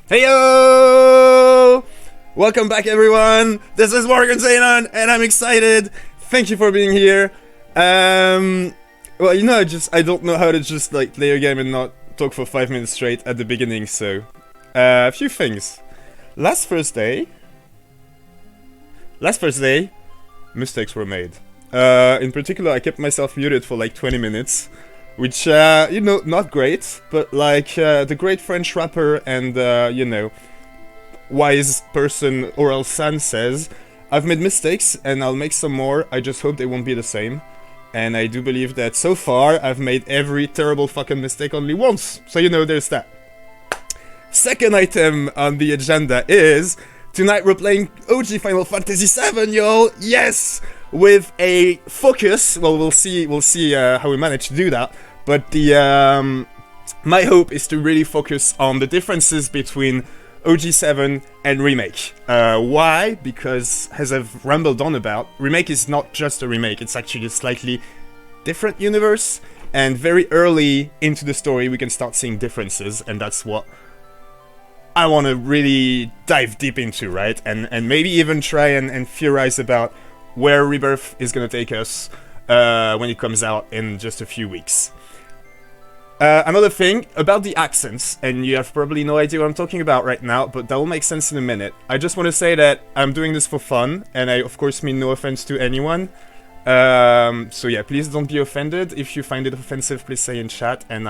Heyo! Welcome back, everyone. This is Morgan Zanon, and I'm excited. Thank you for being here. Well, you know, I don't know how to just like play a game and not talk for 5 minutes straight at the beginning. So, a few things. Last Thursday, mistakes were made. In particular, I kept myself muted for like 20 minutes. Which, you know, not great, but like the great French rapper and, you know, wise person Oral San says, I've made mistakes and I'll make some more, I just hope they won't be the same. And I do believe that so far I've made every terrible fucking mistake only once, so you know, there's that. Second item on the agenda is, tonight we're playing OG Final Fantasy VII, y'all, yes! With a focus, well, we'll see how we manage to do that. But the my hope is to really focus on the differences between OG7 and Remake. Why? Because, as I've rambled on about, Remake is not just a remake, it's actually a slightly different universe, and very early into the story we can start seeing differences, and that's what I want to really dive deep into, right? And maybe even try and theorize about where Rebirth is gonna take us when it comes out in just a few weeks. Another thing about the accents, and you have probably no idea what I'm talking about right now, but that will make sense in a minute. I just want to say that I'm doing this for fun, and I of course mean no offense to anyone. So yeah, please don't be offended. If you find it offensive, please say in chat, and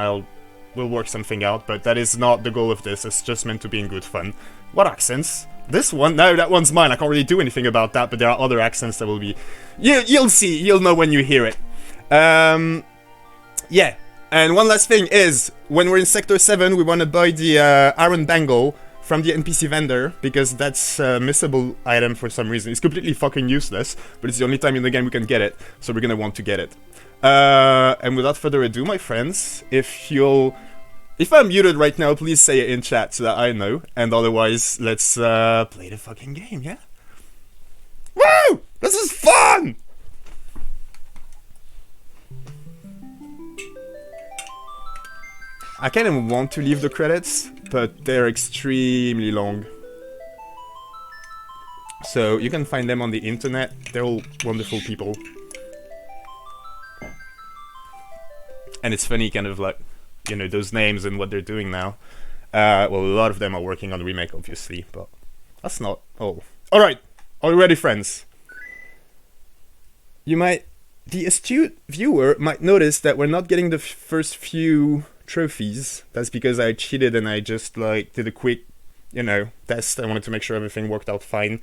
we'll work something out. But that is not the goal of this. It's just meant to be in good fun. What accents? This one? No, that one's mine. I can't really do anything about that, but there are other accents that will be... You'll see. You'll know when you hear it. Yeah. And one last thing is, when we're in Sector 7, we want to buy the Iron Bangle from the NPC vendor, because that's a missable item for some reason. It's completely fucking useless, but it's the only time in the game we can get it, so we're gonna want to get it. And without further ado, my friends, if I'm muted right now, please say it in chat so that I know. And otherwise, let's play the fucking game, yeah? Woo! This is fun! I kind of want to leave the credits, but they're extremely long. So you can find them on the internet. They're all wonderful people. And it's funny, kind of like, you know, those names and what they're doing now. Well, a lot of them are working on the remake, obviously, but that's not all. Alright, are you ready, friends? The astute viewer might notice that we're not getting the first few trophies. That's because I cheated and I just, like, did a quick, you know, test. I wanted to make sure everything worked out fine.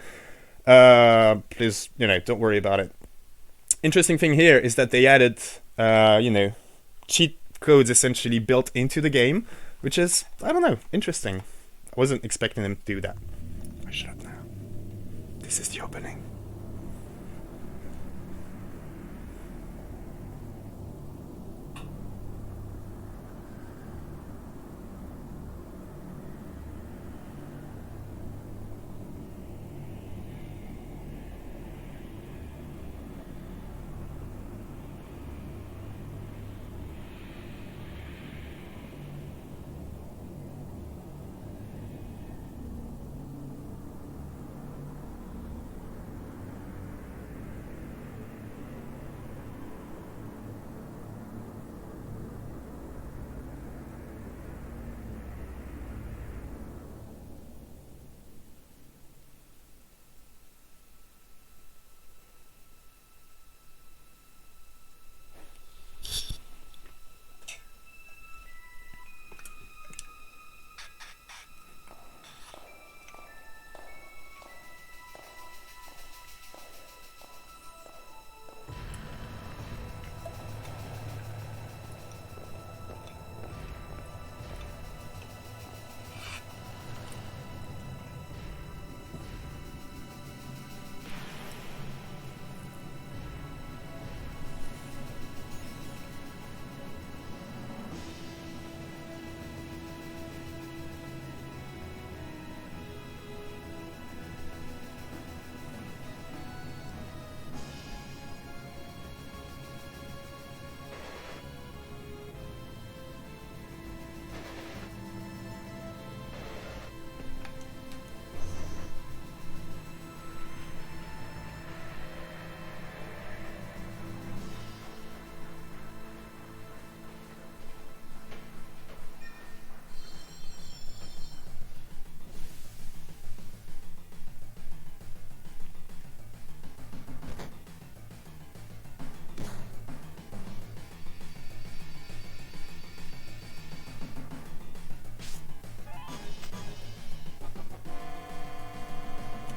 Please, you know, don't worry about it. Interesting thing here is that they added, you know, cheat codes essentially built into the game, which is, I don't know, interesting. I wasn't expecting them to do that. Shut up now. This is the opening.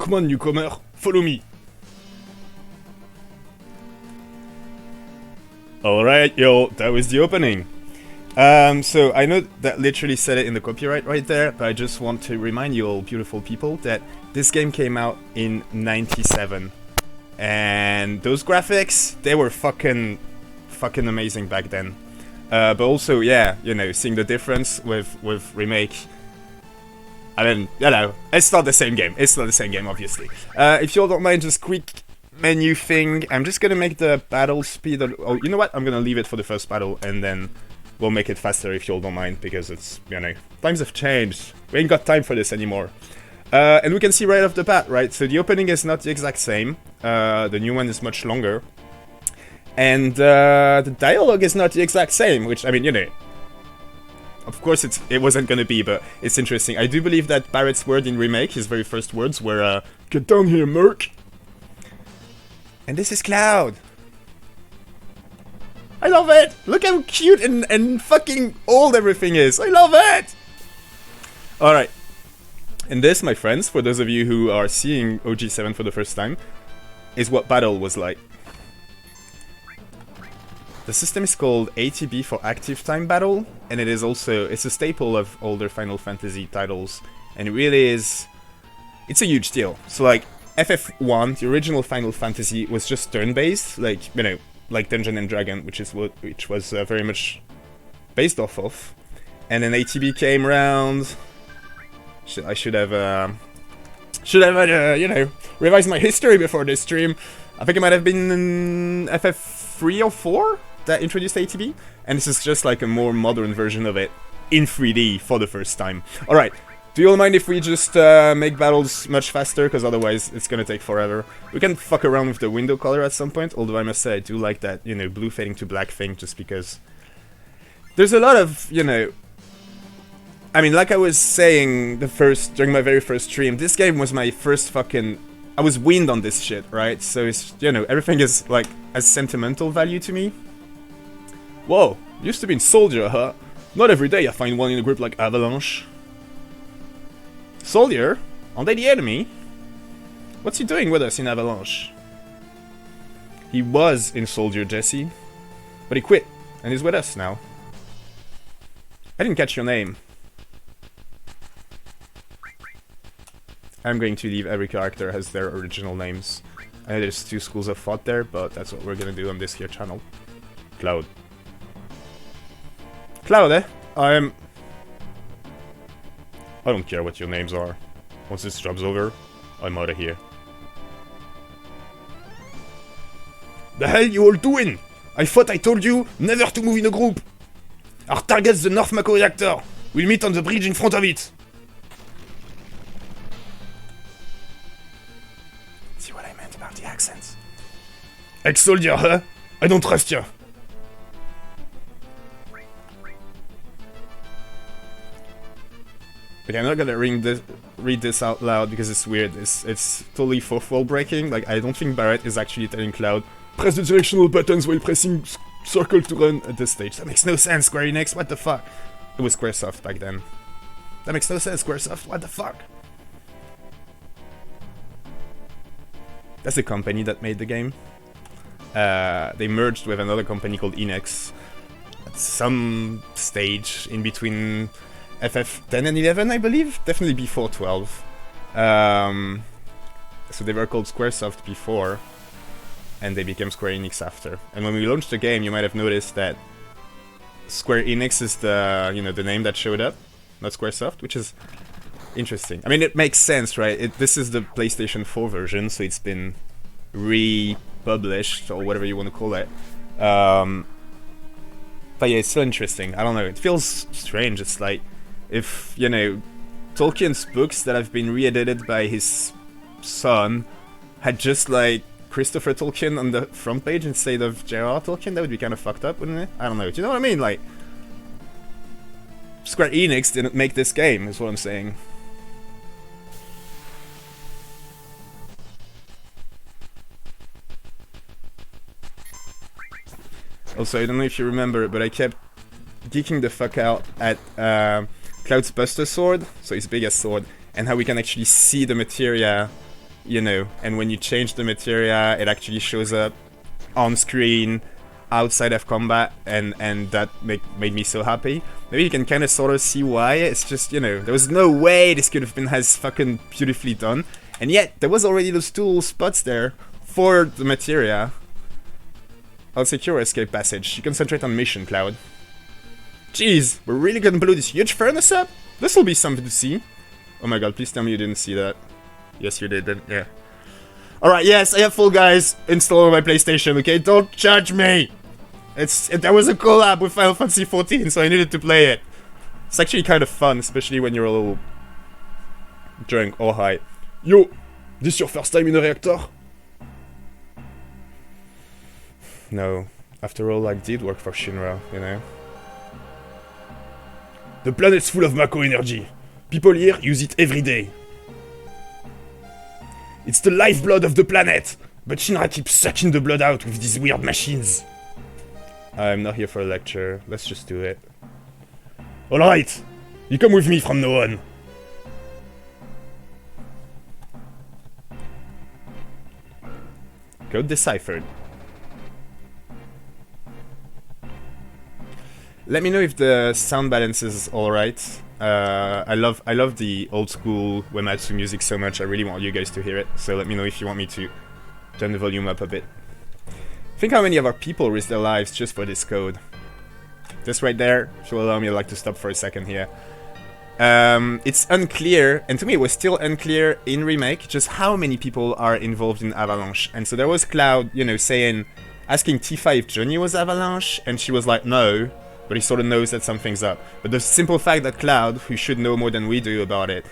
Come on, newcomer, follow me. Alright, yo, that was the opening. So I know that literally said it in the copyright right there, but I just want to remind you all beautiful people that this game came out in 97. And those graphics, they were fucking amazing back then. But also, yeah, you know, seeing the difference with remake. I mean, you know, it's not the same game. It's not the same game, obviously. If you all don't mind, just quick menu thing. I'm just gonna make the battle speed. Oh, you know what? I'm gonna leave it for the first battle, and then we'll make it faster if you all don't mind, because it's, you know, times have changed. We ain't got time for this anymore. And we can see right off the bat, right? So the opening is not the exact same. The new one is much longer. And the dialogue is not the exact same, which, I mean, you know, of course it wasn't gonna be, but it's interesting. I do believe that Barrett's word in Remake, his very first words were, "Get down here, Merc!" And this is Cloud! I love it! Look how cute and fucking old everything is! I love it! Alright. And this, my friends, for those of you who are seeing OG7 for the first time, is what battle was like. The system is called ATB for Active Time Battle, and it is also, it's a staple of older Final Fantasy titles, and it really is, it's a huge deal. So like, FF1, the original Final Fantasy, was just turn-based, like, you know, like Dungeon and Dragon, which was very much based off of. And then ATB came around. I should have you know, revised my history before this stream. I think it might have been FF3 or 4 that introduced ATB, and this is just like a more modern version of it in 3D for the first time. All right. Do you all mind if we just make battles much faster, because otherwise it's gonna take forever? We can fuck around with the window color at some point, although I must say I do like that, you know, blue fading to black thing, just because there's a lot of, you know, I mean, like I was saying during my very first stream, this game was my first fucking, I was weaned on this shit, right? So it's, you know, everything is like as sentimental value to me. Whoa, used to be in Soldier, huh? Not every day I find one in a group like Avalanche. Soldier? Aren't they the enemy? What's he doing with us in Avalanche? He was in Soldier, Jesse. But he quit, and he's with us now. I didn't catch your name. I'm going to leave every character as their original names. I know there's 2 schools of thought there, but that's what we're gonna do on this here channel. Cloud. Cloud, eh? I don't care what your names are. Once this job's over, I'm out of here. The hell you all doing? I thought I told you never to move in a group. Our target's the North Mako reactor. We'll meet on the bridge in front of it. See what I meant about the accents? Ex-soldier, huh? I don't trust you. Okay, I'm not gonna read this out loud because it's weird. It's totally fourth wall breaking. Like, I don't think Barrett is actually telling Cloud, press the directional buttons while pressing circle to run at this stage. That makes no sense, Square Enix, what the fuck? It was Squaresoft back then. That makes no sense, Squaresoft, what the fuck? That's the company that made the game. They merged with another company called Enix at some stage in between FF10 and 11, I believe? Definitely before 12. So they were called Squaresoft before, and they became Square Enix after. And when we launched the game, you might have noticed that Square Enix is the, you know, the name that showed up, not Squaresoft, which is interesting. I mean, it makes sense, right? This is the PlayStation 4 version, so it's been republished, or whatever you want to call it. But yeah, it's still interesting. I don't know, it feels strange. It's like if, you know, Tolkien's books that have been re-edited by his son had just like Christopher Tolkien on the front page instead of J.R.R. Tolkien, that would be kind of fucked up, wouldn't it? I don't know. Do you know what I mean? Like, Square Enix didn't make this game, is what I'm saying. Also, I don't know if you remember, but I kept geeking the fuck out at Cloud's Buster Sword, so his biggest sword, and how we can actually see the materia you know, and when you change the materia, it actually shows up on screen outside of combat, and that made me so happy. Maybe you can kind of sort of see why. It's just, you know, there was no way this could have been as fucking beautifully done, and yet there was already those two little spots there for the materia. I'll secure escape passage. You concentrate on mission, Cloud. Jeez, we're really gonna blow this huge furnace up? This'll be something to see. Oh my god, please tell me you didn't see that. Yes, you did, yeah. Alright, yes, I have Fall Guys installed on my PlayStation, okay? Don't judge me! There was a collab with Final Fantasy XIV, so I needed to play it. It's actually kind of fun, especially when you're a little drunk or high. Yo! This your first time in a reactor? No. After all, I did work for Shinra, you know? The planet's full of Mako energy. People here use it every day. It's the lifeblood of the planet! But Shinra keeps sucking the blood out with these weird machines. I'm not here for a lecture. Let's just do it. Alright! You come with me from now on. Code deciphered. Let me know if the sound balance is alright. I love the old school Uematsu music so much. I really want you guys to hear it. So let me know if you want me to turn the volume up a bit. Think how many of our people risk their lives just for this code. This right there, if you'll allow me, I'd like to stop for a second here. It's unclear, and to me it was still unclear in Remake, just how many people are involved in Avalanche. And so there was Cloud, you know, asking Tifa if Johnny was Avalanche, and she was like, no. But he sort of knows that something's up. But the simple fact that Cloud, who should know more than we do about it,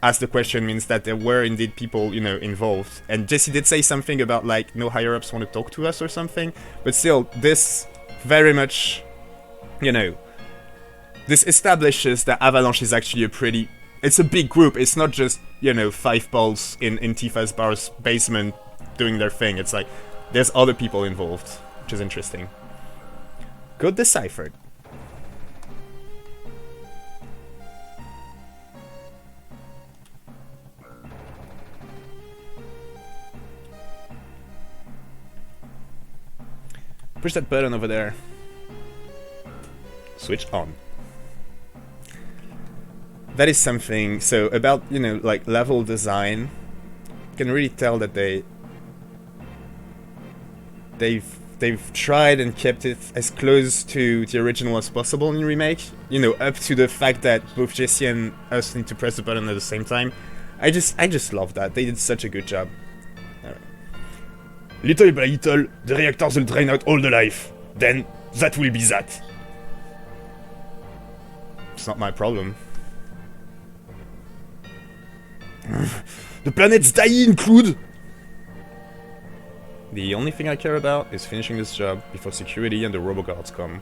asked the question means that there were indeed people, you know, involved. And Jesse did say something about, like, no higher-ups want to talk to us or something. But still, this very much, you know, this establishes that Avalanche is actually it's a big group. It's not just, you know, 5 balls in Tifa's bar's basement doing their thing. It's like, there's other people involved, which is interesting. Code deciphered. Push that button over there. Switch on. That is something, so about, you know, like level design, you can really tell that they've tried and kept it as close to the original as possible in Remake, you know, up to the fact that both Jesse and us need to press the button at the same time. I just love that. They did such a good job. Little by little, the reactors will drain out all the life. Then, that will be that. It's not my problem. The planet's dying, Cloud! The only thing I care about is finishing this job before security and the roboguards come.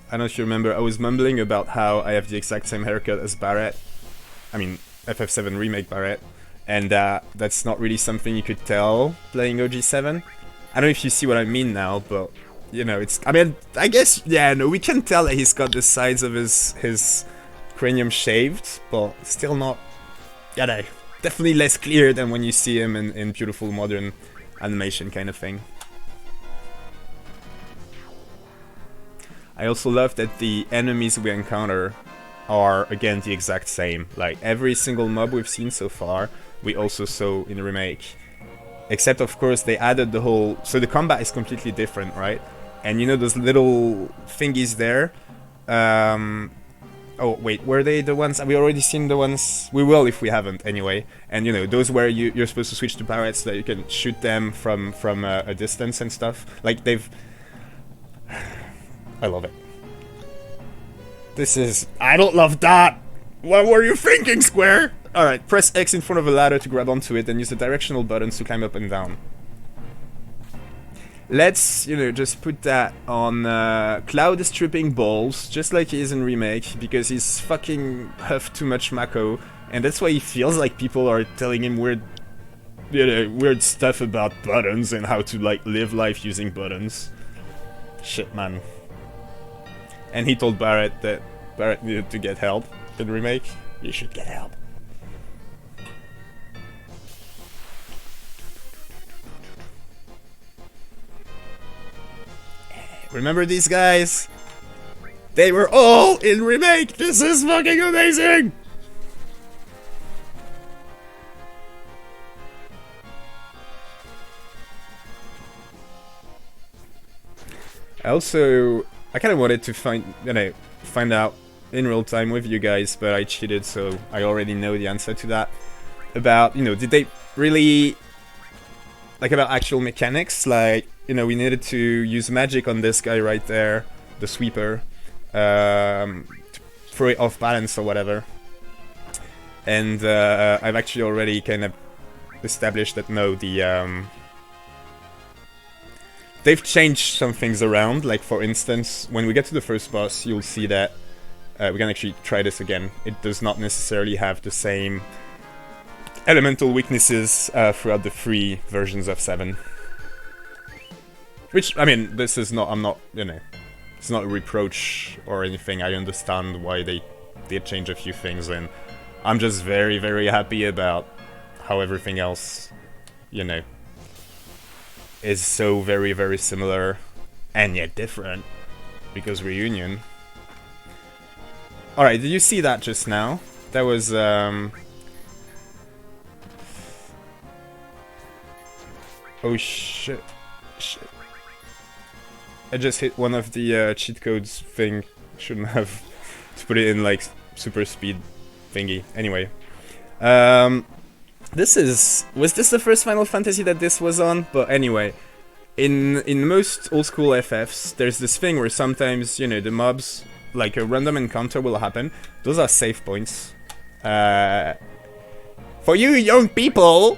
I don't know if you remember, I was mumbling about how I have the exact same haircut as Barrett. I mean, FF7 Remake Barrett. And that's not really something you could tell playing OG7. I don't know if you see what I mean now, but, you know, it's... I mean, I guess, yeah, no, we can tell that he's got the sides of his cranium shaved, but still not, you know, definitely less clear than when you see him in beautiful modern animation kind of thing. I also love that the enemies we encounter are, again, the exact same. Like, every single mob we've seen so far, we also saw in the Remake. Except, of course, they added the whole... So the combat is completely different, right? And you know those little thingies there? Oh, wait, were they the ones... Have we already seen the ones? We will if we haven't, anyway. And, you know, those where you're supposed to switch to Barretts so that you can shoot them from a distance and stuff. Like, they've... I love it. This is... I don't love that! What were you thinking, Square? Alright, press X in front of a ladder to grab onto it and use the directional buttons to climb up and down. Let's, you know, just put that on Cloud is tripping balls, just like he is in Remake, because he's fucking huffed too much Mako, and that's why he feels like people are telling him weird you know, weird stuff about buttons and how to like live life using buttons. Shit, man. And he told Barrett that Barrett needed to get help in remake. You should get help. Remember these guys? They were all in remake. This is fucking amazing. I kind of wanted to find out in real time with you guys, but I cheated, so I already know the answer to that. About, did they really, like, about actual mechanics? Like, we needed to use magic on this guy right there, the sweeper, to throw it off balance or whatever. And I've actually already kind of established that no, they've changed some things around. Like, for instance, when we get to the first boss, you'll see that we can actually try this again. It does not necessarily have the same elemental weaknesses throughout the 3 versions of 7. Which, I mean, this is not, it's not a reproach or anything. I understand why they did change a few things, and I'm just very, very happy about how everything else, is so very, very similar and yet different, because Reunion. Alright, did you see that just now? That was, oh shit. Shit. I just hit one of the cheat codes thing. Shouldn't have to put it in, like, super speed thingy. Anyway. Was this the first Final Fantasy that this was on? But anyway, in most old school FFs, there's this thing where sometimes, the mobs, like a random encounter will happen. Those are save points. For you young people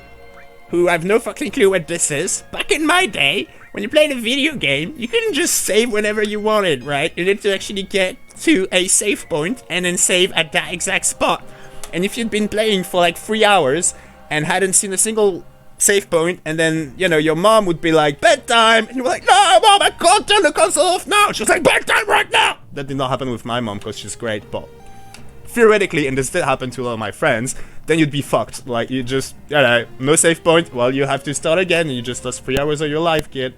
who have no fucking clue what this is, back in my day, when you played a video game, you couldn't just save whenever you wanted, right? You needed to actually get to a save point and then save at that exact spot. And if you'd been playing for like 3 hours and hadn't seen a single save point, and then, your mom would be like, bedtime! And you were like, no, mom, I can't turn the console off now! She was like, bedtime right now! That did not happen with my mom, because she's great, but theoretically, and this did happen to a lot of my friends, then you'd be fucked. Like, you just, no save point, well, you have to start again, and you just lost 3 hours of your life, kid.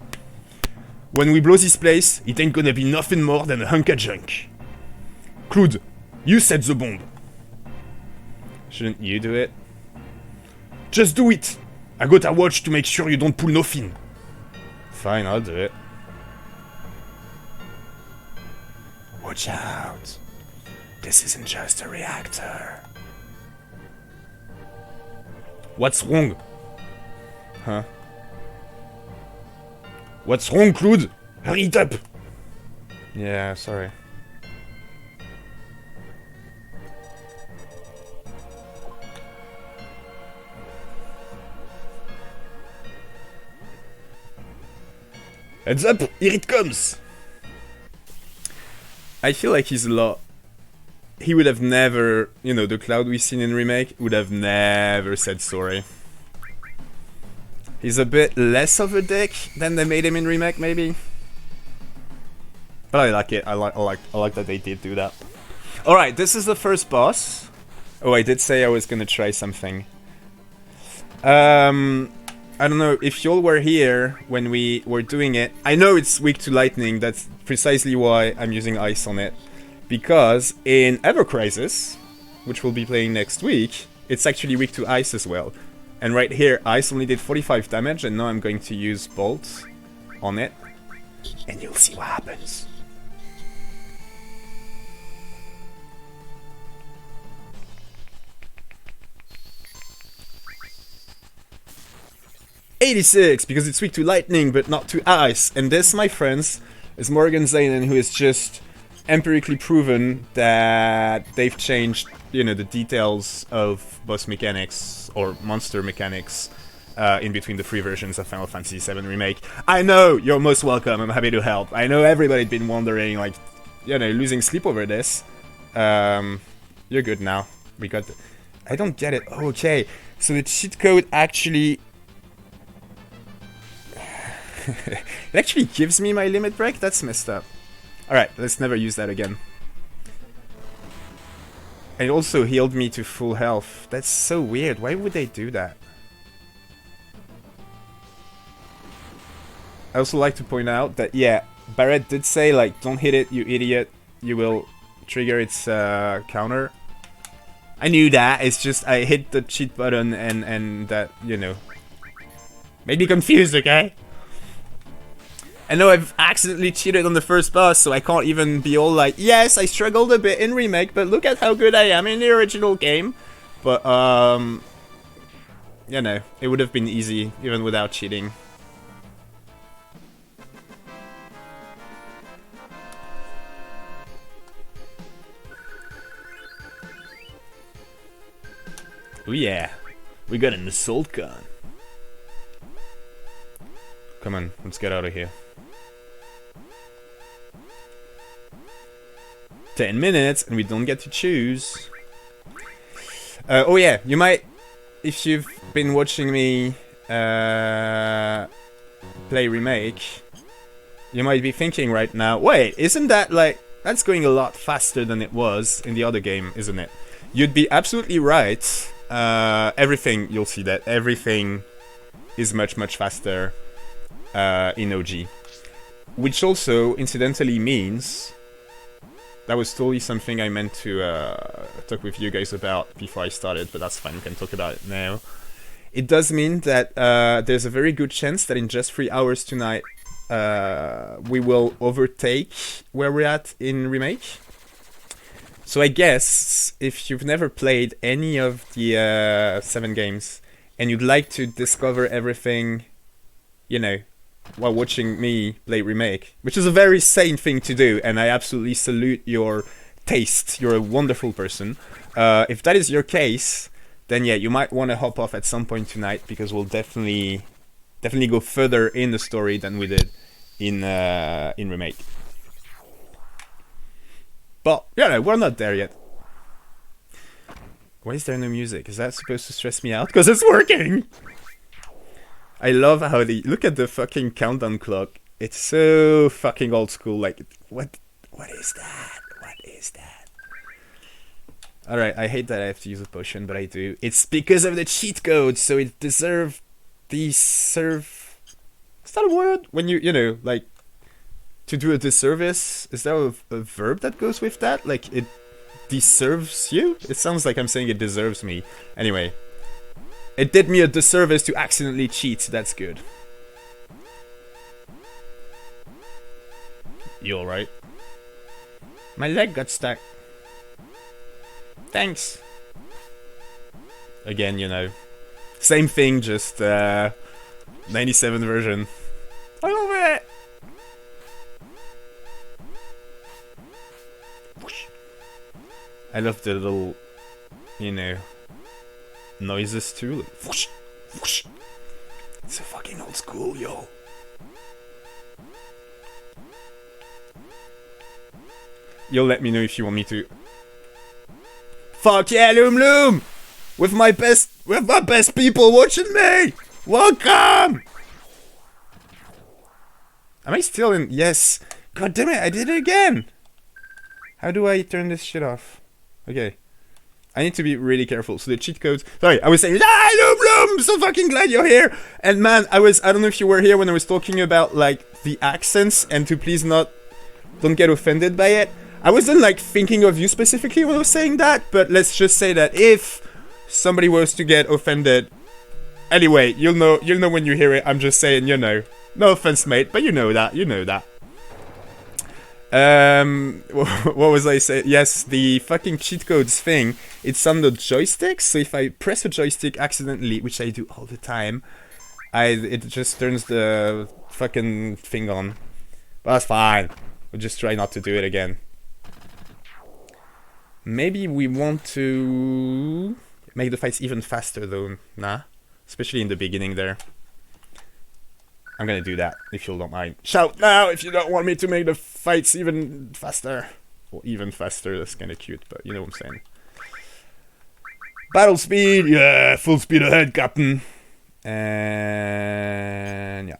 When we blow this place, it ain't gonna be nothing more than a hunk of junk. Claude, you set the bomb. Shouldn't you do it? Just do it! I got a watch to make sure you don't pull nothing. Fine, I'll do it. Watch out. This isn't just a reactor. What's wrong? Huh? What's wrong, Claude? Hurry it up! Yeah, sorry. Heads up! Here it comes! I feel like he's a lot... He would have never... the Cloud we've seen in Remake would have never said sorry. He's a bit less of a dick than they made him in Remake, maybe? But I like it. I like that they did do that. Alright, this is the first boss. Oh, I did say I was gonna try something. I don't know if y'all were here when we were doing it. I know it's weak to lightning, that's precisely why I'm using ice on it. Because in Ever Crisis, which we'll be playing next week, it's actually weak to ice as well. And right here, ice only did 45 damage, and now I'm going to use Bolt on it. And you'll see what happens. '86, because it's weak to lightning, but not to ice. And this, my friends, is Morgan Zanen, who is just empirically proven that they've changed, the details of boss mechanics or monster mechanics in between the 3 versions of Final Fantasy VII Remake. I know, you're most welcome, I'm happy to help. I know everybody's been wondering, like, losing sleep over this. You're good now. We got I don't get it. Okay, so the cheat code actually It actually gives me my limit break? That's messed up. Alright, let's never use that again. And it also healed me to full health. That's so weird. Why would they do that? I also like to point out that, yeah, Barrett did say, like, don't hit it, you idiot. You will trigger its counter. I knew that. It's just I hit the cheat button and that, you know, made me confused, okay? I know I've accidentally cheated on the first boss, so I can't even be all like, yes, I struggled a bit in Remake, but look at how good I am in the original game. But, you know, it would have been easy, even without cheating. Oh yeah, we got an assault gun. Come on, let's get out of here. 10 minutes and we don't get to choose. Oh yeah, you might, if you've been watching me play Remake, you might be thinking right now, wait, isn't that like, that's going a lot faster than it was in the other game, isn't it? You'd be absolutely right. Everything, you'll see that everything is much faster in OG. Which also, incidentally, means that was totally something I meant to talk with you guys about before I started, but that's fine, we can talk about it now. It does mean that there's a very good chance that in just 3 hours tonight, we will overtake where we're at in Remake. So I guess, if you've never played any of the 7 games, and you'd like to discover everything, you know, while watching me play Remake, which is a very sane thing to do, and I absolutely salute your taste. You're a wonderful person. If that is your case, then yeah, you might want to hop off at some point tonight, because we'll definitely go further in the story than we did in Remake. But yeah, we're not there yet. Why is there no music? Is that supposed to stress me out? Because it's working! I love how they look at the fucking countdown clock. It's so fucking old school. Like, what is that? What is that? Alright, I hate that I have to use a potion, but I do. It's because of the cheat code, so it deserves the serve. Is that a word? When you know, like, to do a disservice? Is there a verb that goes with that? Like, it deserves you? It sounds like I'm saying it deserves me. Anyway. It did me a disservice to accidentally cheat, so that's good. You alright? My leg got stuck. Thanks. Again, you know. Same thing, just 97 version. I love it! I love the little, you know, noises too. Like, whoosh, whoosh. It's so fucking old school, yo. You'll let me know if you want me to. Fuck yeah, Loom Loom! With my best people watching me! Welcome! Am I still in? Yes. God damn it, I did it again! How do I turn this shit off? Okay. I need to be really careful. So the cheat codes. Sorry, I was saying, ah, Loom Loom! I'm so fucking glad you're here! And man, I don't know if you were here when I was talking about, like, the accents, and to please don't get offended by it. I wasn't, like, thinking of you specifically when I was saying that, but let's just say that if somebody was to get offended, anyway, you'll know when you hear it. I'm just saying, you know. No offense, mate, but you know that. What was I saying? Yes, the fucking cheat codes thing, it's on the joysticks, so if I press a joystick accidentally, which I do all the time, it just turns the fucking thing on. But that's fine. We'll just try not to do it again. Maybe we want to make the fights even faster though, nah? Especially in the beginning there. I'm gonna do that, if you don't mind. Shout now if you don't want me to make the fights even faster. Well, even faster, that's kinda cute, but you know what I'm saying. Battle speed, yeah, full speed ahead, Captain. And yeah.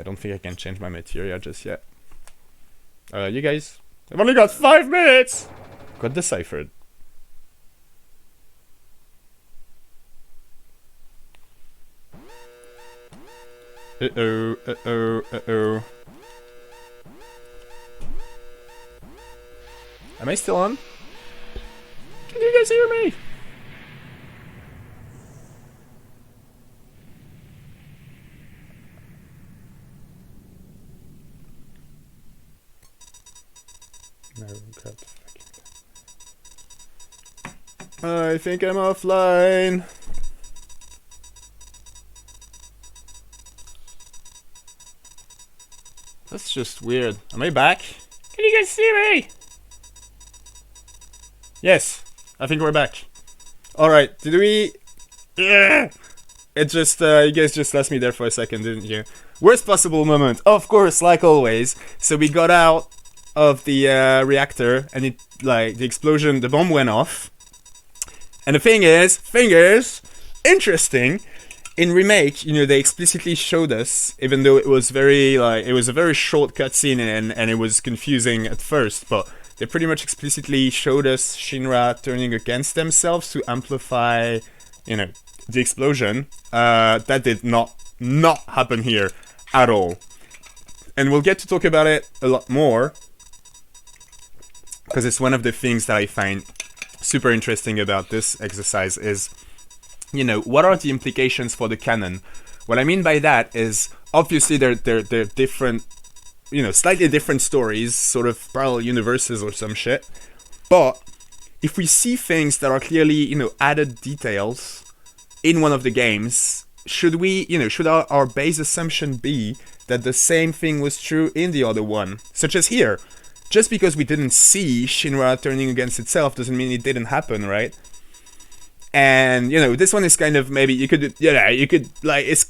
don't think I can change my materia just yet. You guys, I've only got 5 minutes! Got deciphered. Uh-oh, uh-oh, uh-oh. Am I still on? Can you guys hear me? No, I think I'm offline. That's just weird. Am I back? Can you guys see me? Yes, I think we're back. Alright, did we... Yeah. It just, you guys just left me there for a second, didn't you? Worst possible moment, of course, like always. So we got out of the reactor, and it, like, the explosion, the bomb went off. And the thing is, interesting, in Remake, you know, they explicitly showed us, even though it was very, like, it was a very short cutscene and it was confusing at first, but they pretty much explicitly showed us Shinra turning against themselves to amplify, you know, the explosion. That did not happen here at all. And we'll get to talk about it a lot more, because it's one of the things that I find super interesting about this exercise is, you know, what are the implications for the canon? What I mean by that is, obviously they're different, you know, slightly different stories, sort of parallel universes or some shit. But if we see things that are clearly, you know, added details in one of the games, should we, you know, should our base assumption be that the same thing was true in the other one? Such as here. Just because we didn't see Shinra turning against itself doesn't mean it didn't happen, right? And, you know, this one is kind of, maybe you could, yeah, you could, like, it's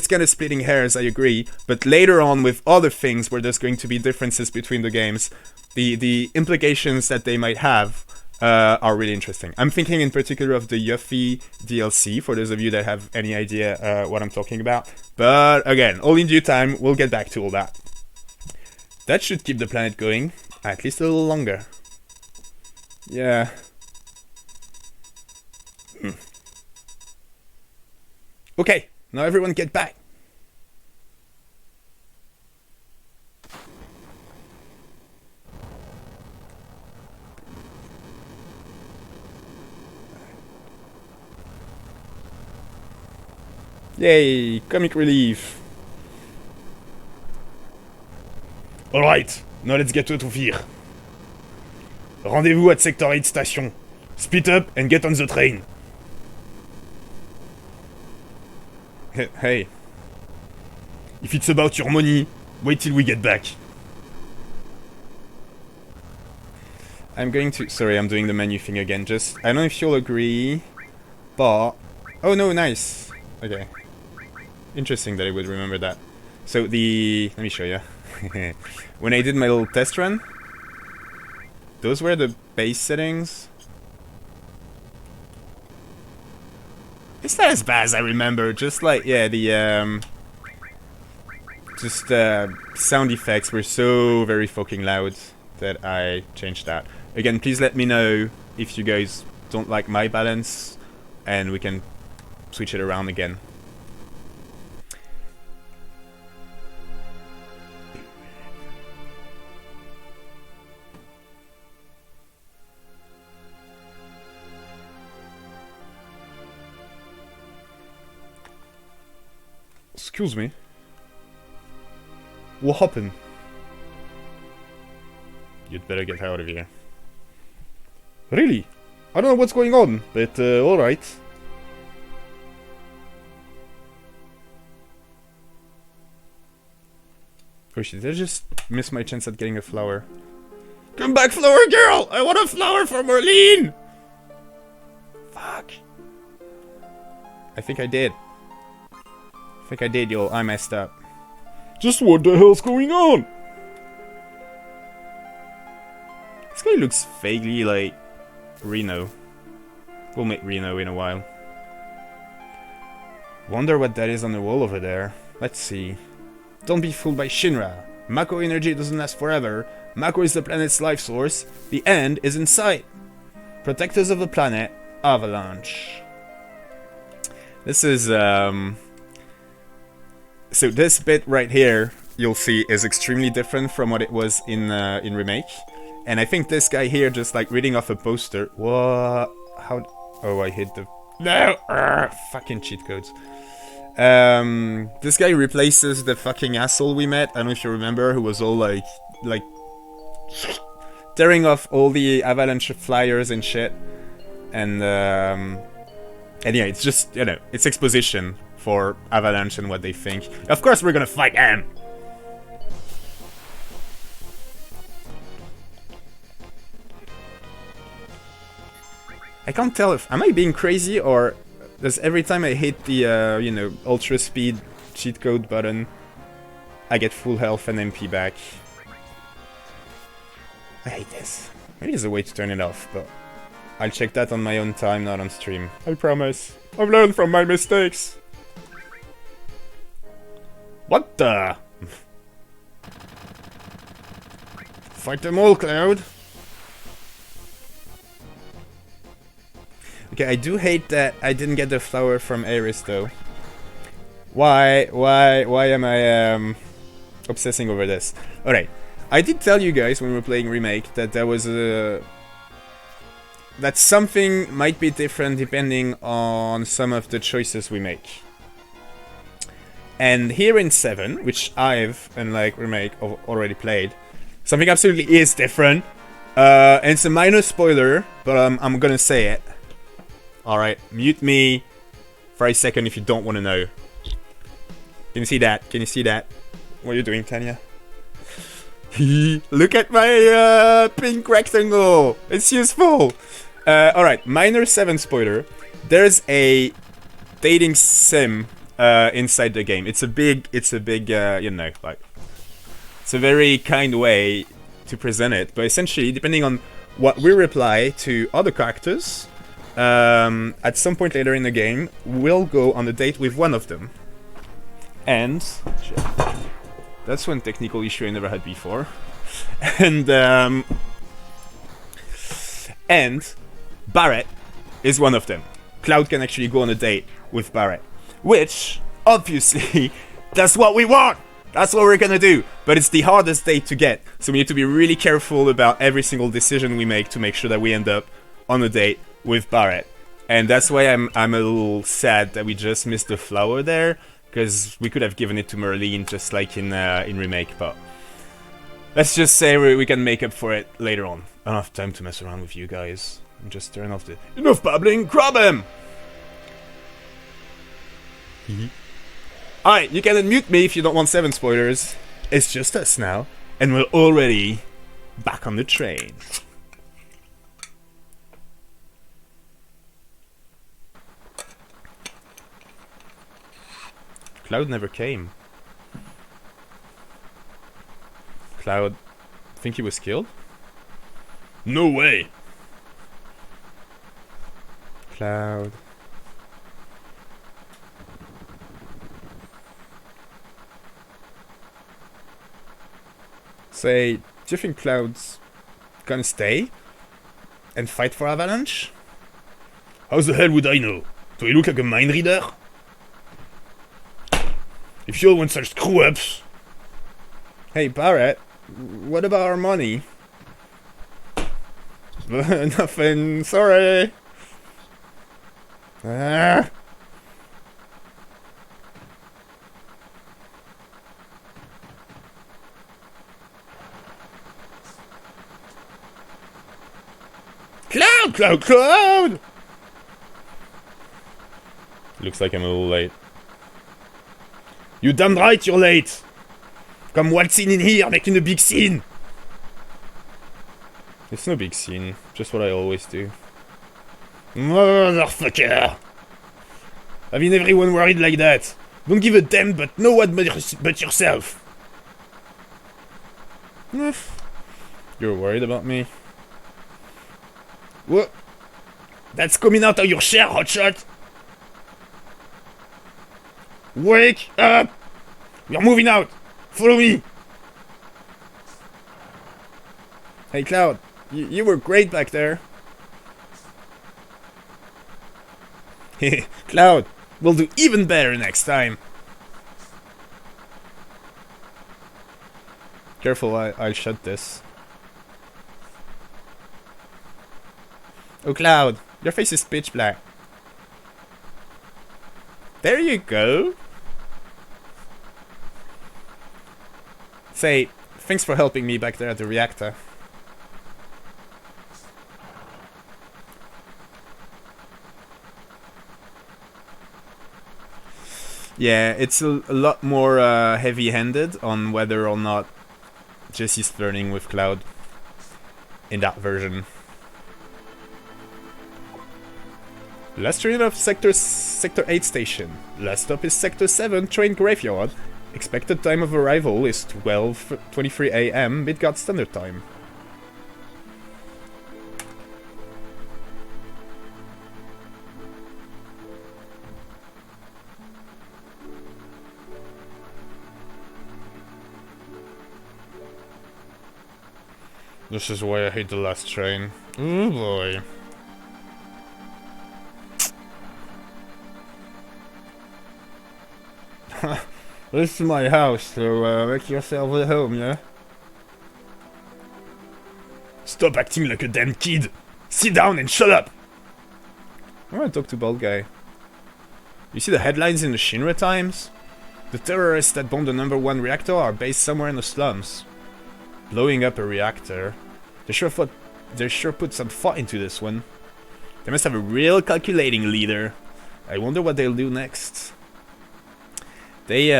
kind of splitting hairs, I agree. But later on with other things where there's going to be differences between the games, the implications that they might have are really interesting. I'm thinking in particular of the Yuffie DLC, for those of you that have any idea what I'm talking about. But again, all in due time, we'll get back to all that. That should keep the planet going, at least a little longer. Yeah. Okay, now everyone get back. Yay, comic relief. Alright, now let's get out of here. Rendezvous at Sector 8 station. Split up and get on the train. Hey. If it's about your money, wait till we get back. I'm going to... Sorry, I'm doing the menu thing again. Just... I don't know if you'll agree, but... Oh no, nice. Okay. Interesting that I would remember that. So the... Let me show you. When I did my little test run, those were the base settings. It's not as bad as I remember, just like, yeah, the, sound effects were so very fucking loud that I changed that. Again, please let me know if you guys don't like my balance, and we can switch it around again. Excuse me. What happened? You'd better get out of here. Really? I don't know what's going on, but alright. Oh shit, did I just miss my chance at getting a flower? Come back, flower girl! I want a flower for Marlene! Fuck. I think I did. I think I did, yo. I messed up. Just what the hell's going on? This guy looks vaguely like Reno. We'll meet Reno in a while. Wonder what that is on the wall over there. Let's see. Don't be fooled by Shinra. Mako energy doesn't last forever. Mako is the planet's life source. The end is in sight. Protectors of the planet, Avalanche. This is, so this bit right here, you'll see, is extremely different from what it was in Remake. And I think this guy here, just like reading off a poster. What? How? Oh, I hit the... No! Fucking cheat codes. This guy replaces the fucking asshole we met. I don't know if you remember, who was all like tearing off all the Avalanche flyers and shit. And yeah, it's just, you know, it's exposition for Avalanche and what they think. Of course we're gonna fight them! I can't tell if... Am I being crazy, or does every time I hit the, you know, ultra speed cheat code button, I get full health and MP back? I hate this. Maybe there's a way to turn it off, but I'll check that on my own time, not on stream. I promise. I've learned from my mistakes. What the? Fight them all, Cloud! Okay, I do hate that I didn't get the flower from Ares, though. Why am I, obsessing over this? Alright, I did tell you guys when we were playing Remake that there was a... that something might be different depending on some of the choices we make. And here in 7, which I've, unlike Remake, already played, something absolutely is different. And it's a minor spoiler, but I'm gonna say it. Alright, mute me for a second if you don't want to know. Can you see that? Can you see that? What are you doing, Tanya? Look at my pink rectangle! It's useful! Alright, minor 7 spoiler. There's a dating sim inside the game. It's a big, you know, like... It's a very kind way to present it, but essentially, depending on what we reply to other characters, at some point later in the game, we'll go on a date with one of them. And... that's one technical issue I never had before. And Barret is one of them. Cloud can actually go on a date with Barret. Which, obviously, that's what we want! That's what we're gonna do! But it's the hardest date to get. So we need to be really careful about every single decision we make to make sure that we end up on a date with Barret. And that's why I'm a little sad that we just missed the flower there, because we could have given it to Merlin just like in Remake, but let's just say we can make up for it later on. I don't have time to mess around with you guys. I'm just turn off the... Enough babbling, grab him! Alright, you can unmute me if you don't want 7 spoilers. It's just us now, and we're already back on the train. Cloud never came. Cloud... think he was killed? No way! Cloud... Say, do you think Cloud's gonna stay? And fight for Avalanche? How the hell would I know? Do I look like a mind reader? If you're one such screw-ups... Hey, Barret, what about our money? Nothing, sorry. Ah. Cloud, Cloud, Cloud! Looks like I'm a little late. You damn right you're late! Come waltzing in here, making a big scene! It's no big scene, just what I always do. Motherfucker! Having everyone worried like that. Don't give a damn but no one but yourself. You're worried about me? What? That's coming out of your chair, hotshot! Wake up! We're moving out! Follow me! Hey Cloud, you were great back there. Cloud, we'll do even better next time. Careful, I'll shut this. Oh Cloud, your face is pitch black. There you go. Say, thanks for helping me back there at the reactor. Yeah, it's a lot more heavy-handed on whether or not Jesse's flirting with Cloud in that version. Last train of Sector 8 station. Last stop is Sector 7 train graveyard. Expected time of arrival is 12:23 AM Midgard Standard Time. This is why I hate the last train. Oh boy. This is my house, so make yourself at home, yeah? Stop acting like a damn kid! Sit down and shut up! I wanna talk to bald guy. You see the headlines in the Shinra Times? The terrorists that bombed the #1 reactor are based somewhere in the slums. Blowing up a reactor. They sure put some thought into this one. They must have a real calculating leader. I wonder what they'll do next. They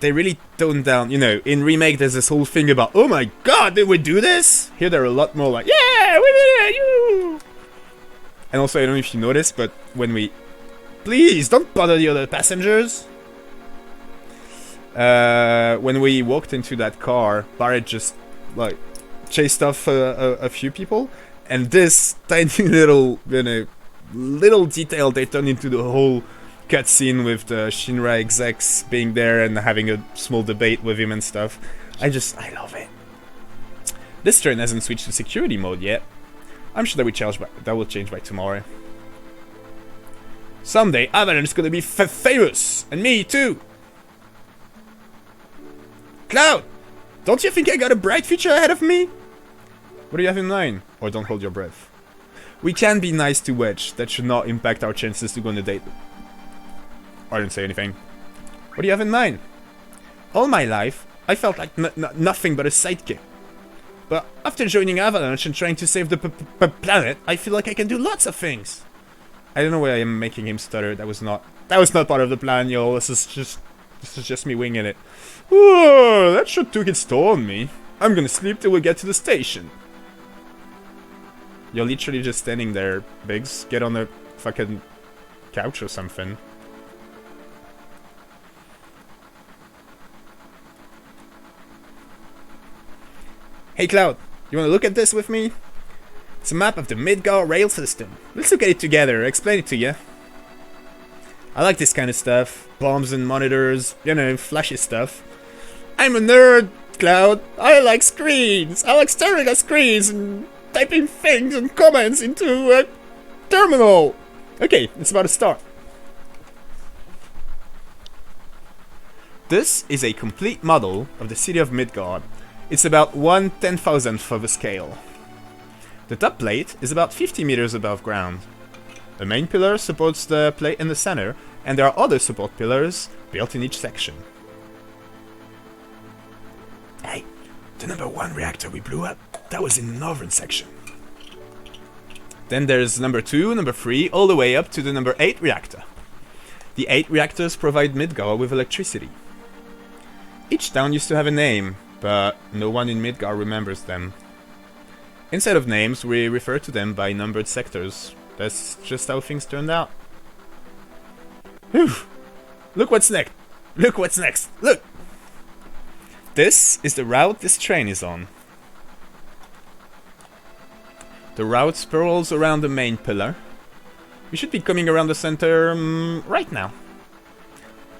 really toned down, you know, in Remake there's this whole thing about, oh my god, did we do this? Here they're a lot more like, yeah, we did it, you! And also, I don't know if you noticed, but when we... Please, don't bother the other passengers! When we walked into that car, Barrett just, like, chased off a few people, and this tiny little, you know, little detail they turned into the whole cutscene with the Shinra execs being there and having a small debate with him and stuff. I love it. This train hasn't switched to security mode yet. I'm sure that will change by tomorrow. Someday Avalanche is gonna be famous, and me too. Cloud, don't you think I got a bright future ahead of me? What do you have in mind? Or don't hold your breath. We can be nice to Wedge. That should not impact our chances to go on a date. I didn't say anything. What do you have in mind? All my life, I felt like nothing but a sidekick. But after joining Avalanche and trying to save the planet, I feel like I can do lots of things. I don't know why I am making him stutter. That was not part of the plan, yo. This is just me winging it. Oh, that should took its toll on me. I'm gonna sleep till we get to the station. You're literally just standing there, Biggs. Get on a fucking couch or something. Hey Cloud, you wanna look at this with me? It's a map of the Midgard rail system. Let's look at it together, explain it to you. I like this kind of stuff. Bombs and monitors, you know, flashy stuff. I'm a nerd, Cloud. I like screens. I like staring at screens and typing things and comments into a terminal. Okay, it's about to start. This is a complete model of the city of Midgard. It's about 1/10,000th of a scale. The top plate is about 50 meters above ground. The main pillar supports the plate in the center, and there are other support pillars built in each section. Hey, the #1 reactor we blew up, that was in the northern section. Then there's #2, #3, all the way up to the #8 reactor. The 8 reactors provide Midgard with electricity. Each town used to have a name, but no one in Midgard remembers them. Instead of names, we refer to them by numbered sectors. That's just how things turned out. Whew! Look what's next! Look what's next! Look! This is the route this train is on. The route spirals around the main pillar. We should be coming around the center right now.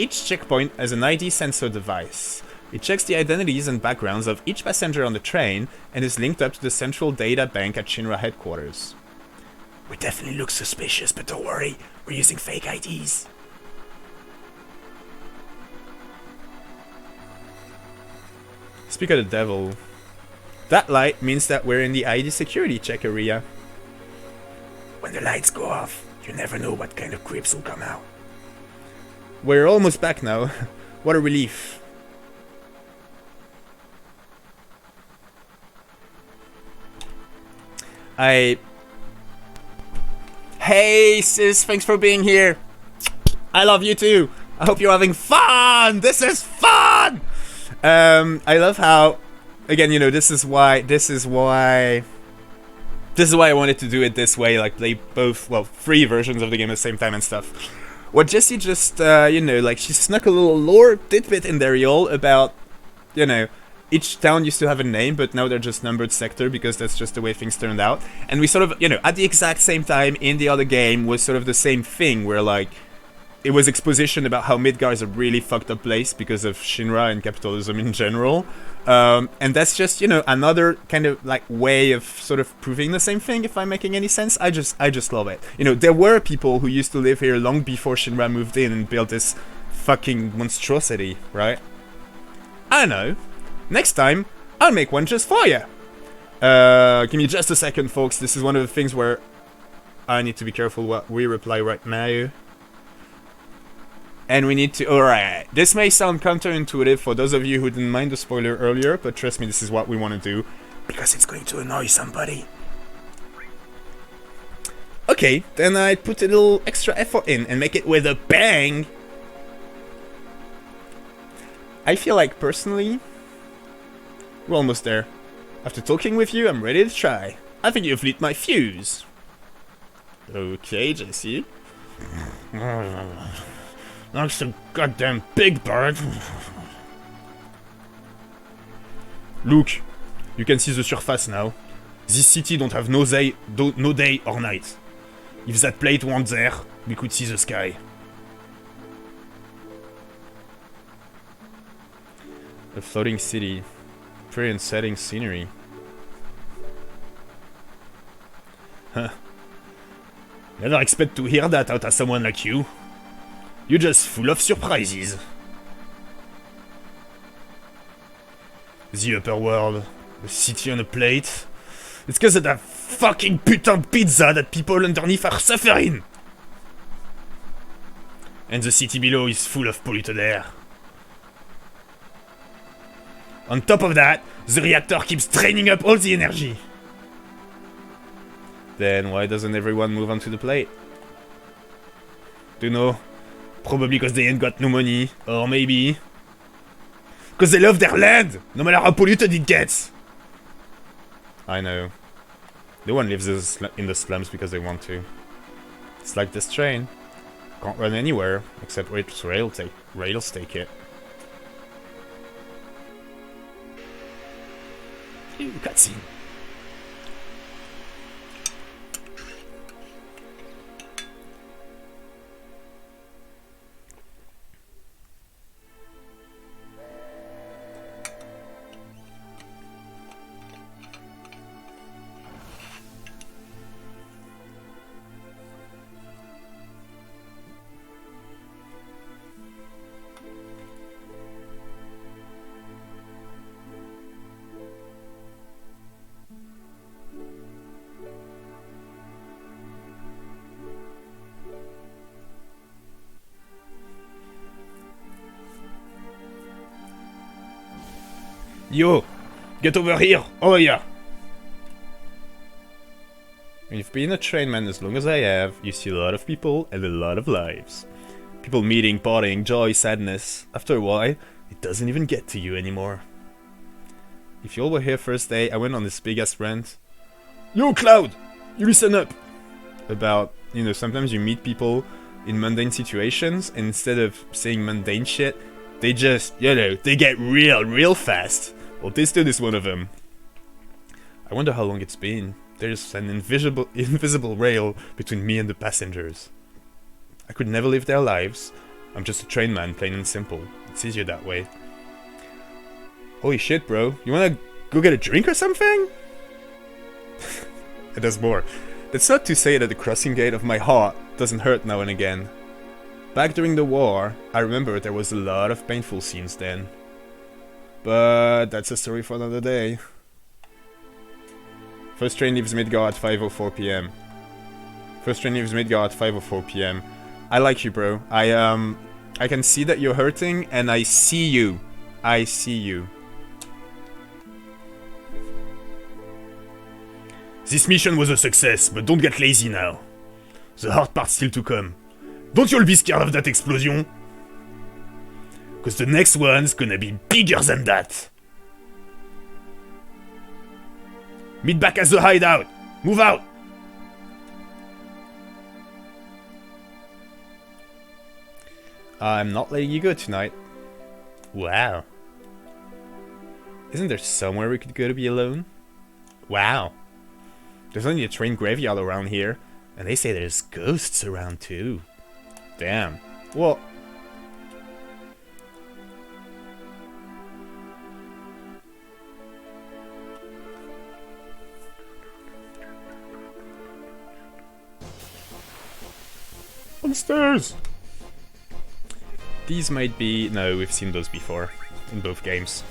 Each checkpoint has an ID sensor device. It checks the identities and backgrounds of each passenger on the train and is linked up to the central data bank at Shinra headquarters. We definitely look suspicious, but don't worry, we're using fake IDs. Speak of the devil. That light means that we're in the ID security check area. When the lights go off, you never know what kind of creeps will come out. We're almost back now. What a relief. Hey sis, thanks for being here. I love you too. I hope you're having fun. This is fun. I love how, again, you know, this is why I wanted to do it this way, like play both, well, 3 versions of the game at the same time and stuff. What Jessie just, you know, like she snuck a little lore tidbit in there, y'all, about, you know, each town used to have a name, but now they're just numbered sector because that's just the way things turned out. And we sort of, you know, at the exact same time in the other game was sort of the same thing, where like, it was exposition about how Midgar is a really fucked up place because of Shinra and capitalism in general. And that's just, you know, another kind of like way of sort of proving the same thing, if I'm making any sense. I just love it. You know, there were people who used to live here long before Shinra moved in and built this fucking monstrosity, right? I know. Next time, I'll make one just for you. Give me just a second, folks. This is one of the things where I need to be careful what we reply right now. And we need to... Alright, this may sound counterintuitive for those of you who didn't mind the spoiler earlier, but trust me, this is what we want to do. Because it's going to annoy somebody. Okay, then I put a little extra effort in and make it with a bang. I feel like, personally, we're almost there. After talking with you, I'm ready to try. I think you've lit my fuse. Okay, Jessie. That's a goddamn big bird. Look, you can see the surface now. This city don't have no day or night. If that plate weren't there, we could see the sky. A floating city. Pretty unsettling scenery. Huh. Never expect to hear that out of someone like you. You're just full of surprises. The upper world, a city on a plate. It's because of that fucking putain pizza that people underneath are suffering. And the city below is full of polluted air. On top of that, the reactor keeps draining up all the energy. Then why doesn't everyone move onto the plate? Don't know. Probably because they ain't got no money, or maybe because they love their land, no matter how polluted it gets. I know. No one lives in the slums because they want to. It's like this train. Can't run anywhere except where its rails take it. Ooh, cutscene. Yo! Get over here! Over here! When you've been a trainman as long as I have, you see a lot of people and a lot of lives. People meeting, partying, joy, sadness. After a while, it doesn't even get to you anymore. If you all were here first day, I went on this big-ass rant. Yo, Cloud! You listen up! About, you know, sometimes you meet people in mundane situations, and instead of saying mundane shit, they just, you know, they get real fast. Well, this dude is one of them. I wonder how long it's been. There's an invisible rail between me and the passengers. I could never live their lives, I'm just a train man, plain and simple. It's easier that way. Holy shit, bro. You wanna go get a drink or something? There's more. That's not to say that the crossing gate of my heart doesn't hurt now and again. Back during the war, I remember there was a lot of painful scenes then. But that's a story for another day. First train leaves Midgar at 5:04 p.m. First train leaves Midgar at 5:04 p.m. I like you, bro. I can see that you're hurting, and I see you. I see you. This mission was a success, but don't get lazy now. The hard part's still to come. Don't you all be scared of that explosion? Cause the next one's gonna be bigger than that. Meet back at the hideout. Move out. I'm not letting you go tonight. Wow. Isn't there somewhere we could go to be alone? Wow. There's only a train graveyard around here, and they say there's ghosts around too. Damn. Well... Monsters! These might be... No, we've seen those before, in both games.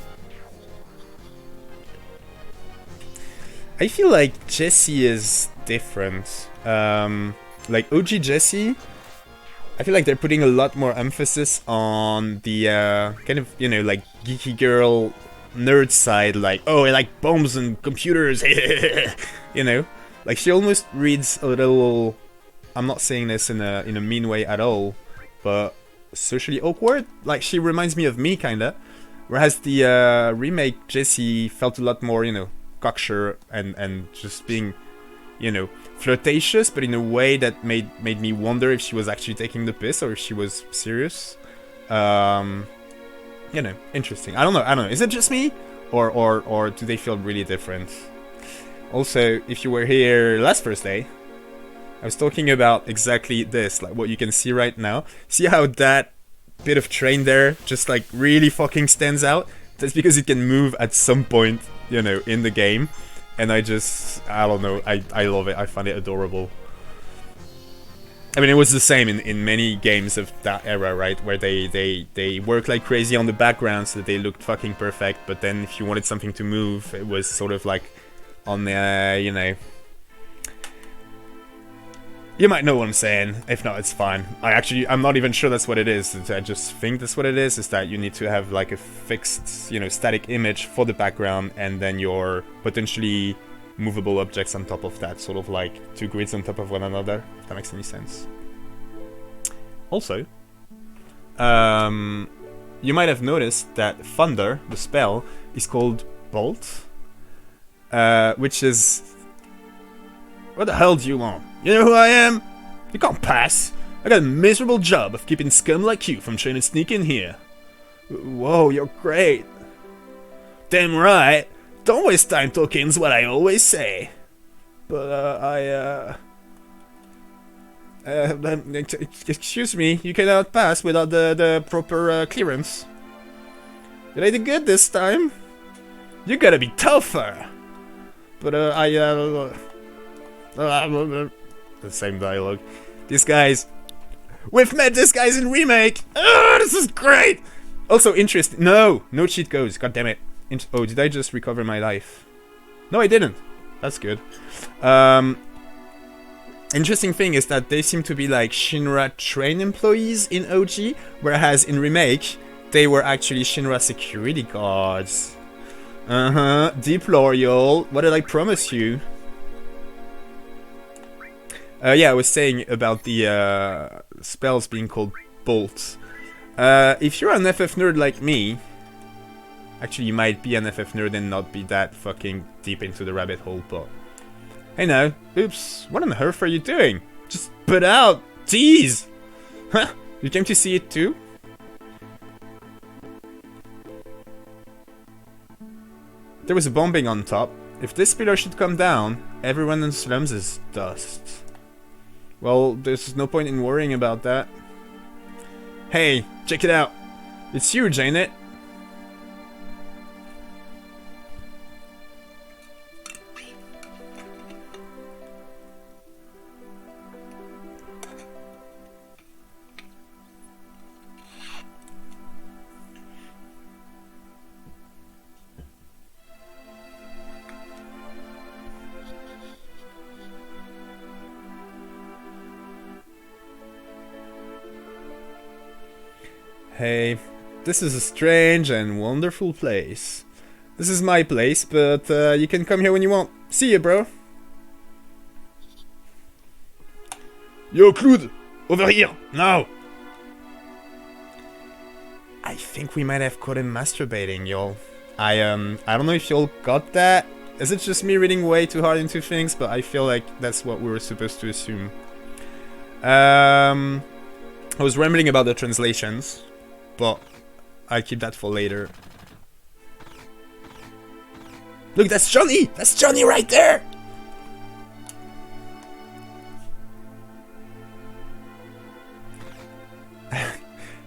I feel like Jesse is different. Like OG Jesse, I feel like they're putting a lot more emphasis on the kind of, you know, like geeky girl nerd side, like, oh, I like bombs and computers, you know? Like she almost reads a little, I'm not saying this in a mean way at all, but socially awkward. Like she reminds me of me, kinda. Whereas the remake Jesse felt a lot more, you know, cocksure and just being, you know, flirtatious, but in a way that made me wonder if she was actually taking the piss or if she was serious. You know, interesting. I don't know. Is it just me, or do they feel really different? Also, if you were here last Thursday, I was talking about exactly this, like what you can see right now. See how that bit of train there just like really fucking stands out? That's because it can move at some point, you know, in the game. And I don't know, I love it. I find it adorable. I mean, it was the same in many games of that era, right? Where they worked like crazy on the background so that they looked fucking perfect. But then if you wanted something to move, it was sort of like on the, you know... You might know what I'm saying. If not, it's fine. I'm not even sure that's what it is. I just think that's what it is that you need to have like a fixed, you know, static image for the background and then your potentially movable objects on top of that. Sort of like two grids on top of one another. If that makes any sense. Also, you might have noticed that Thunder, the spell, is called Bolt. Which is... What the hell do you want? You know who I am? You can't pass. I got a miserable job of keeping scum like you from trying to sneak in here. Whoa, you're great. Damn right. Don't waste time talking's what I always say. But, excuse me, you cannot pass without the proper clearance. Did I do good this time? You gotta be tougher. But, the same dialogue. These guys. We've met these guys in remake. Oh, this is great. Also interesting. No cheat codes. God damn it. Oh, did I just recover my life? No, I didn't. That's good. Interesting thing is that they seem to be like Shinra train employees in OG, whereas in remake they were actually Shinra security guards. Deep loyal. What did I promise you? Yeah, I was saying about the spells being called bolts. If you're an FF nerd like me, actually you might be an FF nerd and not be that fucking deep into the rabbit hole, but... Hey now, oops, what on earth are you doing? Just put out, tease! Huh, you came to see it too? There was a bombing on top. If this pillar should come down, everyone in the slums is dust. Well, there's no point in worrying about that. Hey, check it out. It's huge, ain't it? Hey, this is a strange and wonderful place. This is my place, but you can come here when you want. See ya, bro. Yo, Claude! Over here, now! I think we might have caught him masturbating, y'all. I don't know if y'all got that. Is it just me reading way too hard into things? But I feel like that's what we were supposed to assume. I was rambling about the translations, but I'll keep that for later. Look, that's Johnny! That's Johnny right there!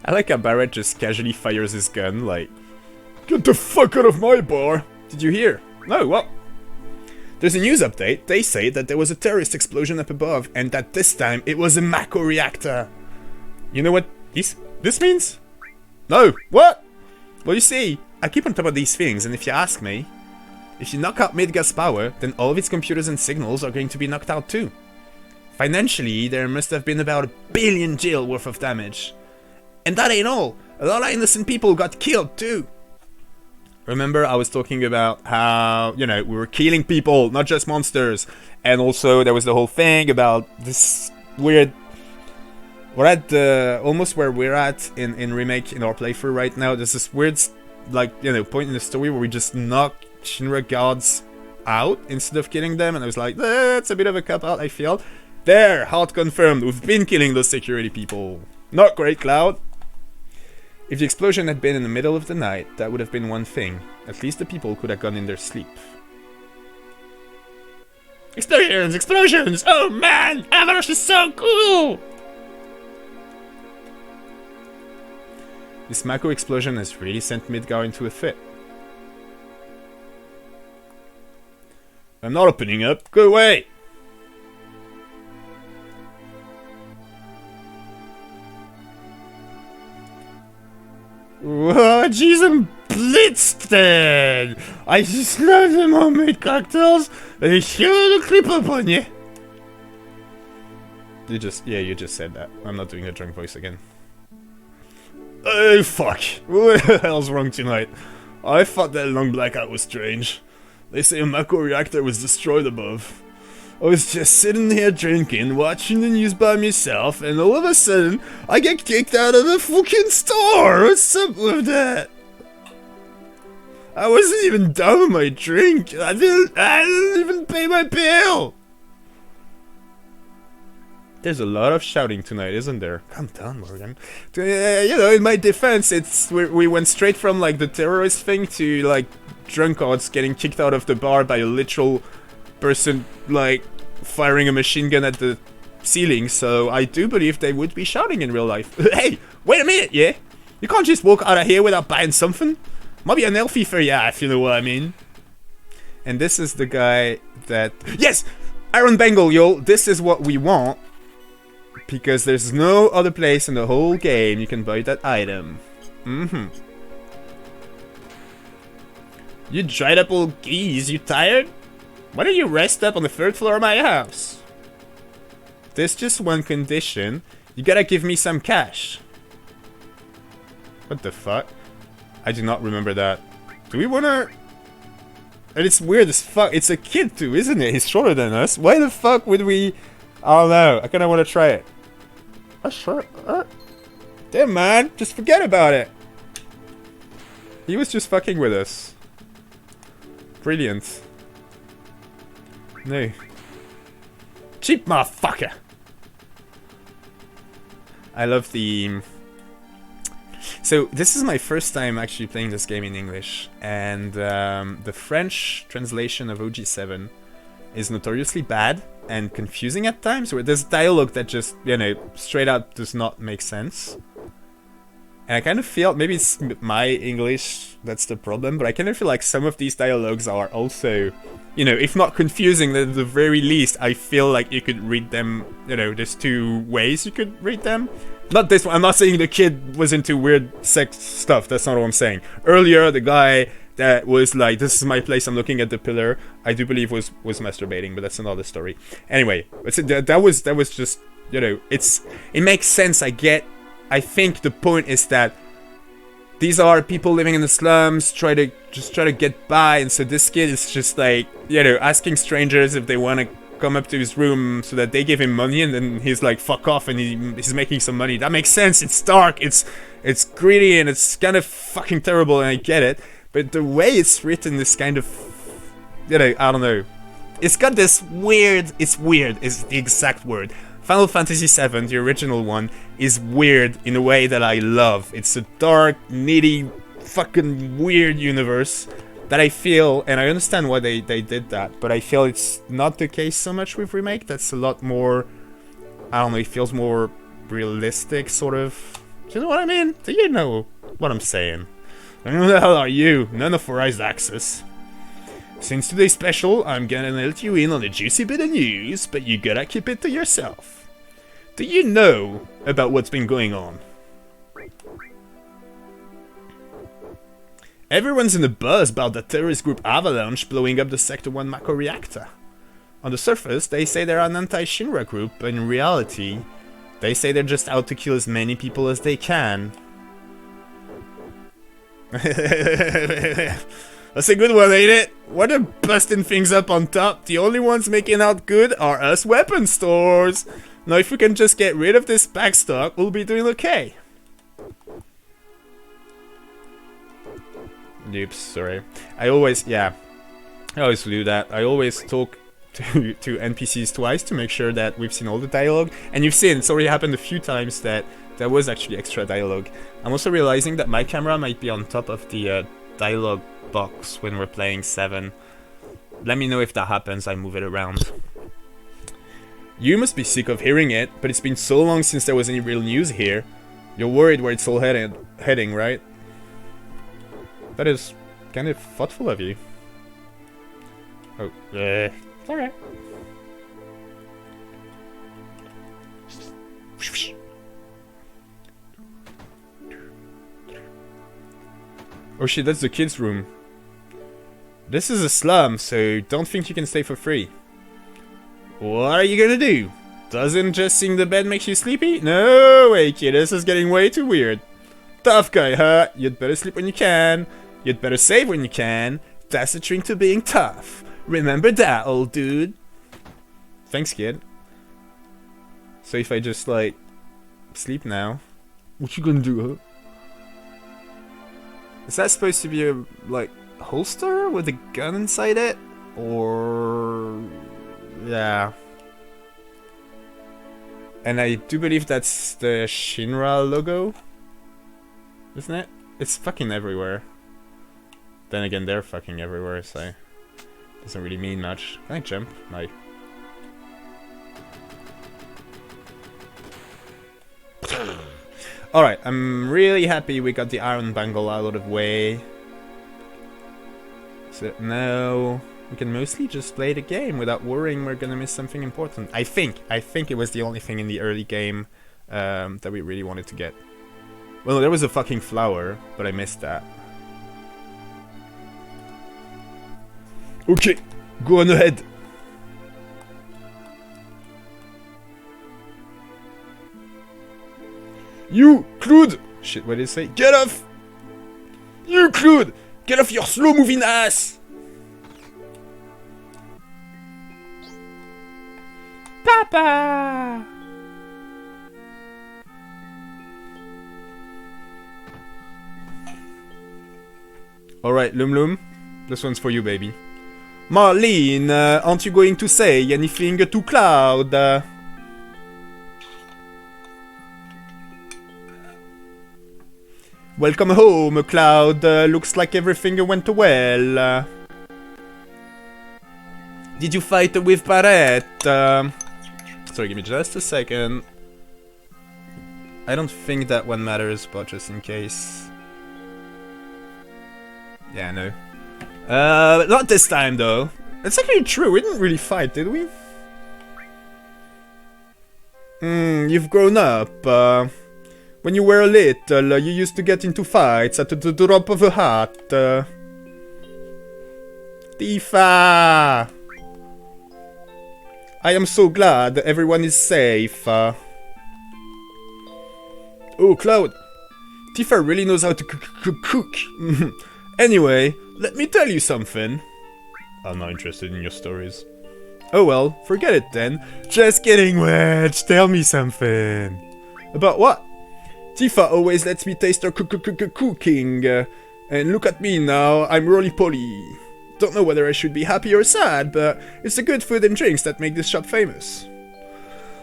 I like how Barrett just casually fires his gun, like, get the fuck out of my bar! Did you hear? No, what? There's a news update. They say that there was a terrorist explosion up above, and that this time it was a Mako reactor. You know what this means? No, what? Well, you see, I keep on top of these things, and if you ask me, if you knock out Midgar's power, then all of its computers and signals are going to be knocked out too. Financially, there must have been about 1 billion gil worth of damage. And that ain't all. A lot of innocent people got killed too. Remember, I was talking about how, you know, we were killing people, not just monsters. And also, there was the whole thing about this weird... We're at the... almost where we're at in Remake, in our playthrough right now. There's this weird, like, you know, point in the story where we just knock Shinra guards out instead of killing them. And I was like, that's a bit of a cop-out, I feel. There, hard confirmed, we've been killing those security people. Not great, Cloud. If the explosion had been in the middle of the night, that would have been one thing. At least the people could have gone in their sleep. Explosions! Explosions! Oh man! Avalanche is so cool! This Mako explosion has really sent Midgar into a fit. I'm not opening up. Go away! Whoa, jeez, I'm blitzed then! I just love them homemade cocktails! They sure to creep up on you! You just said that. I'm not doing a drunk voice again. Oh, fuck! What the hell's wrong tonight? I thought that long blackout was strange. They say a Mako reactor was destroyed above. I was just sitting here drinking, watching the news by myself, and all of a sudden, I get kicked out of the fucking store! What's up with that? I wasn't even done with my drink! I didn't even pay my bill! There's a lot of shouting tonight, isn't there? Calm down, Morgan. You know, in my defense, we went straight from, like, the terrorist thing to, like, drunkards getting kicked out of the bar by a literal person, like, firing a machine gun at the ceiling, so I do believe they would be shouting in real life. Hey, wait a minute, yeah? You can't just walk out of here without buying something? Might be unhealthy for ya, if you know what I mean. And this is the guy that... Yes! Iron Bangle, yo! This is what we want. Because there's no other place in the whole game you can buy that item. Mm-hmm. You dried up old geese, you tired? Why don't you rest up on the 3rd floor of my house? There's just one condition. You gotta give me some cash. What the fuck? I do not remember that. Do we wanna... And it's weird as fuck. It's a kid too, isn't it? He's shorter than us. Why the fuck would we... I don't know. I kinda wanna try it. Sure. Damn, man. Just forget about it. He was just fucking with us. Brilliant. No. Cheap motherfucker! I love the... So, this is my first time actually playing this game in English, and the French translation of OG7 is notoriously bad and confusing at times, where there's dialogue that just, you know, straight out does not make sense. And I kind of feel, maybe it's my English that's the problem, but I kind of feel like some of these dialogues are also, you know, if not confusing, then at the very least, I feel like you could read them, you know, there's two ways you could read them. Not this one, I'm not saying the kid was into weird sex stuff, that's not what I'm saying. Earlier, the guy that was like, this is my place, I'm looking at the pillar, I do believe was masturbating, but that's another story. Anyway, that was just, you know, it makes sense, I think the point is that these are people living in the slums, try to get by, and so this kid is just like, you know, asking strangers if they want to come up to his room so that they give him money, and then he's like, fuck off, and he's making some money. That makes sense, it's dark, it's greedy, and it's kind of fucking terrible, and I get it, but the way it's written is kind of, you know, I don't know. It's got this weird, it's the exact word. Final Fantasy VII, the original one, is weird in a way that I love. It's a dark, needy, fucking weird universe that I feel, and I understand why they did that, but I feel it's not the case so much with Remake. That's a lot more, I don't know, it feels more realistic, sort of. Do you know what I mean? Do you know what I'm saying? Who the hell are you? None of Horizon Access. Since today's special, I'm gonna let you in on a juicy bit of news, but you gotta keep it to yourself. Do you know about what's been going on? Everyone's in a buzz about the terrorist group Avalanche blowing up the Sector 1 macro reactor. On the surface, they say they're an anti-Shinra group, but in reality, they say they're just out to kill as many people as they can. That's a good one, ain't it? What a busting things up on top. The only ones making out good are us weapon stores. Now if we can just get rid of this backstock, we'll be doing okay. Oops, sorry. I always do that. I always talk to NPCs twice to make sure that we've seen all the dialogue. And you've seen, it's already happened a few times that there was actually extra dialogue. I'm also realizing that my camera might be on top of the dialogue box when we're playing 7. Let me know if that happens, I move it around. You must be sick of hearing it, but it's been so long since there was any real news here. You're worried where it's all heading, right? That is kind of thoughtful of you. Oh, alright. Oh shit, that's the kids' room. This is a slum, so don't think you can stay for free. What are you gonna do? Doesn't just seeing the bed makes you sleepy? No way, kid, this is getting way too weird. Tough guy, huh? You'd better sleep when you can. You'd better save when you can. That's the trick to being tough. Remember that, old dude. Thanks, kid. So if I just, like, sleep now... What you gonna do, huh? Is that supposed to be a, like, holster with a gun inside it? Or... yeah. And I do believe that's the Shinra logo. Isn't it? It's fucking everywhere. Then again, they're fucking everywhere, so... doesn't really mean much. Can I jump? No. Alright, I'm really happy we got the iron bangle out of the way. So now we can mostly just play the game without worrying we're gonna miss something important. I think it was the only thing in the early game that we really wanted to get. Well, there was a fucking flower, but I missed that. Okay, go on ahead. You, Claude! Shit, what did it say? Get off! You, Claude! Get off your slow-moving ass! Papa! Alright, Lum Lum. This one's for you, baby. Marlene, aren't you going to say anything to Cloud? Welcome home, Cloud. Looks like everything went well. Did you fight with Barrett? Sorry, give me just a second. I don't think that one matters, but just in case. Yeah, no. But not this time, though. It's actually true, we didn't really fight, did we? You've grown up. When you were little, you used to get into fights at the drop of a hat. Tifa! I am so glad that everyone is safe. Oh, Cloud. Tifa really knows how to cook. Anyway, let me tell you something. I'm not interested in your stories. Oh well, forget it then. Just kidding, Wedge. Tell me something. About what? Tifa always lets me taste her cooking. And look at me now, I'm roly-poly. Don't know whether I should be happy or sad, but it's the good food and drinks that make this shop famous.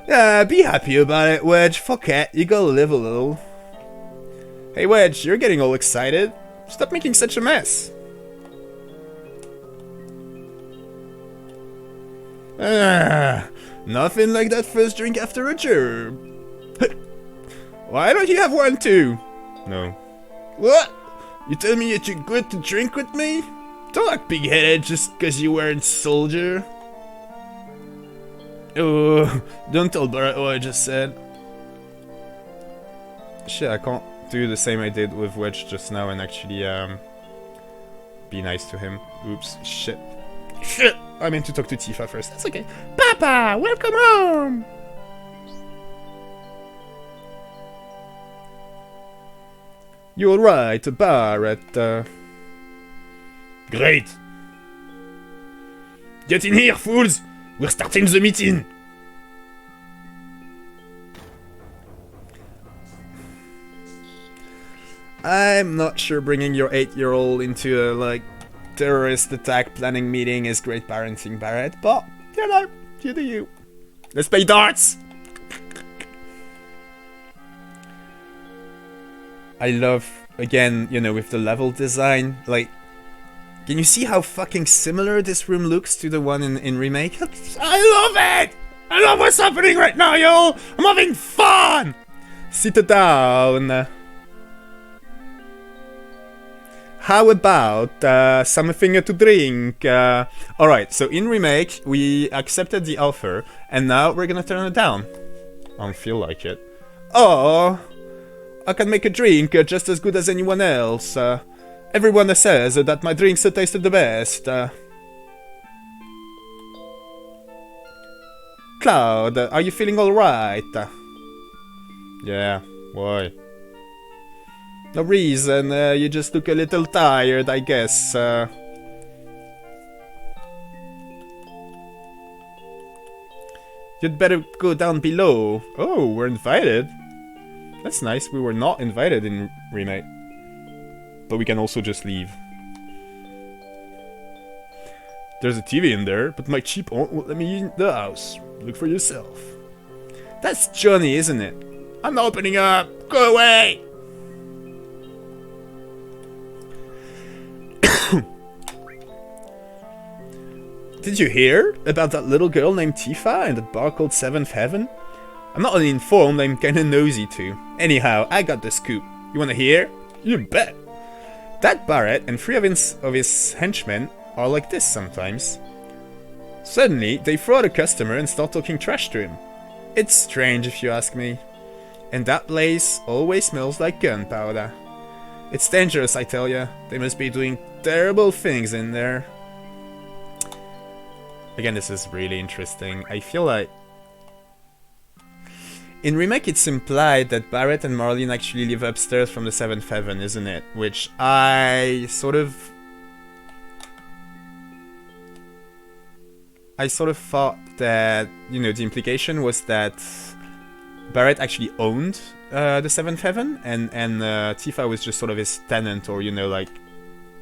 Yeah, be happy about it, Wedge. Fuck it, you gotta live a little. Hey Wedge, you're getting all excited. Stop making such a mess. Nothing like that first drink after a gerb. Why don't you have one too? No. What? You tell me you're too good to drink with me? Don't act big-headed just cause you weren't soldier. Oh, don't tell Barrett what I just said. Shit, I can't do the same I did with Wedge just now and actually be nice to him. Oops, shit. Shit! I meant to talk to Tifa first. That's okay. Papa, welcome home! You're right, Barrett. Great! Get in here, fools! We're starting the meeting! I'm not sure bringing your 8-year-old into a, like, terrorist attack planning meeting is great parenting, Barrett, but, you know, you do you. Let's play darts! I love, again, you know, with the level design, like, can you see how fucking similar this room looks to the one in Remake? I love it! I love what's happening right now, yo! I'm having fun! Sit down. How about something to drink? Alright, so in Remake, we accepted the offer, and now we're gonna turn it down. I don't feel like it. Oh, I can make a drink just as good as anyone else. Everyone says that my drinks taste the best. Cloud, are you feeling alright? Yeah, why? No reason, you just look a little tired, I guess. You'd better go down below. Oh, we're invited. That's nice, we were not invited in Remake. But we can also just leave. There's a TV in there, but my cheap aunt won't let me in the house. Look for yourself. That's Johnny, isn't it? I'm not opening up! Go away! Did you hear about that little girl named Tifa in that bar called 7th Heaven? I'm not only informed, I'm kinda nosy too. Anyhow, I got the scoop. You wanna hear? You bet! That Barrett and 3 of his henchmen are like this sometimes. Suddenly, they throw out a customer and start talking trash to him. It's strange if you ask me. And that place always smells like gunpowder. It's dangerous, I tell ya. They must be doing terrible things in there. Again, this is really interesting. I feel like in Remake it's implied that Barrett and Marlene actually live upstairs from the 7th Heaven, isn't it? Which I sort of thought that, you know, the implication was that Barrett actually owned the 7th Heaven and Tifa was just sort of his tenant, or, you know, like,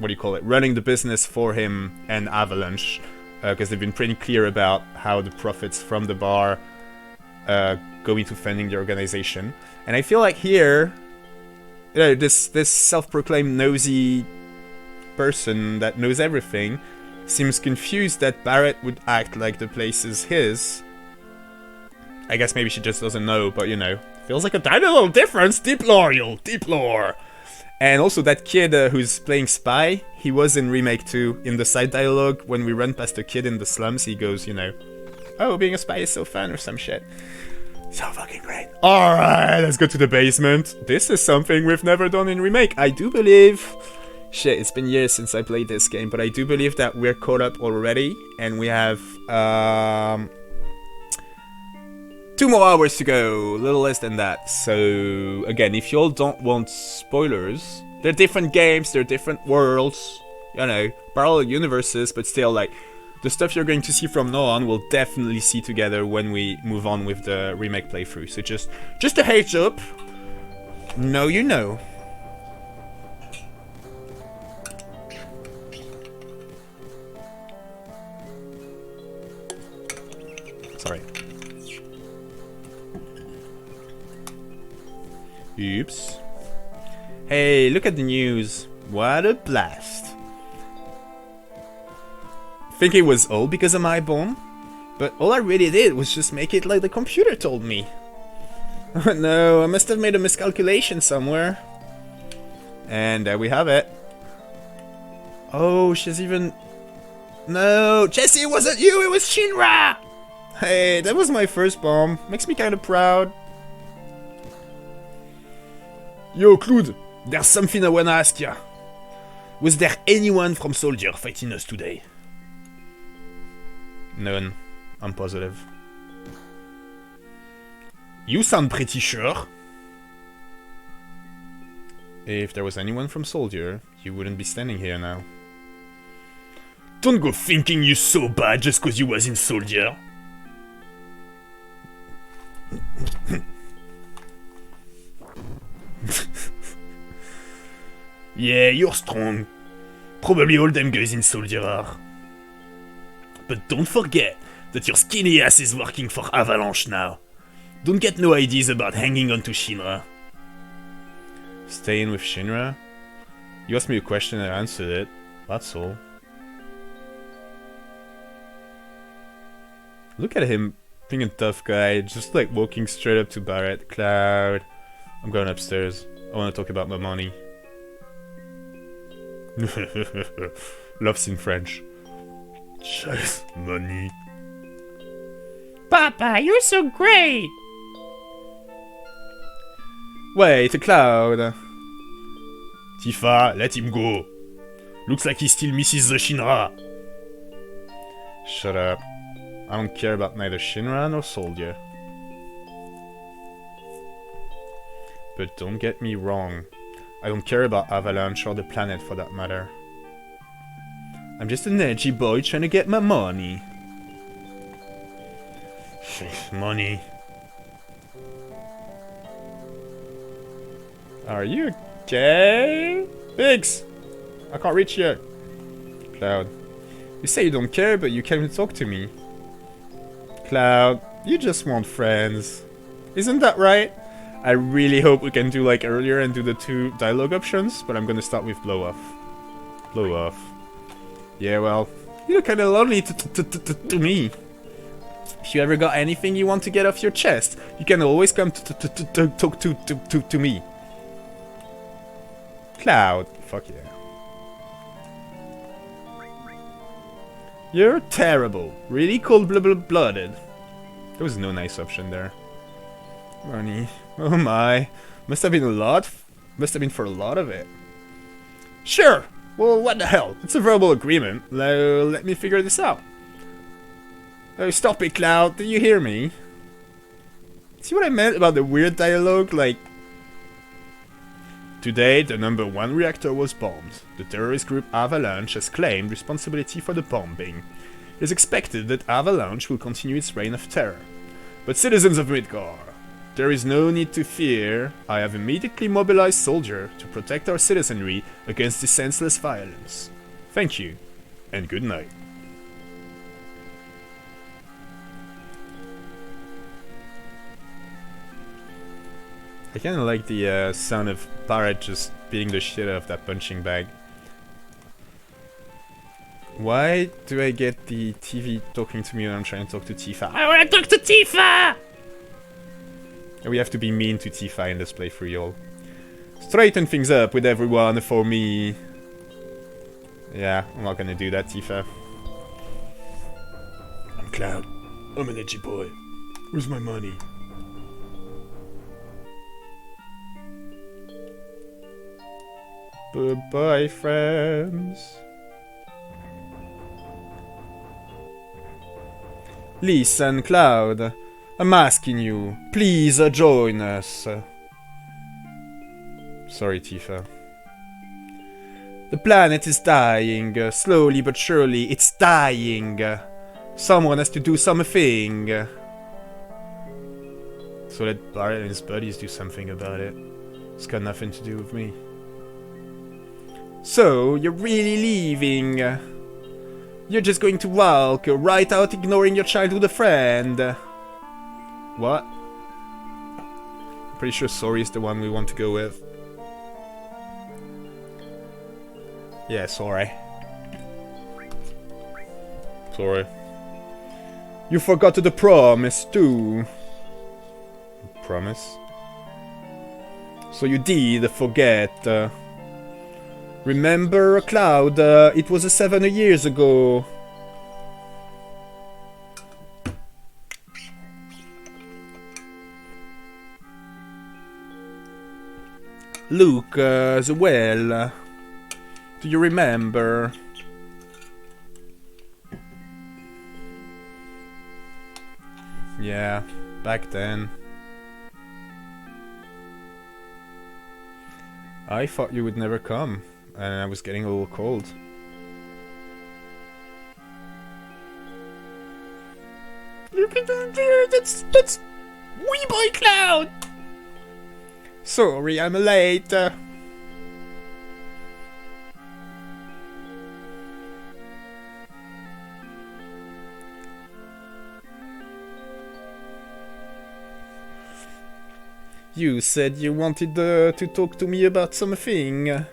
what do you call it, running the business for him and Avalanche. Because they've been pretty clear about how the profits from the bar go into funding the organization. And I feel like here, you know, this self-proclaimed nosy person that knows everything seems confused that Barrett would act like the place is his. I guess maybe she just doesn't know, but you know, feels like a tiny little difference. Deep lore, yo, deep lore. And also that kid who's playing Spy, he was in Remake 2. In the side dialogue, when we run past a kid in the slums, he goes, you know, oh, being a spy is so fun or some shit. So fucking great. Alright, let's go to the basement. This is something we've never done in Remake. I do believe... Shit, it's been years since I played this game, but I do believe that we're caught up already, and we have 2 more hours to go, a little less than that. So, again, if you all don't want spoilers, they're different games, they're different worlds, you know, parallel universes, but still, like, the stuff you're going to see from now on, we'll definitely see together when we move on with the Remake playthrough. So just a heads up, know you know. Sorry. Oops. Hey, look at the news. What a blast. Think it was all because of my bomb? But all I really did was just make it like the computer told me. Oh no, I must have made a miscalculation somewhere. And there we have it. Oh, she's even... No, Jesse, it wasn't you, it was Shinra! Hey, that was my first bomb. Makes me kind of proud. Yo, Claude, there's something I wanna ask ya. Was there anyone from Soldier fighting us today? None. I'm positive. You sound pretty sure. If there was anyone from Soldier, you wouldn't be standing here now. Don't go thinking you so bad just cause you was in Soldier. Yeah, you're strong. Probably all them guys in Soldier are. But don't forget that your skinny ass is working for Avalanche now. Don't get no ideas about hanging on to Shinra. Staying with Shinra? You asked me a question and I answered it. That's all. Look at him being a tough guy, just like walking straight up to Barrett. Cloud. I'm going upstairs. I want to talk about my money. Loves in French. Just money. Papa, you're so great! Wait, Cloud. Tifa, let him go. Looks like he still misses the Shinra. Shut up. I don't care about neither Shinra nor Soldier. But don't get me wrong. I don't care about Avalanche or the planet for that matter. I'm just an edgy boy trying to get my money. Money. Are you okay? Biggs! I can't reach you. Cloud. You say you don't care, but you can't even talk to me. Cloud, you just want friends. Isn't that right? I really hope we can do like earlier and do the 2 dialogue options, but I'm gonna start with blow off. Blow off. Yeah, well, you look kinda lonely to me. If you ever got anything you want to get off your chest, you can always come to talk to me. Cloud. Fuck yeah. You're terrible. Really cold-blooded. There was no nice option there. Money. Oh my. Must have been a lot. Must have been for a lot of it. Sure. Well, what the hell? It's a verbal agreement. Let me figure this out. Oh, stop it, Cloud. Did you hear me? See what I meant about the weird dialogue? Like... Today, the number 1 reactor was bombed. The terrorist group Avalanche has claimed responsibility for the bombing. It is expected that Avalanche will continue its reign of terror. But citizens of Midgar, there is no need to fear. I have immediately mobilized Soldier to protect our citizenry against this senseless violence. Thank you, and good night. I kinda like the sound of Barrett just beating the shit out of that punching bag. Why do I get the TV talking to me when I'm trying to talk to Tifa? I wanna talk to Tifa! We have to be mean to Tifa in this playthrough, y'all. Straighten things up with everyone for me. Yeah, I'm not gonna do that, Tifa. I'm Cloud. I'm an edgy boy. Where's my money? Goodbye, friends. Listen, Cloud. I'm asking you. Please join us. Sorry, Tifa. The planet is dying. Slowly but surely, it's dying. Someone has to do something. So let Barret and his buddies do something about it. It's got nothing to do with me. So, you're really leaving? You're just going to walk right out ignoring your childhood friend? What? I'm pretty sure Sori is the one we want to go with. Yeah, Sori. Sorry. You forgot the promise too. Promise? So you did forget. Remember, Cloud, it was 7 years ago. Luke, as well. Do you remember? Yeah, back then. I thought you would never come. And I was getting a little cold. Look at that there! That's Wee Boy Cloud! Sorry, I'm late. You said you wanted to talk to me about something.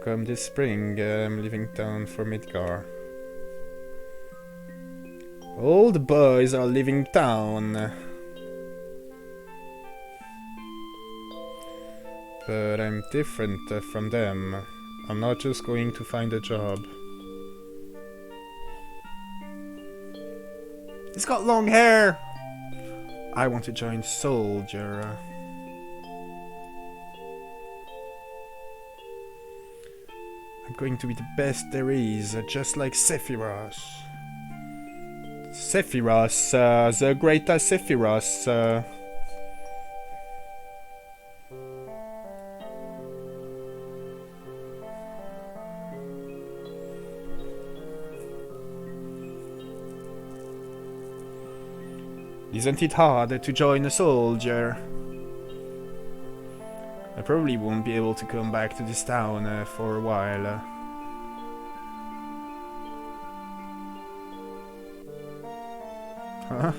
Come this spring, I'm leaving town for Midgar. All the boys are leaving town. But I'm different from them. I'm not just going to find a job. He's got long hair! I want to join Soldier. I'm going to be the best there is, just like Sephiroth. Sephiroth, the great Sephiroth. Isn't it hard to join a soldier? I probably won't be able to come back to this town for a while. Huh?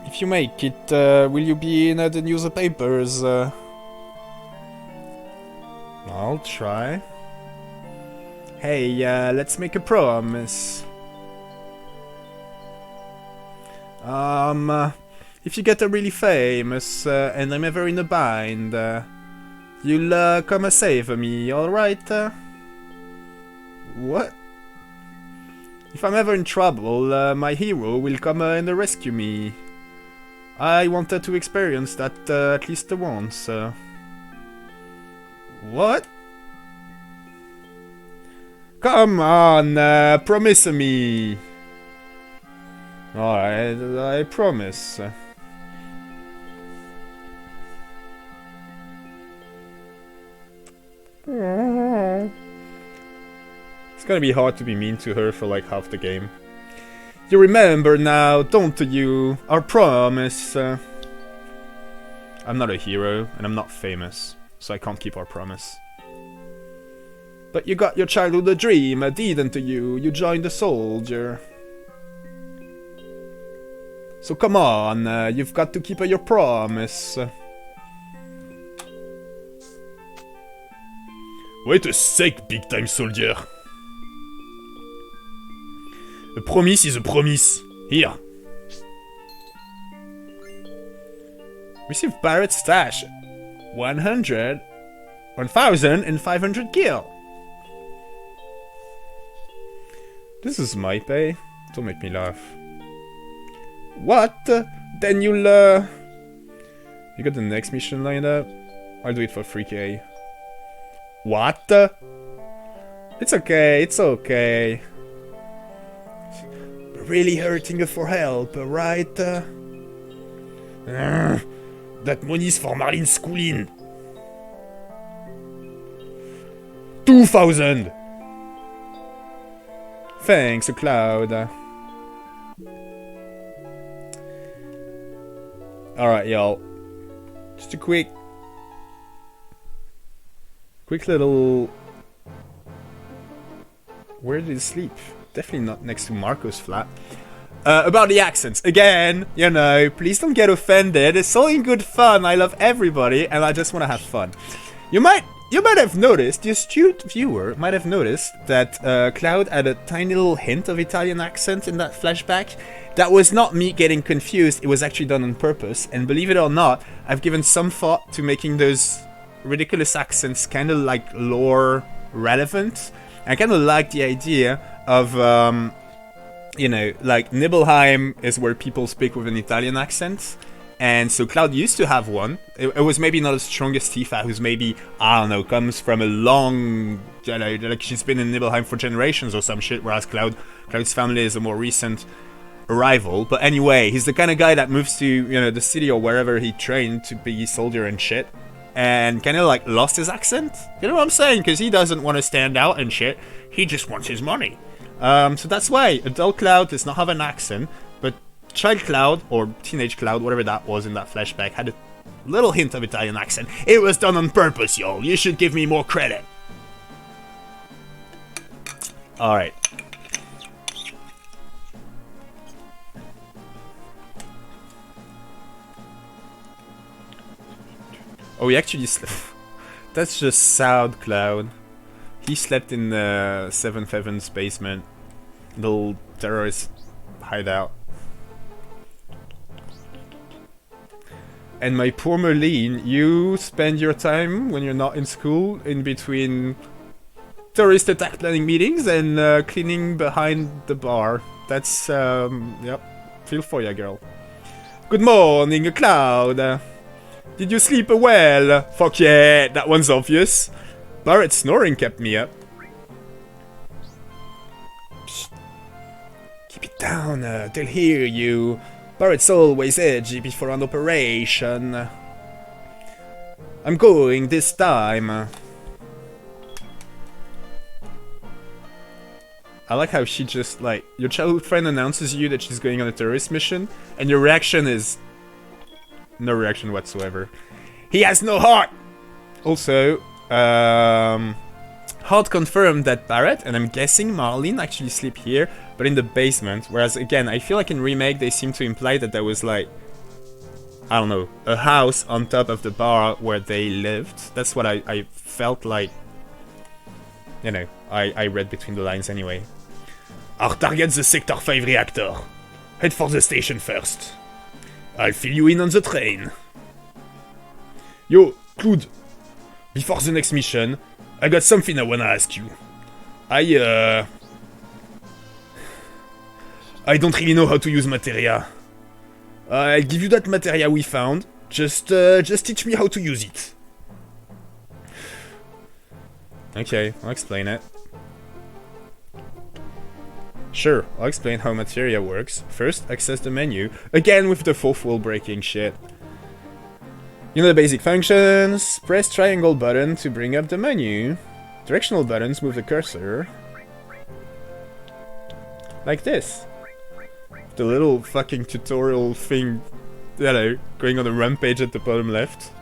If you make it, will you be in the newspapers? I'll try. Hey, let's make a promise. If you get really famous and I'm ever in a bind, you'll come save me, alright? What? If I'm ever in trouble, my hero will come and rescue me. I wanted to experience that at least once. What? Come on, promise me. Alright, I promise. It's gonna be hard to be mean to her for like half the game. You remember now, don't you? Our promise. I'm not a hero, and I'm not famous, so I can't keep our promise. But you got your childhood dream, didn't you? You joined the soldier. So come on, you've got to keep your promise. Wait a sec, big time soldier. A promise is a promise. Here. Receive pirate stash. 1,500 gil. This is my pay. Don't make me laugh. What? Then you'll, You got the next mission lined up? I'll do it for 3k. What? It's okay, it's okay. Really hurting her for help, right? That money's for Marlene's schooling. 2,000! Thanks, Cloud. Alright, y'all. Just a quick little... Where did he sleep? Definitely not next to Marco's flat. About the accents. Again, you know, please don't get offended. It's all in good fun. I love everybody, and I just want to have fun. You might have noticed, the astute viewer might have noticed that Cloud had a tiny little hint of Italian accent in that flashback. That was not me getting confused, it was actually done on purpose. And believe it or not, I've given some thought to making those ridiculous accents kind of like lore relevant. I kind of like the idea of, you know, like Nibelheim is where people speak with an Italian accent. And so Cloud used to have one. It was maybe not as strong as Tifa, who's maybe, I don't know, comes from a long, you know, like she's been in Nibelheim for generations or some shit, whereas Cloud's family is a more recent arrival. But anyway, he's the kind of guy that moves to, you know, the city or wherever he trained to be a soldier and shit, and kind of like lost his accent. You know what I'm saying? Because he doesn't want to stand out and shit. He just wants his money. So that's why adult Cloud does not have an accent, but child Cloud, or teenage Cloud, whatever that was in that flashback, had a little hint of Italian accent. It was done on purpose, y'all. You should give me more credit. Alright. Oh, he actually slept. That's just sad Cloud. He slept in the 7th Heaven's basement. Little terrorist hideout. And my poor Marlene, you spend your time when you're not in school in between terrorist attack planning meetings and cleaning behind the bar. That's, yep. Feel for ya, girl. Good morning, Cloud. Did you sleep well? Fuck yeah, that one's obvious. Barrett's snoring kept me up. Psst. Keep it down, they'll hear you. Barrett's always edgy before an operation. I'm going this time. I like how she just, like, your childhood friend announces you that she's going on a terrorist mission, and your reaction is... no reaction whatsoever. He has no heart! Also, Hart confirmed that Barrett, and I'm guessing Marlene, actually sleep here, but in the basement. Whereas, again, I feel like in Remake they seem to imply that there was, like, I don't know, a house on top of the bar where they lived. That's what I felt like, you know, I read between the lines anyway. Our target's the Sector 5 reactor. Head for the station first. I'll fill you in on the train. Yo, Claude. Before the next mission, I got something I wanna ask you. I don't really know how to use materia. I'll give you that materia we found. Just teach me how to use it. Okay, I'll explain it. Sure, I'll explain how materia works. First, access the menu. Again with the fourth wall breaking shit. You know the basic functions. Press triangle button to bring up the menu. Directional buttons move the cursor. Like this. The little fucking tutorial thing, you know, going on a rampage at the bottom left.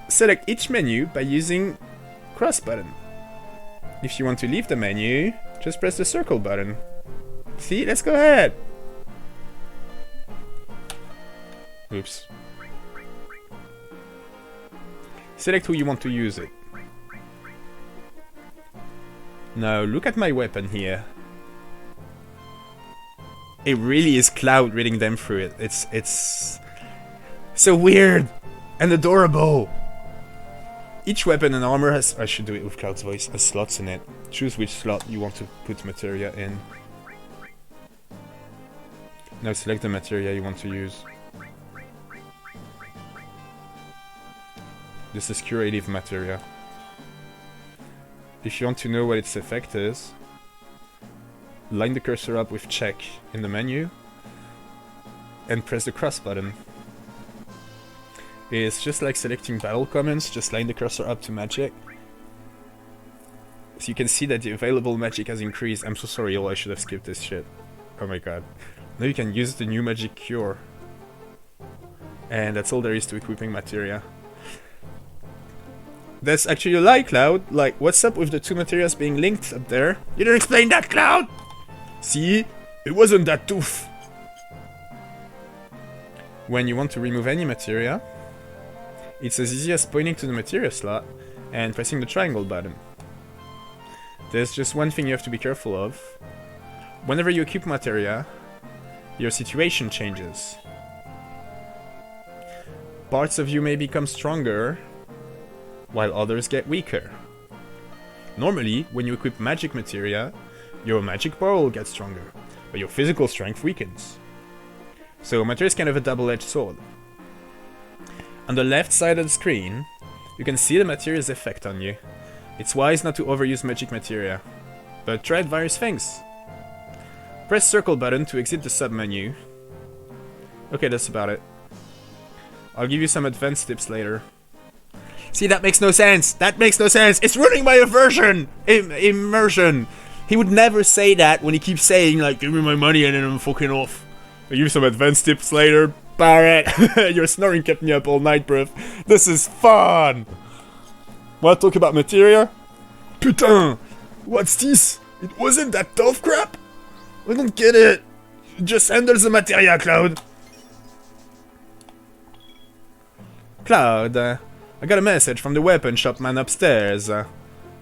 Select each menu by using cross button. If you want to leave the menu, just press the circle button. See, let's go ahead. Oops. Select who you want to use it. Now look at my weapon here. it really is Cloud reading them through it. It's so weird and adorable. Each weapon and armor has, I should do it with Cloud's voice, has slots in it. Choose which slot you want to put materia in. Now select the materia you want to use. This is curative materia. If you want to know what its effect is, line the cursor up with check in the menu and press the cross button. It's just like selecting battle comments, just line the cursor up to magic. So you can see that the available magic has increased. I'm so sorry, y'all, I should have skipped this shit. Oh my god. Now you can use the new magic cure. And that's all there is to equipping materia. That's actually a lie, Cloud. Like, what's up with the two materials being linked up there? You didn't explain that, Cloud! See? It wasn't that tooth. When you want to remove any materia, it's as easy as pointing to the materia slot and pressing the triangle button. There's just one thing you have to be careful of. Whenever you equip materia, your situation changes. Parts of you may become stronger, while others get weaker. Normally, when you equip magic materia, your magic power will get stronger, but your physical strength weakens. So materia is kind of a double-edged sword. On the left side of the screen, you can see the materia's effect on you. It's wise not to overuse magic materia, but try various things. Press circle button to exit the sub-menu. Okay, that's about it. I'll give you some advanced tips later. See, that makes no sense! That makes no sense! It's ruining my immersion! He would never say that when he keeps saying, like, give me my money and then I'm fucking off. I'll give you some advanced tips later. Barrett! Your snoring kept me up all night, bruv. This is fun! Wanna talk about materia? Putain! What's this? It wasn't that tough crap? I don't get it! Just handle the materia, Cloud! Cloud, I got a message from the weapon shop man upstairs.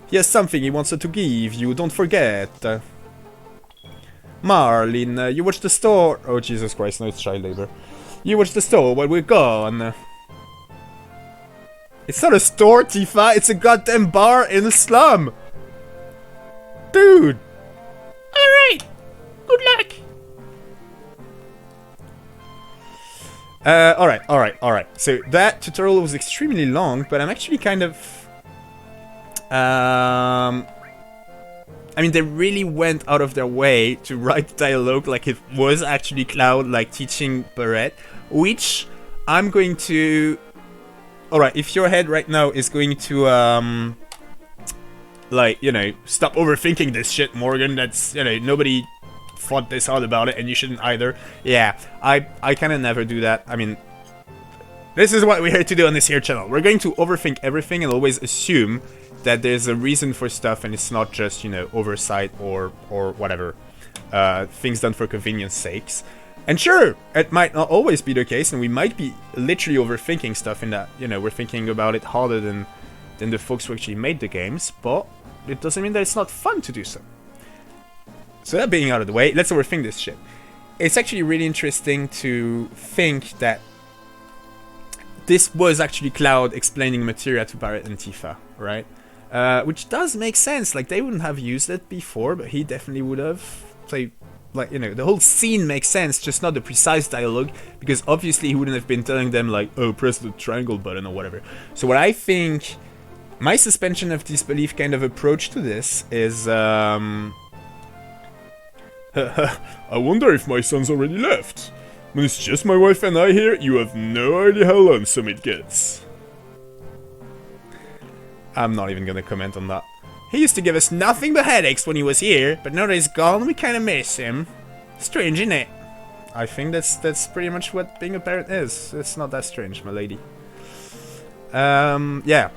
He has something he wants to give you, don't forget. Marlin, you watch the store... Oh, Jesus Christ, no, it's child labor. You watch the store while we're gone. It's not a store, Tifa, it's a goddamn bar in a slum! Dude! Alright! Good luck! Alright. So that tutorial was extremely long, but I'm actually kind of... I mean, they really went out of their way to write dialogue like it was actually Cloud, like, teaching Barrett, which I'm going to... Alright, if your head right now is going to, like, you know, stop overthinking this shit, Morgan, that's, you know, nobody thought this out about it, and you shouldn't either. Yeah, I kind of never do that. I mean, this is what we're here to do on this here channel. We're going to overthink everything and always assume that there's a reason for stuff and it's not just, you know, oversight or whatever. Things done for convenience sakes. And sure, it might not always be the case, and we might be literally overthinking stuff in that, you know, we're thinking about it harder than the folks who actually made the games, but it doesn't mean that it's not fun to do so. So that being out of the way, let's overthink this shit. It's actually really interesting to think that this was actually Cloud explaining materia to Barrett and Tifa, right? Which does make sense, like they wouldn't have used it before, but he definitely would have. So, like, you know, the whole scene makes sense, just not the precise dialogue, because obviously he wouldn't have been telling them like, oh, press the triangle button or whatever. So what I think, my suspension of disbelief kind of approach to this is, I wonder if my son's already left. When it's just my wife and I here, you have no idea how lonesome it gets. I'm not even gonna comment on that. He used to give us nothing but headaches when he was here, but now that he's gone, we kinda miss him. Strange, isn't it? I think that's pretty much what being a parent is. It's not that strange, my lady. Yeah.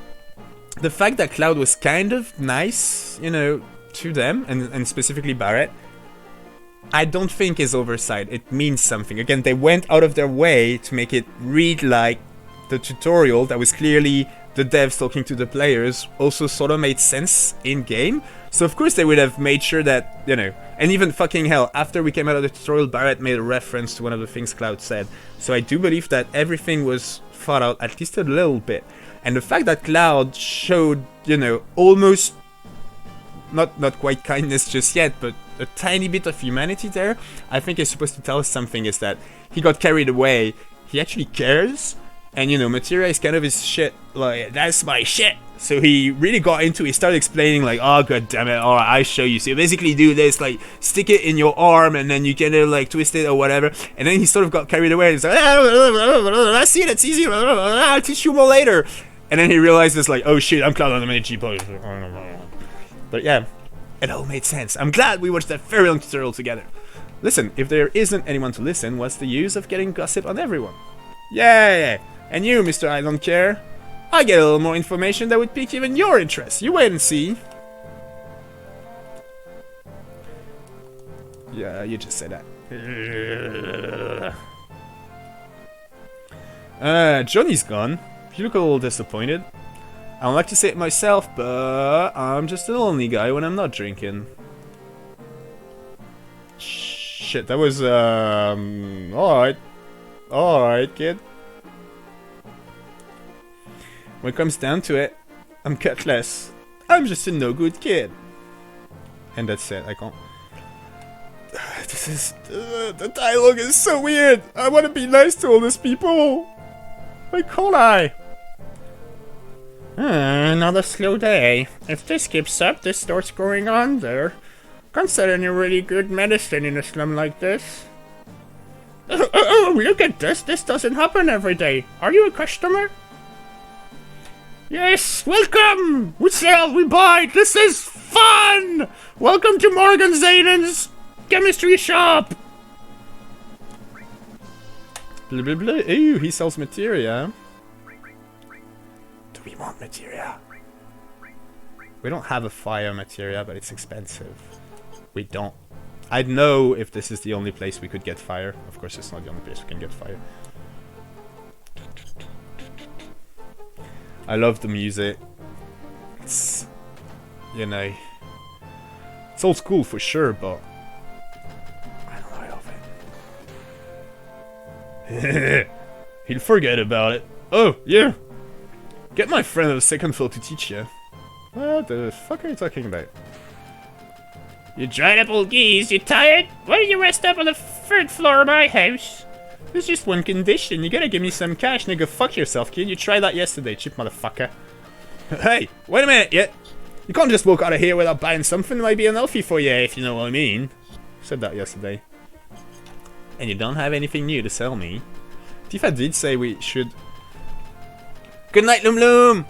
The fact that Cloud was kind of nice, you know, to them, and specifically Barrett, I don't think is oversight. It means something. Again, they went out of their way to make it read like the tutorial that was clearly the devs talking to the players, also sort of made sense in game. So of course they would have made sure that, you know, And even fucking hell, after we came out of the tutorial, Barrett made a reference to one of the things Cloud said. So I do believe that everything was thought out at least a little bit. And the fact that Cloud showed, you know, almost not quite kindness just yet, but a tiny bit of humanity there, I think is supposed to tell us something, is that he got carried away. He actually cares, and you know, materia is kind of his shit, like, that's my shit. So he really got into it. He started explaining, like, oh god damn it, alright, I show you. So you basically do this, like, stick it in your arm and then you can like twist it or whatever. And then he sort of got carried away. He's like, I see it, it's easy, I'll teach you more later. And then he realizes, like, oh shit, I'm Cloud on the Magi. But yeah, it all made sense. I'm glad we watched that very long tutorial together. Listen, if there isn't anyone to listen, what's the use of getting gossip on everyone? Yeah, and you, Mr. I Don't Care? I get a little more information that would pique even your interest. You wait and see. Yeah, you just said that. Johnny's gone. You look a little disappointed. I don't like to say it myself, but I'm just a lonely guy when I'm not drinking. Shit, that was, alright. Alright, kid. When it comes down to it, I'm Cutlass. I'm just a no-good kid. And that's it, I can't... This is... the dialogue is so weird! I want to be nice to all these people! Why can't I? Another slow day. If this keeps up, this starts going on there. Consider any really good medicine in a slum like this. Look at this! This doesn't happen every day. Are you a customer? Yes, welcome! We sell, we buy, this is fun! Welcome to Morgan Zaden's chemistry shop! Blah blah blah, ew, he sells materia. Do we want materia? We don't have a fire materia, but it's expensive. We don't. I'd know if this is the only place we could get fire. Of course it's not the only place we can get fire. I love the music. It's, you know, it's old school for sure, but I don't know, I love it. He'll forget about it. Oh, yeah. Get my friend on the second floor to teach you. What the fuck are you talking about? You dried up old geese, you tired? Why don't you rest up on the third floor of my house? There's just one condition, you gotta give me some cash, nigga. Fuck yourself, kid. You tried that yesterday, cheap motherfucker. Hey, wait a minute, yeah? You can't just walk out of here without buying something that might be unhealthy for you, if you know what I mean. Said that yesterday. And you don't have anything new to sell me. Tifa did say we should... Good night, Loom Loom!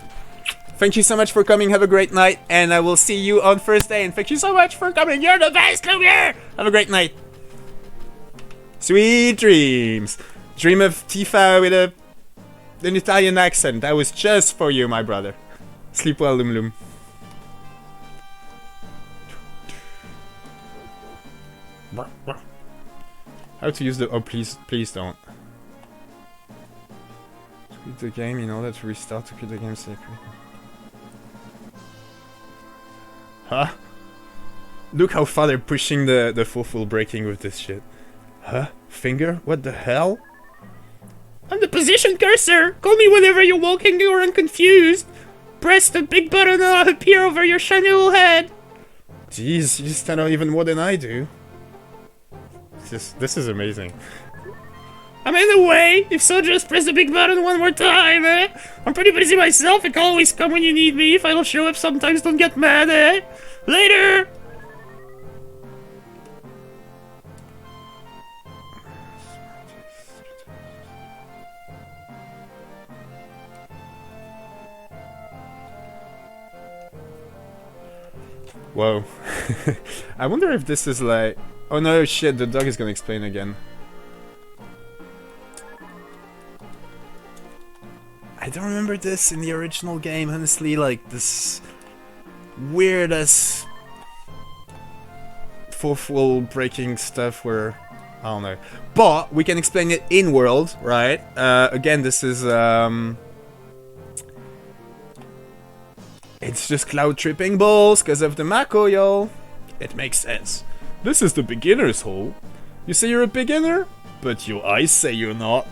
Thank you so much for coming, have a great night, and I will see you on Thursday, and thank you so much for coming, you're the best, Lumiere! Have a great night! Sweet dreams! Dream of Tifa with an Italian accent, that was just for you, my brother. Sleep well, Loom Loom. How to use the... Oh, please don't. To quit the game in order to restart to quit the game safely. Huh? Look how far they're pushing the full breaking with this shit. Huh? Finger? What the hell? I'm the position cursor! Call me whenever you're walking or confused! Press the big button and I'll appear over your shiny little head! Jeez, you stand out even more than I do. This is amazing. I'm in the way! If so, just press the big button one more time, eh? I'm pretty busy myself, I can always come when you need me. If I don't show up sometimes, don't get mad, eh? Later! Whoa. I wonder if this is like... Oh no, shit, the dog is gonna explain again. I don't remember this in the original game, honestly, like this weird as fourth wall breaking stuff where... I don't know. But we can explain it in world, right? Again, this is... It's just Cloud tripping balls because of the Mako, y'all. It makes sense. This is the beginner's hall. You say you're a beginner? But your eyes say you're not.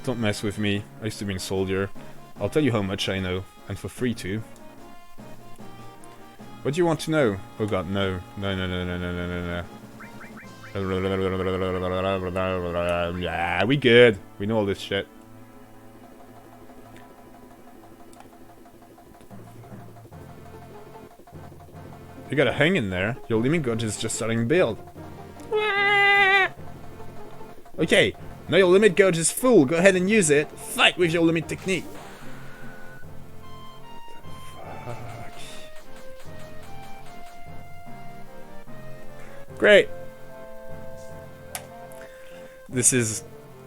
Don't mess with me. I used to be a soldier. I'll tell you how much I know. And for free too. What do you want to know? Oh god, no. No, no, no, no, no, no, no, no. Yeah, we good. We know all this shit. You gotta hang in there. Your limit gauge is just starting build. Okay, now your limit gauge is full. Go ahead and use it. Fight with your limit technique. Fuck. Great. This is...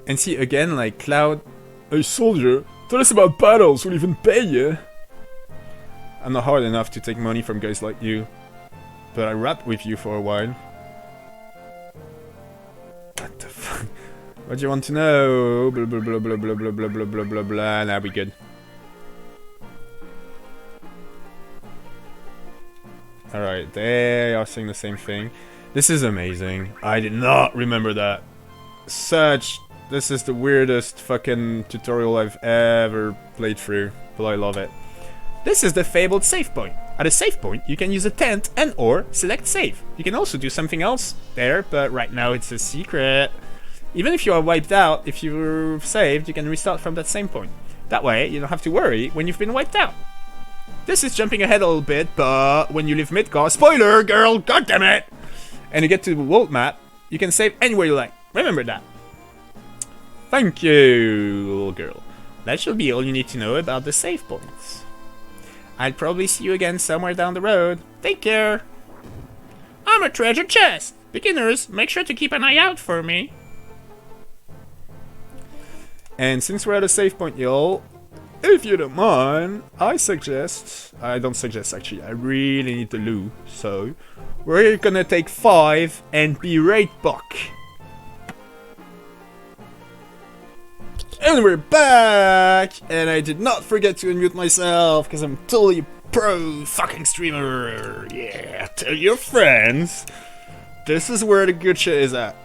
And see, again, like, Cloud... Hey, soldier, tell us about battles. We'll even pay you. I'm not hard enough to take money from guys like you. But I rapped with you for a while. What the fuck? What do you want to know? Blah blah blah blah blah blah blah blah blah blah blah. Nah, we good. Alright, they are saying the same thing. This is amazing. I did not remember that. This is the weirdest fucking tutorial I've ever played through, but I love it. This is the fabled save point. At a save point, you can use a tent and or select save. You can also do something else there, but right now it's a secret. Even if you are wiped out, if you're saved, you can restart from that same point. That way, you don't have to worry when you've been wiped out. This is jumping ahead a little bit, but when you leave Midgar, spoiler, girl, goddammit! And you get to the world map, you can save anywhere you like. Remember that. Thank you, little girl. That should be all you need to know about the save points. I'll probably see you again somewhere down the road. Take care. I'm a treasure chest. Beginners, make sure to keep an eye out for me. And since we're at a save point, y'all, if you don't mind, I don't suggest actually, I really need the loot, so we're gonna take 5 and be right back. And we're back! And I did not forget to unmute myself, because I'm totally pro fucking streamer. Yeah, tell your friends. This is where the good shit is at.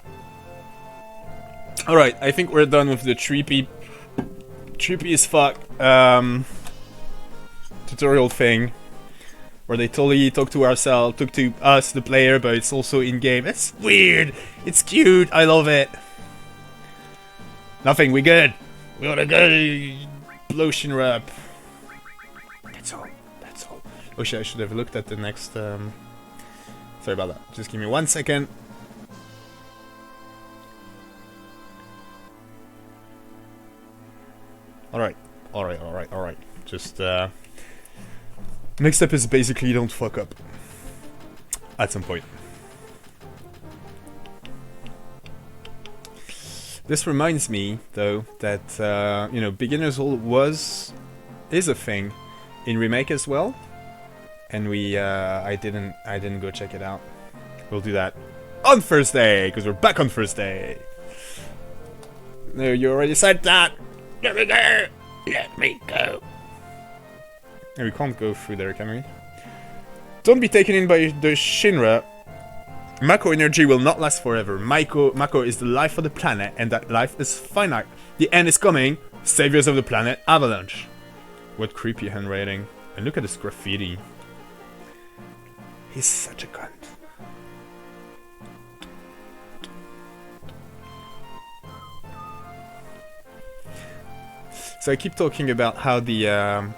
Alright, I think we're done with the trippy as fuck tutorial thing. Where they totally talk to us, the player, but it's also in-game. It's weird! It's cute, I love it. Nothing, we good. We gotta go blow Shinra up. That's all. That's all. Oh shit, I should have looked at the next sorry about that. Just give me 1 second. Alright. Alright. Just next step is basically don't fuck up. At some point. This reminds me, though, that you know, beginners hall is a thing in remake as well, and I didn't go check it out. We'll do that on Thursday because we're back on Thursday. No, you already said that. Let me go. Let me go. And we can't go through there, can we? Don't be taken in by the Shinra. Mako energy will not last forever. Mako is the life of the planet, and that life is finite. The end is coming. Saviors of the planet, avalanche. What creepy handwriting. And look at this graffiti. He's such a cunt. So I keep talking about how the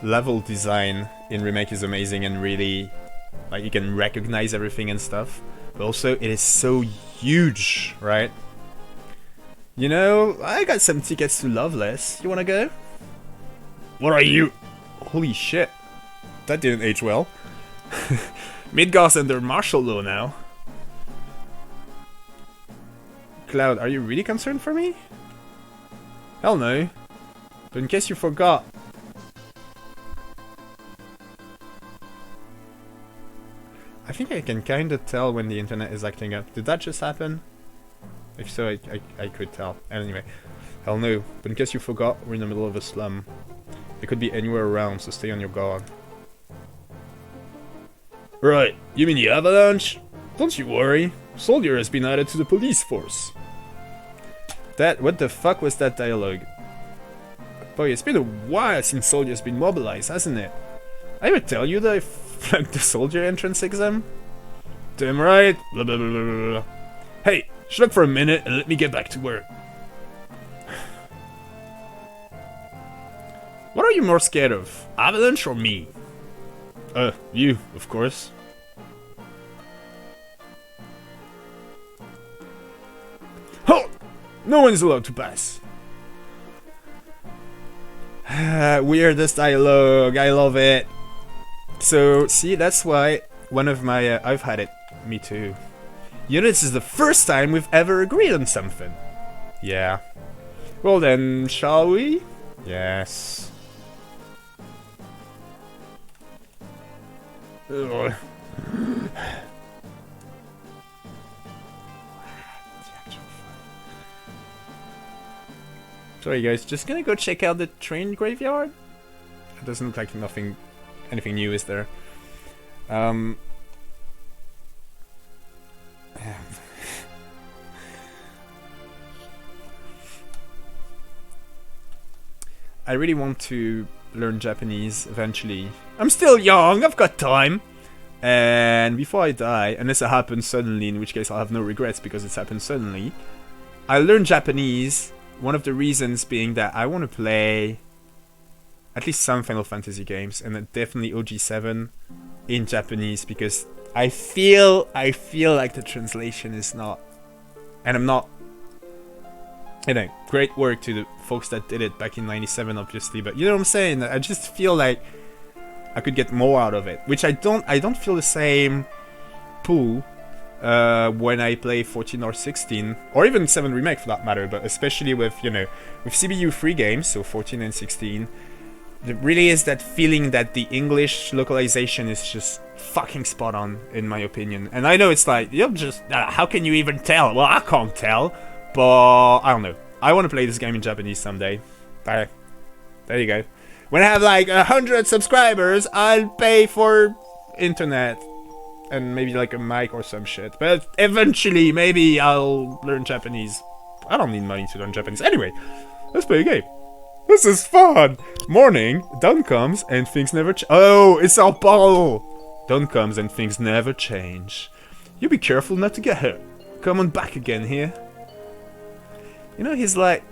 level design in Remake is amazing and really, like, you can recognize everything and stuff. But also, it is so huge, right? You know, I got some tickets to Loveless. You wanna go? What are you? Holy shit. That didn't age well. Midgar's under martial law now. Cloud, are you really concerned for me? Hell no. But in case you forgot... I think I can kinda tell when the internet is acting up. Did that just happen? If so, I could tell. Anyway, hell no. But in case you forgot, we're in the middle of a slum. It could be anywhere around, so stay on your guard. Right, you mean the Avalanche? Don't you worry, Soldier has been added to the police force. What the fuck was that dialogue? Boy, it's been a while since Soldier's been mobilized, hasn't it? I ever tell you that I flunked the Soldier entrance exam? Damn right, blah blah blah blah blah. Hey, shut up for a minute and let me get back to work. What are you more scared of, Avalanche or me? You, of course. Halt! No one's allowed to pass. Weirdest dialogue, I love it. So, see, that's why one of my... I've had it. Me too. You know, this is the first time we've ever agreed on something. Yeah. Well then, shall we? Yes. Ugh. Sorry guys, just gonna go check out the train graveyard. It doesn't look like anything new is there. I really want to learn Japanese eventually. I'm still young, I've got time. And before I die, unless it happens suddenly, in which case I'll have no regrets because it's happened suddenly, I'll learn Japanese. One of the reasons being that I want to play at least some Final Fantasy games, and definitely OG7 in Japanese, because I feel like the translation is not, and I'm not, you know, great work to the folks that did it back in '97, obviously, but you know what I'm saying? I just feel like I could get more out of it, which I don't feel the same pull when I play 14 or 16, or even 7 Remake for that matter, but especially with, you know, with CBU free games, so 14 and 16, there really is that feeling that the English localization is just fucking spot on, in my opinion. And I know it's like, you're just, how can you even tell? Well, I can't tell, but I don't know. I want to play this game in Japanese someday. There you go. When I have like 100 subscribers, I'll pay for internet and maybe like a mic or some shit. But eventually, maybe I'll learn Japanese. I don't need money to learn Japanese. Anyway, let's play a game. This is fun! Morning, dawn comes and things never oh, it's Sao Paulo! Dawn comes and things never change. You be careful not to get hurt. Come on back again here. You know, he's like,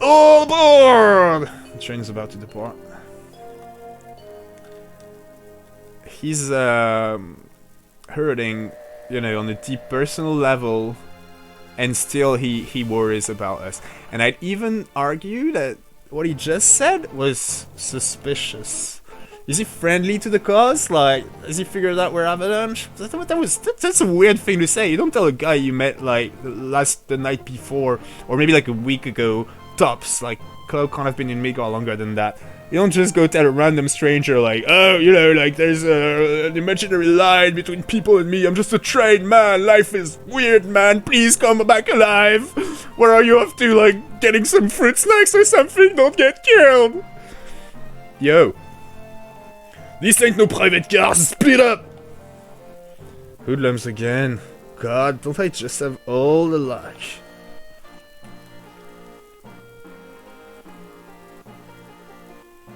all aboard! The train is about to depart. He's hurting, you know, on a deep personal level, and still he worries about us. And I'd even argue that what he just said was suspicious. Is he friendly to the cause? Like, has he figured out we're Avalanche? That's a weird thing to say. You don't tell a guy you met like the night before, or maybe like a week ago, tops. Like, Cloud can't have been in Midgar longer than that. You don't just go tell a random stranger like, oh, you know, like there's an imaginary line between people and me. I'm just a trained man. Life is weird, man. Please come back alive. Where are you off to? Like, getting some fruit snacks or something? Don't get killed. Yo. This ain't no private cars. Split up. Hoodlums again. God, don't I just have all the luck?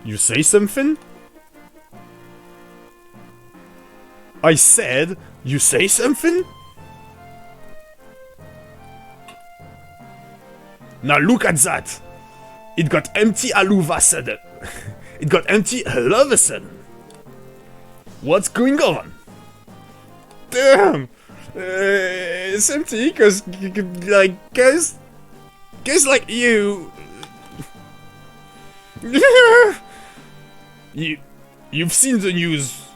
You say something? I said, you say something? Now look at that! It got empty all of a sudden. It got empty all of a sudden. What's going on? Damn! It's empty because, like, guys like you... You've seen the news,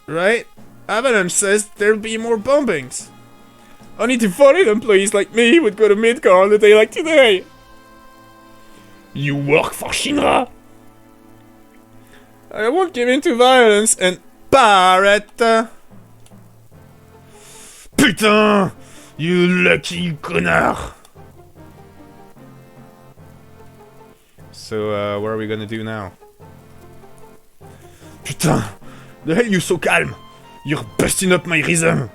right? Avalanche says there'll be more bombings. Only devoted employees like me would go to Midgar on a day like today. You work for Shinra? I won't give in to violence and Barrett. Putain! You lucky connard! So, what are we gonna do now? Putain! The hell you so calm? You're busting up my rhythm!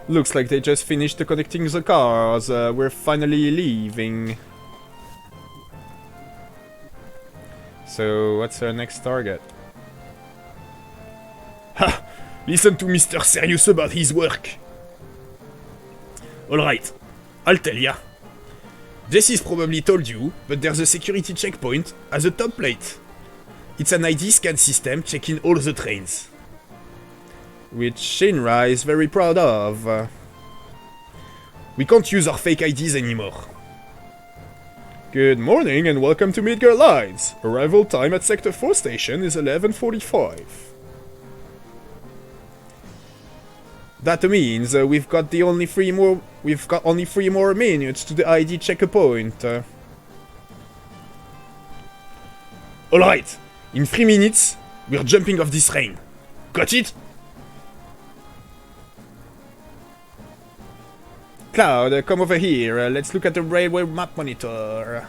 Looks like they just finished connecting the cars. We're finally leaving. So, what's our next target? Ha! Listen to Mr. Serious about his work. Alright, I'll tell ya. Jesse's probably told you, but there's a security checkpoint at the top plate. It's an ID scan system checking all the trains. Which Shinra is very proud of. We can't use our fake IDs anymore. Good morning and welcome to Midgar Lines. Arrival time at Sector 4 station is 11:45. That means we've got only 3 more minutes to the ID checkpoint. Alright, in 3 minutes, we're jumping off this train. Got it? Cloud, come over here. Let's look at the railway map monitor.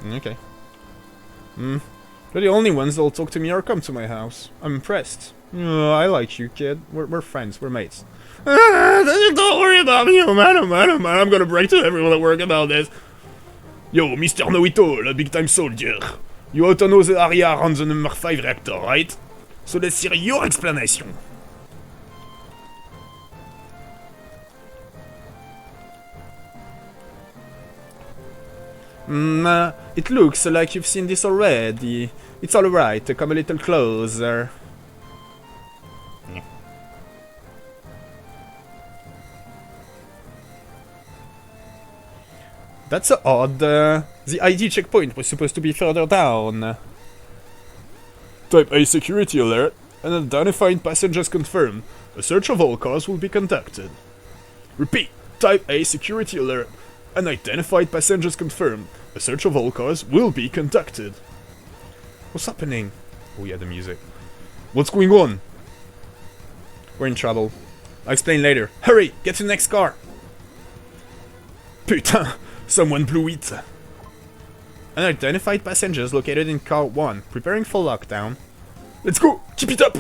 Okay. They're the only ones that'll talk to me or come to my house. I'm impressed. I like you, kid. We're friends. We're mates. Don't worry about me, oh man. I'm gonna break to everyone at work about this. Yo, Mr. Know-It-All, a big-time soldier. You ought to know the area around the number 5 reactor, right? So let's hear your explanation. It looks like you've seen this already. It's alright, come a little closer. That's odd. The ID checkpoint was supposed to be further down. Type A security alert. Unidentified passengers confirmed. A search of all cars will be conducted. Repeat. Type A security alert. Unidentified passengers confirmed. A search of all cars will be conducted. What's happening? Oh yeah, the music. What's going on? We're in trouble. I'll explain later. Hurry! Get to the next car! Putain! Someone blew it! Unidentified passengers located in car 1, preparing for lockdown. Let's go! Keep it up!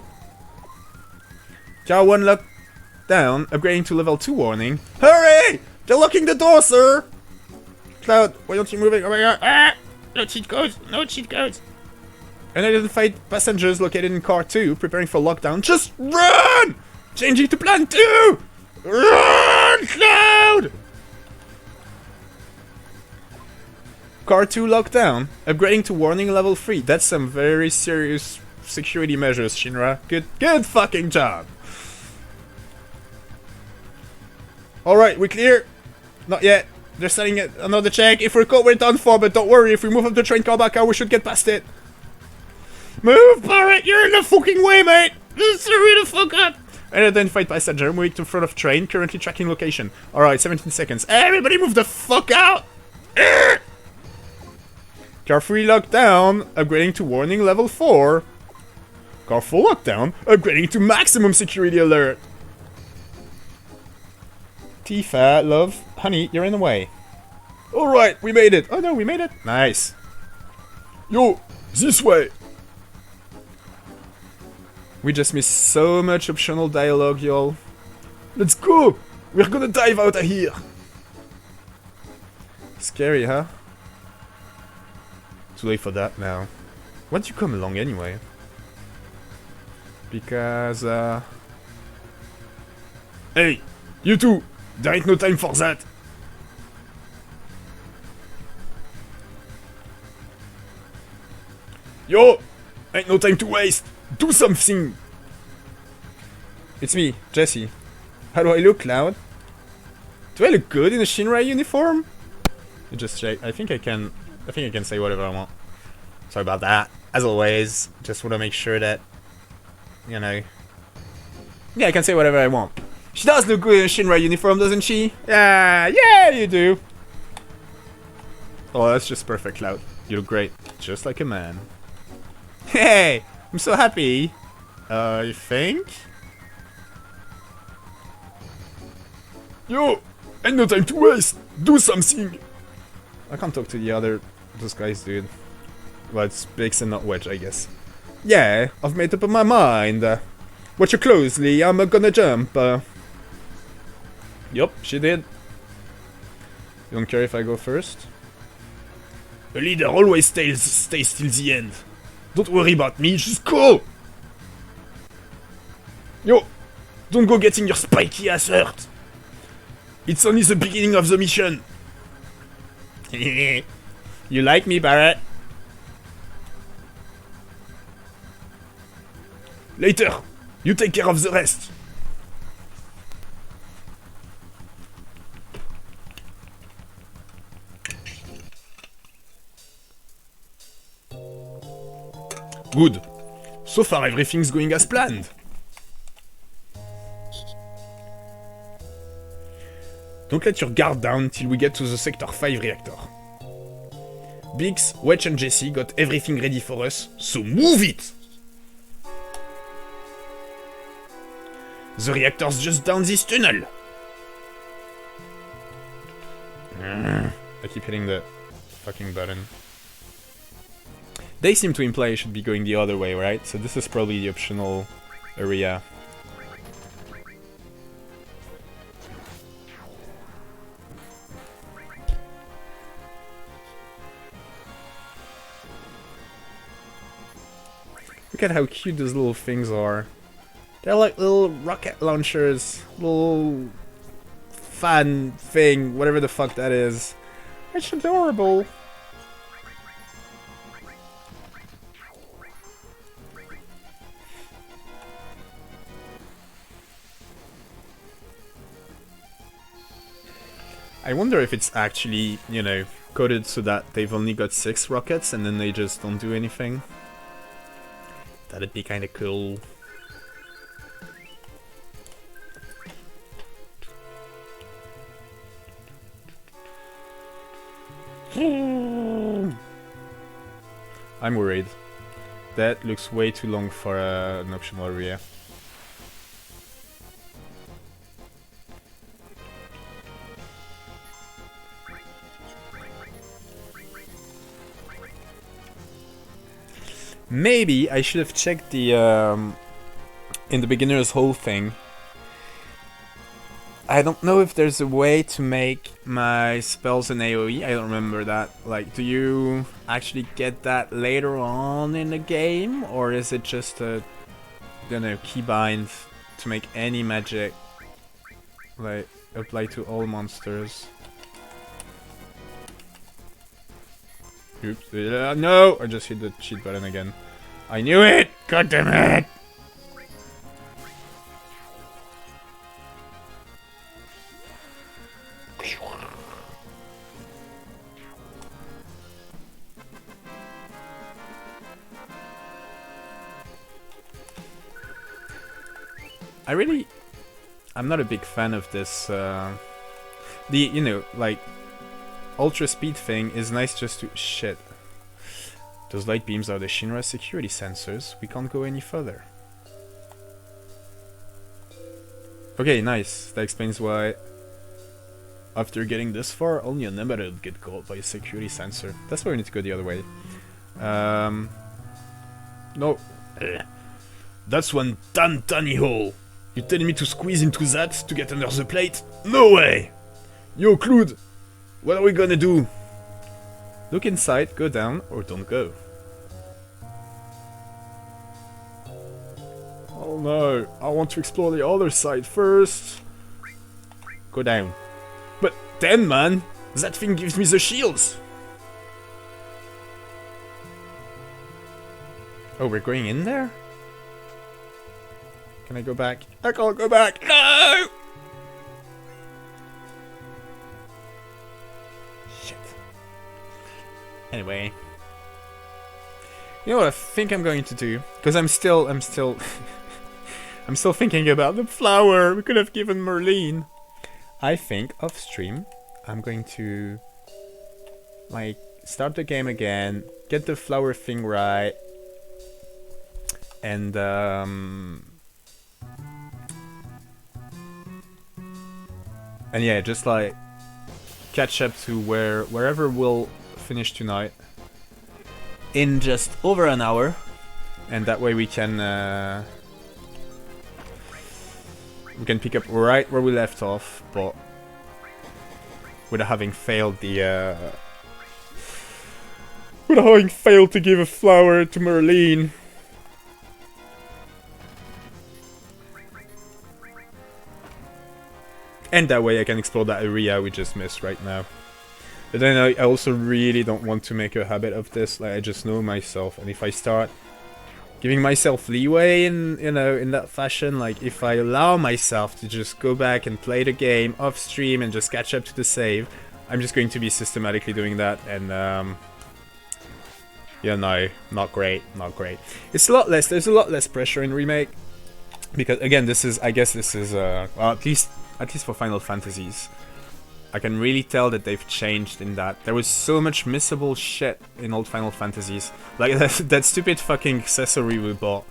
Car 1 locked down, upgrading to level 2 warning. Hurry! They're locking the door, sir! Cloud, why aren't you moving? Oh my god! Ah! No cheat codes! No cheat codes! Unidentified passengers located in car 2, preparing for lockdown. Just run! Changing to plan 2! Run, Cloud! Car 2 locked down, upgrading to warning level 3. That's some very serious security measures, Shinra. Good fucking job! Alright, we're clear. Not yet. They're setting another check. If we're caught, we're done for, but don't worry. If we move up the train car back out, we should get past it. Move, Barrett! You're in the fucking way, mate! Just hurry the fuck up! Unidentified passenger moving to front of train, currently tracking location. Alright, 17 seconds. Everybody move the fuck out! Car 3 locked down, upgrading to warning level 4. Car 4 locked down, upgrading to maximum security alert. Tifa, love, honey, you're in the way. Alright, we made it. Oh no, we made it. Nice. Yo, this way. We just missed so much optional dialogue, y'all. Let's go. We're gonna dive out of here. Scary, huh? Too late for that now. Why'd you come along anyway? Because, Hey, you two! There ain't no time for that! Yo! Ain't no time to waste! Do something! It's me, Jesse. How do I look, Cloud? Do I look good in a Shinra uniform? You just check. I think I can say whatever I want. Sorry about that. As always, just want to make sure that, you know... Yeah, I can say whatever I want. She does look good in a Shinra uniform, doesn't she? Yeah, you do. Oh, that's just perfect, Cloud. You look great. Just like a man. Hey! I'm so happy. You think? Yo! Ain't no time to waste! Do something! I can't talk to those guys, dude. Well, it's bakes and not wedge, I guess. Yeah, I've made up my mind. Watch you closely, I'm gonna jump. Yup, she did. You don't care if I go first? The leader always stays till the end. Don't worry about me, just go! Yo! Don't go getting your spiky ass hurt! It's only the beginning of the mission! You like me, Barret? Later! You take care of the rest! Good. So far everything's going as planned. Don't let your guard down till we get to the Sector 5 reactor. Biggs, Wedge and Jesse got everything ready for us, so move it! The reactor's just down this tunnel! I keep hitting the fucking button. They seem to imply I should be going the other way, right? So this is probably the optional area. Look at how cute those little things are. They're like little rocket launchers, little fan thing, whatever the fuck that is. It's adorable. I wonder if it's actually, you know, coded so that they've only got 6 rockets and then they just don't do anything. That'd be kinda cool. I'm worried. That looks way too long for an optional area. Maybe I should have checked the in the beginner's whole thing. I don't know if there's a way to make my spells an AoE. I don't remember that. Like, do you actually get that later on in the game, or is it just a, you know, keybind to make any magic like apply to all monsters? Oops! No! I just hit the cheat button again. I knew it! God damn it! I'm not a big fan of this, you know, like, ultra speed thing is nice just to... Shit. Those light beams are the Shinra security sensors. We can't go any further. Okay, nice. That explains why, after getting this far, only a number would get caught by a security sensor. That's why we need to go the other way. No. That's one tiny hole. You telling me to squeeze into that to get under the plate? No way! Yo, Clued! What are we gonna do? Look inside, go down, or don't go. Oh no, I want to explore the other side first. Go down. But then, man, that thing gives me the shields. Oh, we're going in there? Can I go back? I can't go back! No! Shit. Anyway. You know what I think I'm going to do? Because I'm still I'm still thinking about the flower we could have given Merlene. I think off stream I'm going to like start the game again, get the flower thing right, and yeah, just like catch up to wherever we'll finish tonight. in just over an hour, and that way we can pick up right where we left off, but without having failed the without having failed to give a flower to Merlin. And that way I can explore that area we just missed right now. But then I also really don't want to make a habit of this. Like, I just know myself, and if I start giving myself leeway in, you know, in that fashion, like if I allow myself to just go back and play the game off stream and just catch up to the save, I'm just going to be systematically doing that, and yeah, no, not great, not great. It's a lot less, there's a lot less pressure in Remake, because again, this is, I guess this is, well, at least for Final Fantasies, I can really tell that they've changed in that. There was so much missable shit in old Final Fantasies. Like that stupid fucking accessory we bought.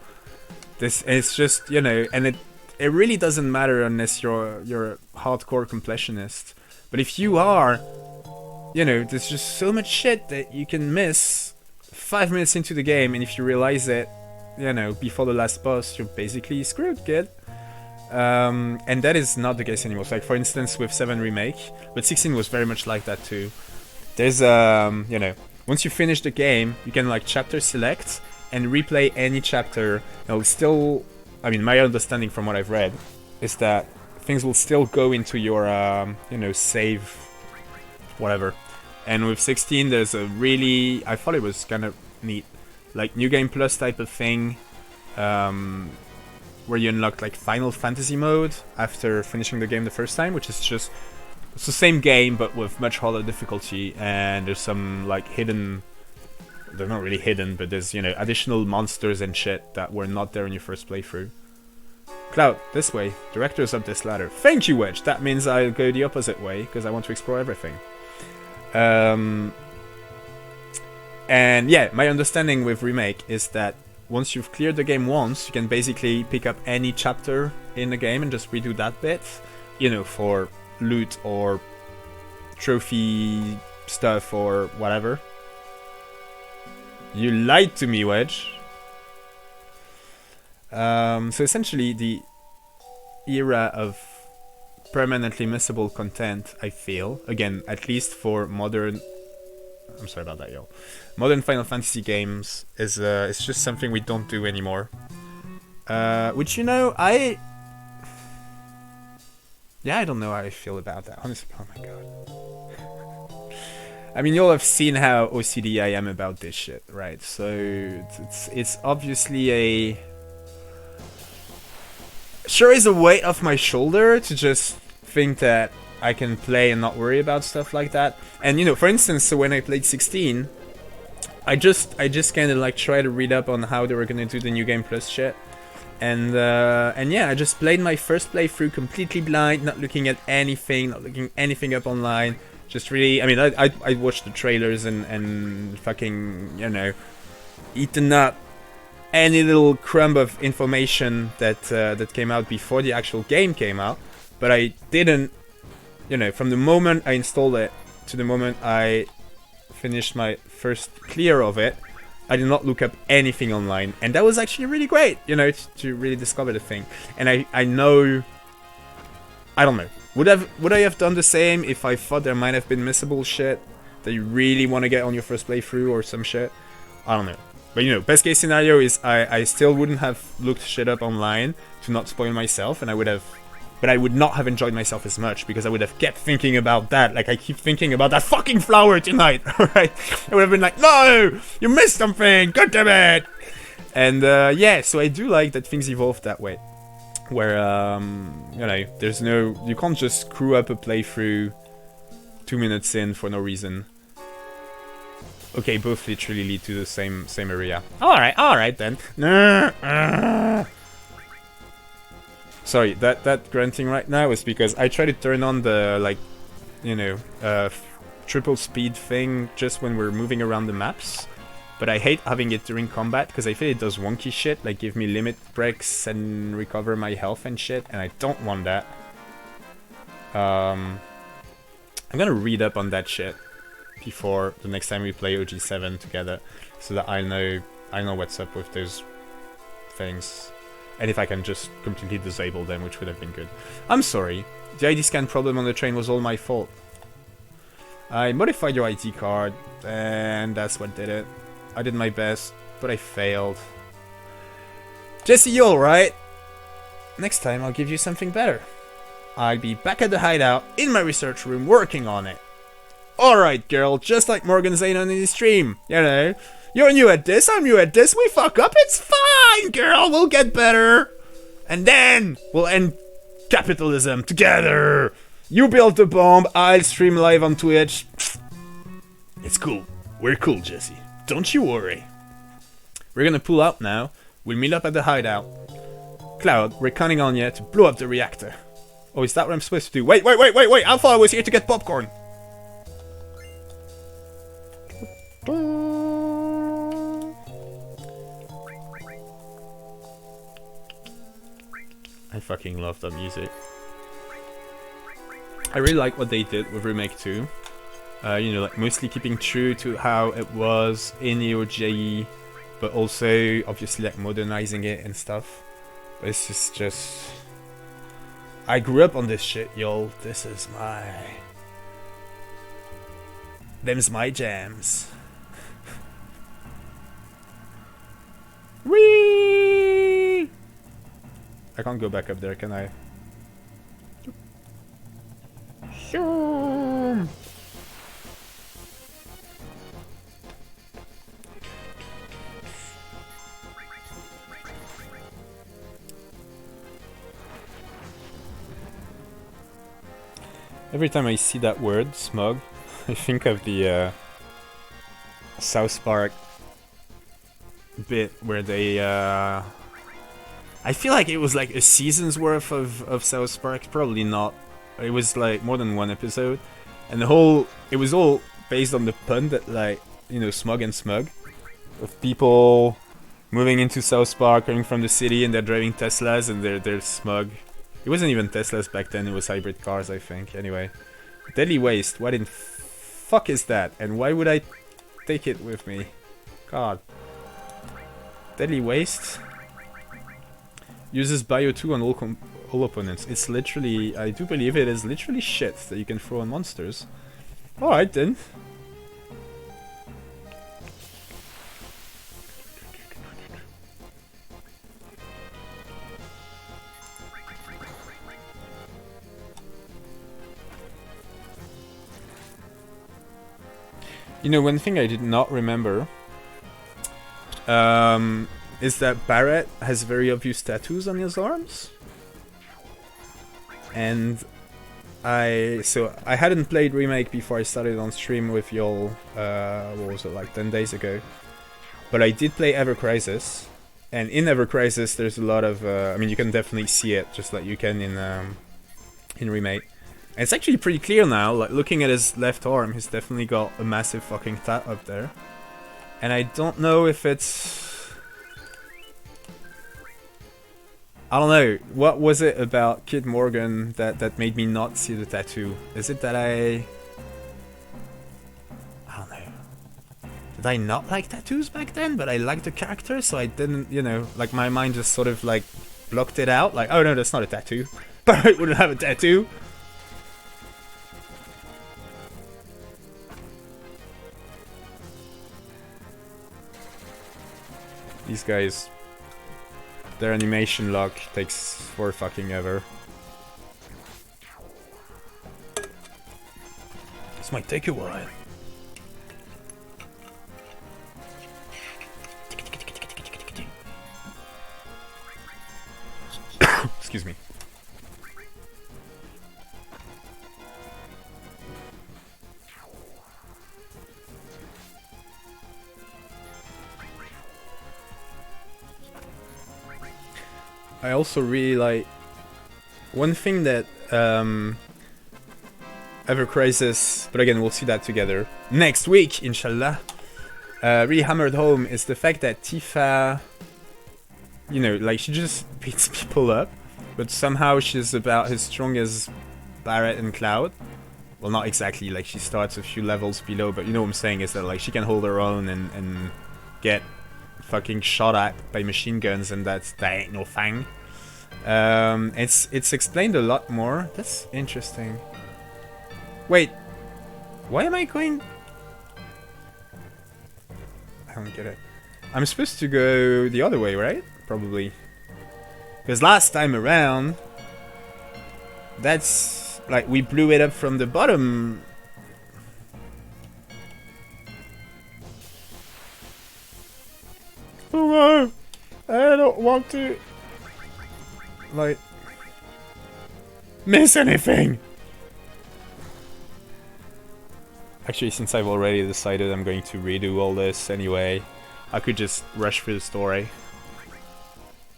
It's just, you know, and it really doesn't matter unless you're a hardcore completionist. But if you are, you know, there's just so much shit that you can miss 5 minutes into the game, and if you realize it, you know, before the last boss, you're basically screwed, kid. And that is not the case anymore. So, like, for instance, with 7 Remake, but 16 was very much like that too. There's, you know, once you finish the game, you can, like, chapter select and replay any chapter. It'll still, I mean, my understanding from what I've read is that things will still go into your, you know, save, whatever. And with 16, there's a really, I thought it was kind of neat, like, New Game Plus type of thing, where you unlock like Final Fantasy mode after finishing the game the first time, which is just, it's the same game but with much harder difficulty, and there's some like hidden, they're not really hidden, but there's, you know, additional monsters and shit that were not there in your first playthrough. Cloud, this way. Directors up this ladder. Thank you, Wedge. That means I'll go the opposite way because I want to explore everything. And yeah, my understanding with Remake is that once you've cleared the game once, you can basically pick up any chapter in the game and just redo that bit, you know, for loot or trophy stuff or whatever. You lied to me, Wedge. So essentially, the era of permanently missable content, I feel, again, at least for modern, I'm sorry about that, yo. Modern Final Fantasy games is it's just something we don't do anymore. Which, you know, I don't know how I feel about that, honestly. Oh my god. I mean, you'll have seen how OCD I am about this shit, right? So it's obviously a, sure is a weight off my shoulder to just think that I can play and not worry about stuff like that. And, you know, for instance, so when I played 16, I just kind of like try to read up on how they were gonna do the New Game Plus shit, and yeah, I just played my first playthrough completely blind, not looking at anything, not looking anything up online, just really, I mean, I watched the trailers and fucking, you know, eaten up any little crumb of information that that came out before the actual game came out, but I didn't, you know, from the moment I installed it to the moment I finished my first clear of it, I did not look up anything online, and that was actually really great, you know, to really discover the thing. And I know, I don't know, would I have done the same if I thought there might have been missable shit that you really want to get on your first playthrough or some shit? I don't know. But, you know, best case scenario is I still wouldn't have looked shit up online to not spoil myself, and I would have, but I would not have enjoyed myself as much because I would have kept thinking about that. Like, I keep thinking about that fucking flower tonight, alright? I would have been like, no! You missed something! God damn it! And, yeah, so I do like that things evolve that way. Where, you know, there's no, you can't just screw up a playthrough 2 minutes in for no reason. Okay, both literally lead to the same area. Alright then. Sorry, that grunting right now is because I try to turn on the, like, you know, triple speed thing just when we're moving around the maps. But I hate having it during combat because I feel it does wonky shit, like give me limit breaks and recover my health and shit, and I don't want that. I'm gonna read up on that shit before the next time we play OG7 together, so that I know what's up with those things, and if I can just completely disable them, which would have been good. I'm sorry. The ID scan problem on the train was all my fault. I modified your ID card, and that's what did it. I did my best, but I failed. Jesse, you alright? Next time I'll give you something better. I'll be back at the hideout, in my research room, working on it. Alright, girl, just like Morgan Zane on his stream. You know, you're new at this, I'm new at this, we fuck up, it's fine, girl, we'll get better. And then, we'll end capitalism together. You build the bomb, I'll stream live on Twitch. It's cool. We're cool, Jesse. Don't you worry. We're gonna pull out now. We'll meet up at the hideout. Cloud, we're counting on you to blow up the reactor. Oh, is that what I'm supposed to do? Wait! I thought I was here to get popcorn. I fucking love that music. I really like what they did with Remake 2. You know, like mostly keeping true to how it was in the OG, but also obviously like modernizing it and stuff. But it's just... I grew up on this shit, y'all. This is my... Them's my jams. Whee! I can't go back up there, can I? Sure. Every time I see that word, smug, I think of the South Park bit where they... I feel like it was like a season's worth of South Park, probably not. It was like more than one episode, and it was all based on the pun that, like, you know, smug and smug, of people moving into South Park, coming from the city, and they're driving Teslas, and they're smug. It wasn't even Teslas back then, it was hybrid cars, I think. Anyway, Deadly Waste, what in fuck is that? And why would I take it with me? God. Deadly Waste uses Bio 2 on all opponents. It's literally, I do believe it is literally shit that you can throw on monsters. Alright then. You know, one thing I did not remember is that Barrett has very obvious tattoos on his arms. And I hadn't played Remake before I started on stream with y'all, what was it, like 10 days ago. But I did play Ever Crisis, and in Ever Crisis there's a lot of, I mean, you can definitely see it, just like you can in Remake. And it's actually pretty clear now, like looking at his left arm, he's definitely got a massive fucking tat up there. And I don't know if it's... I don't know, what was it about Kid Morgan that made me not see the tattoo? Is it that I don't know. Did I not like tattoos back then? But I liked the character, so I didn't, you know, like my mind just sort of like blocked it out. Like, oh no, that's not a tattoo. Barrett wouldn't have a tattoo. These guys, their animation lock takes for fucking ever. This might take a while. Excuse me. I also really like one thing that Ever Crisis, but again we'll see that together next week, inshallah, really hammered home is the fact that Tifa, you know, like she just beats people up, but somehow she's about as strong as Barrett and Cloud. well, not exactly, like she starts a few levels below, but you know what I'm saying is that like she can hold her own and get fucking shot at by machine guns, and that ain't no thing. It's explained a lot more. That's interesting. Wait, why am I going? I don't get it. I'm supposed to go the other way, right? Probably. Because last time around, that's like we blew it up from the bottom. Oh no! I don't want to like miss anything. Actually, since I've already decided I'm going to redo all this anyway, I could just rush through the story.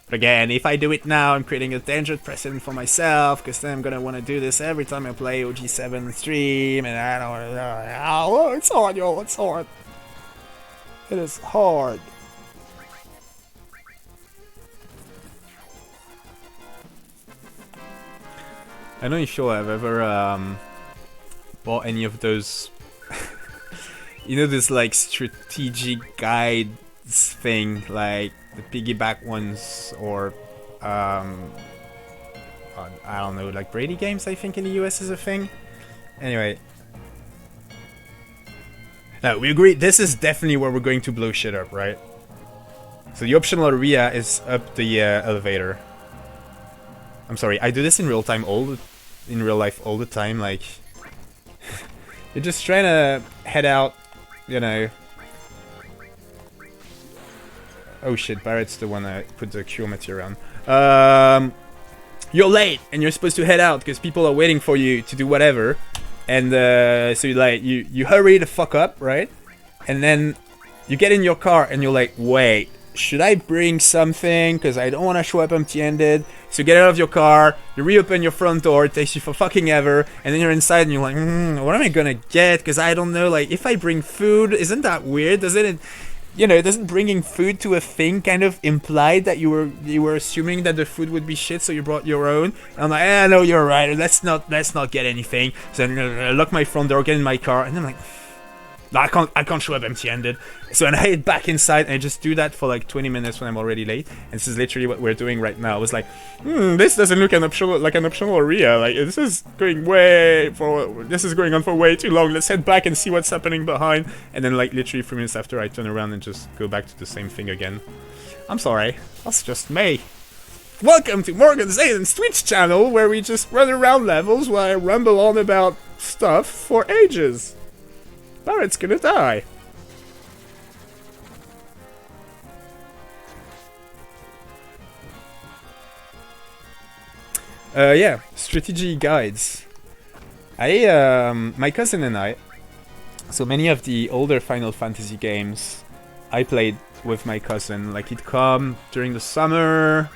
But again, if I do it now, I'm creating a dangerous precedent for myself, because then I'm gonna want to do this every time I play OG7 stream, and I don't know. Oh, it's hard, yo, it's hard. It is hard. I don't know if you'll have ever bought any of those, you know, this like strategic guides thing, like the piggyback ones, or I don't know, like Brady games, I think in the US is a thing. Anyway, now we agree this is definitely where we're going to blow shit up, right? So the optional area is up the elevator. I'm sorry, I do this in real time in real life all the time, like you're just trying to head out, you know. Oh shit, Barrett's the one that put the cure material on. You're late and you're supposed to head out because people are waiting for you to do whatever. And so you hurry the fuck up, right? And then you get in your car and you're like, wait, should I bring something? Because I don't want to show up empty-handed. So you get out of your car, you reopen your front door, it takes you for fucking ever, and then you're inside and you're like, what am I gonna get? Because I don't know, like, if I bring food, isn't that weird? Doesn't it, you know, doesn't bringing food to a thing kind of imply that you were assuming that the food would be shit, so you brought your own? And I'm like, no, you're right, let's not get anything. So then I lock my front door, get in my car, and I'm like, no, I can't show up empty-handed. So then I head back inside and I just do that for like 20 minutes when I'm already late. And this is literally what we're doing right now. I was like, this doesn't look like an optional area. Like, this is going on for way too long. Let's head back and see what's happening behind. And then like literally 3 minutes after, I turn around and just go back to the same thing again. I'm sorry, that's just me. Welcome to Morgan Zayden's Twitch channel, where we just run around levels while I ramble on about stuff for ages. Barrett's gonna die. Yeah, strategy guides. My cousin and I, so many of the older Final Fantasy games, I played with my cousin. Like, he'd come during the summer.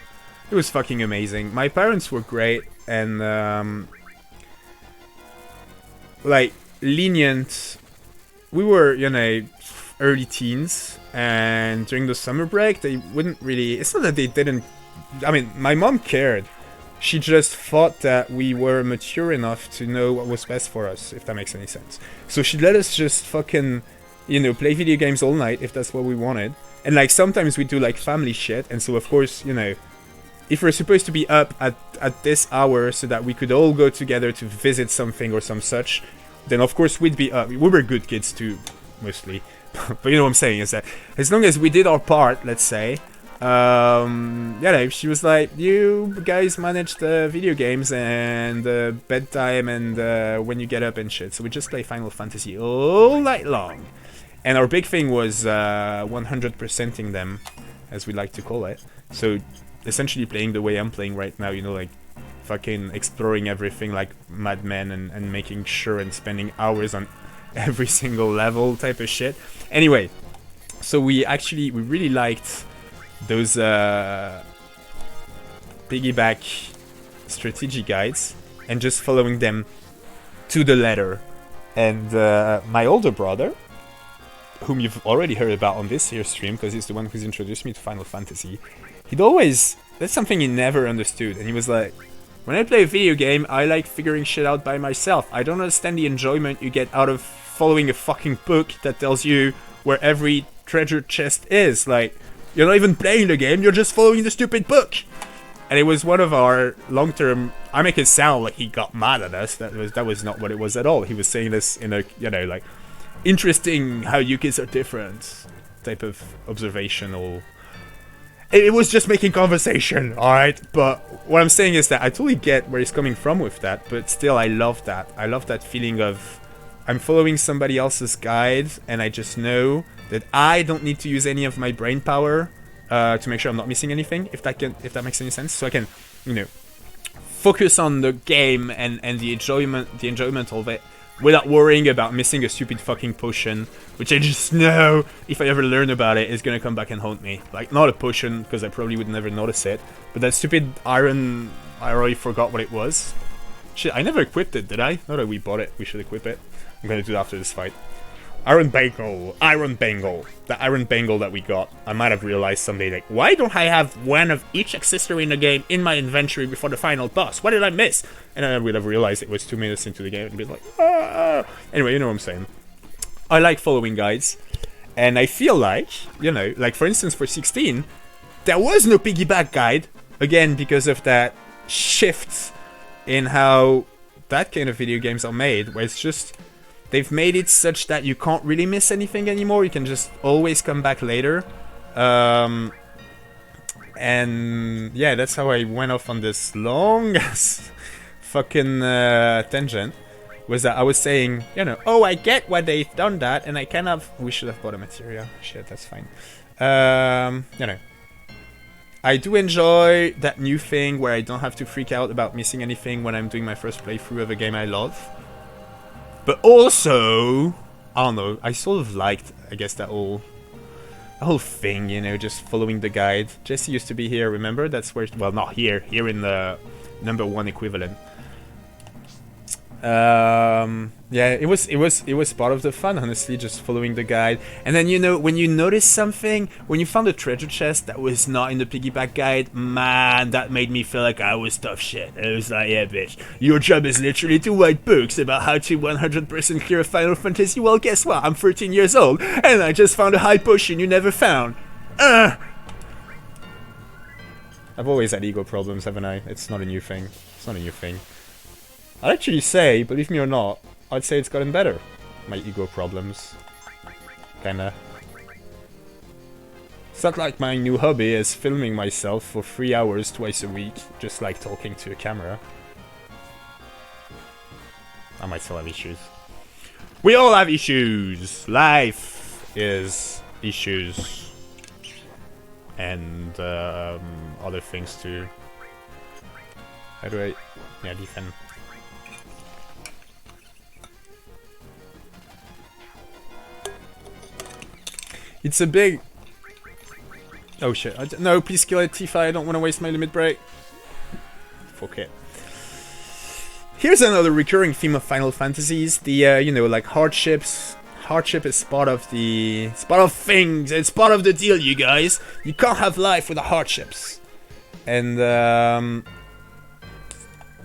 It was fucking amazing. My parents were great and like lenient. We were, you know, early teens, and during the summer break, they wouldn't really... It's not that they didn't... I mean, my mom cared. She just thought that we were mature enough to know what was best for us, if that makes any sense. So she'd let us just fucking, you know, play video games all night, if that's what we wanted. And, like, sometimes we do, like, family shit, and so, of course, you know, if we're supposed to be up at this hour so that we could all go together to visit something or some such... then of course we'd be up. We were good kids too, mostly. But you know what I'm saying is that as long as we did our part, let's say, yeah, she was like, you guys manage the video games and bedtime and when you get up and shit. So we just play Final Fantasy all night long. And our big thing was 100%ing them, as we like to call it. So essentially playing the way I'm playing right now, you know, like fucking exploring everything like madmen and making sure and spending hours on every single level type of shit. Anyway, so we really liked those piggyback strategy guides and just following them to the letter. And my older brother, whom you've already heard about on this here stream because he's the one who's introduced me to Final Fantasy, that's something he never understood, and he was like, When I play a video game, I like figuring shit out by myself. I don't understand the enjoyment you get out of following a fucking book that tells you where every treasure chest is. Like, you're not even playing the game, you're just following the stupid book. And it was one of our long-term... I make it sound like he got mad at us. That was not what it was at all. He was saying this in a, you know, like, interesting how you kids are different type of observational... It was just making conversation, alright? But what I'm saying is that I totally get where he's coming from with that, but still I love that. I love that feeling of I'm following somebody else's guide and I just know that I don't need to use any of my brain power to make sure I'm not missing anything, if that makes any sense. So I can, you know, focus on the game and the enjoyment of it without worrying about missing a stupid fucking potion, which I just know, if I ever learn about it, is gonna come back and haunt me. Like, not a potion, because I probably would never notice it, but that stupid iron, I already forgot what it was. Shit, I never equipped it, did I? Not that we bought it, we should equip it. I'm gonna do it after this fight. Iron Bangle. The Iron Bangle that we got. I might have realized someday, like, why don't I have one of each accessory in the game in my inventory before the final boss? What did I miss? And I would have realized it was 2 minutes into the game and be like, ah. Anyway, you know what I'm saying. I like following guides. And I feel like, you know, like for instance for 16, there was no piggyback guide. Again, because of that shift in how that kind of video games are made, where it's just... They've made it such that you can't really miss anything anymore. You can just always come back later. And yeah, that's how I went off on this long fucking tangent. Was that I was saying, you know, oh, I get why they've done that, and I kind of... We should have bought a materia. Shit, that's fine. You know. I do enjoy that new thing where I don't have to freak out about missing anything when I'm doing my first playthrough of a game I love. But also, I don't know, I sort of liked, I guess, that whole thing, you know, just following the guide. Jesse used to be here, remember? That's where, well, not here, here in the #1 equivalent. Yeah, it was part of the fun, honestly, just following the guide. And then, you know, when you notice something, when you found a treasure chest that was not in the piggyback guide, man, that made me feel like I was tough shit. It was like, yeah, bitch, your job is literally to write books about how to 100% clear a Final Fantasy. Well, guess what? I'm 13 years old, and I just found a high potion you never found. I've always had ego problems, haven't I? It's not a new thing. It's not a new thing. I'd actually say, believe me or not, I'd say it's gotten better. My ego problems. Kinda. It's not like my new hobby is filming myself for 3 hours twice a week, just like talking to a camera. I might still have issues. We all have issues! Life is issues. And other things too. How do I... Yeah, defend. It's a big... Oh shit. No, please kill it, Tifa. I don't want to waste my limit break. Fuck it. Here's another recurring theme of Final Fantasies. The, you know, like hardships. Hardship is part of the... It's part of things. It's part of the deal, you guys. You can't have life without hardships. And,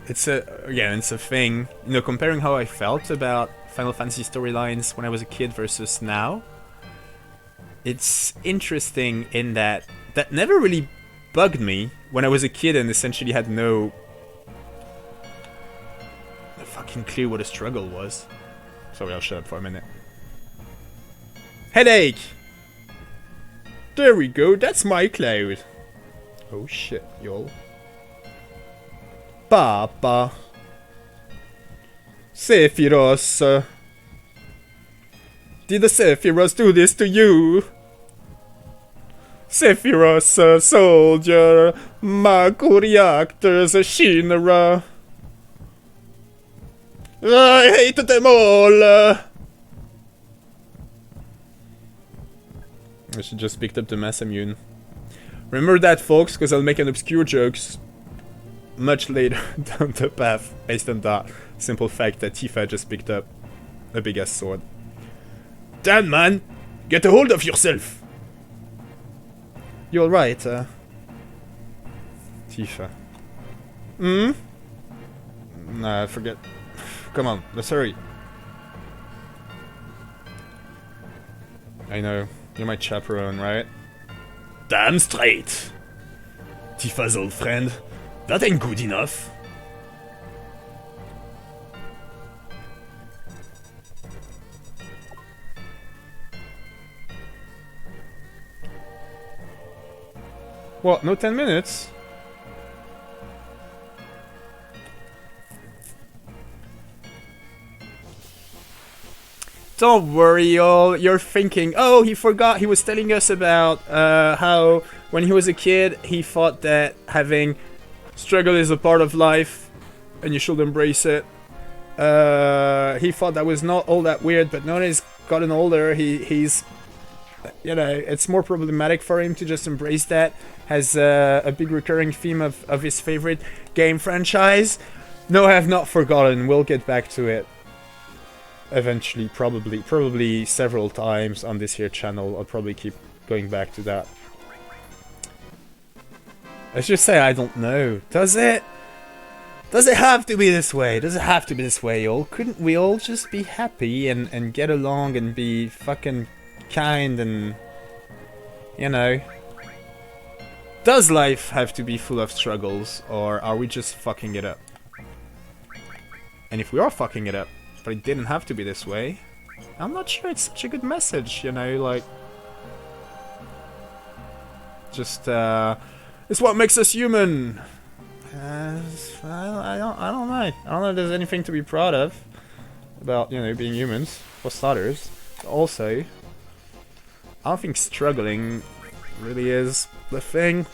it's a thing. You know, comparing how I felt about Final Fantasy storylines when I was a kid versus now. It's interesting in that never really bugged me when I was a kid and essentially had no fucking clue what a struggle was. Sorry, I'll shut up for a minute. Headache! There we go, that's my cloud. Oh shit, y'all. Papa. Sephiroth. Did the Sephiroth do this to you? Sephiroth, soldier, Mako reactors, Shinra. I hate them all! I should just picked up the Mass Immune. Remember that, folks, because I'll make an obscure jokes much later down the path, based on that simple fact that Tifa just picked up a big-ass sword. Damn, man! Get a hold of yourself! You're right, Tifa. Hmm? Nah, forget. Come on, let's hurry. I know. You're my chaperone, right? Damn straight. Tifa's old friend. That ain't good enough. What, no 10 minutes? Don't worry, y'all. You're thinking, oh, he forgot. He was telling us about how when he was a kid, he thought that having struggle is a part of life and you should embrace it. He thought that was not all that weird, but now that he's gotten older, he's, you know, it's more problematic for him to just embrace that. Has a big recurring theme of his favorite game franchise. No, I have not forgotten. We'll get back to it. Eventually, probably several times on this here channel. I'll probably keep going back to that. Let's just say I don't know. Does it? Does it have to be this way? Does it have to be this way, y'all? Couldn't we all just be happy and get along and be fucking kind and... you know? Does life have to be full of struggles, or are we just fucking it up? And if we are fucking it up, but it didn't have to be this way, I'm not sure it's such a good message, you know, like... just, it's what makes us human! I don't know. I don't know if there's anything to be proud of about, you know, being humans, for starters. But also, I don't think struggling really is the thing.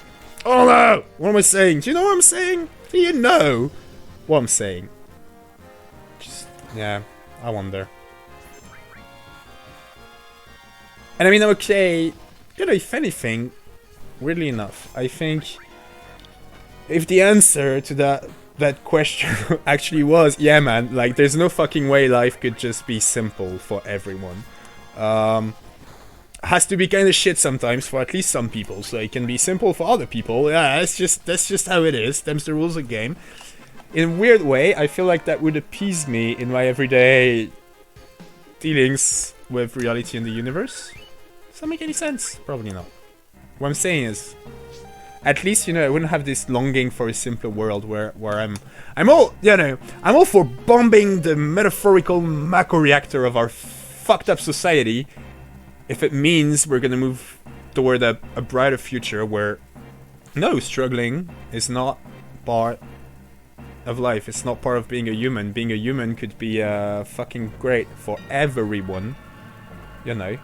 Oh no! What am I saying? Do you know what I'm saying? Do you know what I'm saying? Just, yeah, I wonder. And I mean, okay, you know, if anything, weirdly enough, I think if the answer to that question actually was, yeah man, like there's no fucking way life could just be simple for everyone. Has to be kind of shit sometimes for at least some people, so it can be simple for other people. Yeah, that's just how it is. Them's the rules of the game. In a weird way, I feel like that would appease me in my everyday dealings with reality in the universe. Does that make any sense? Probably not. What I'm saying is, at least, you know, I wouldn't have this longing for a simpler world where I'm all, you know, I'm all for bombing the metaphorical macro reactor of our fucked up society if it means we're gonna move toward a brighter future where, no, struggling is not part of life. It's not part of being a human. Being a human could be fucking great for everyone, you know.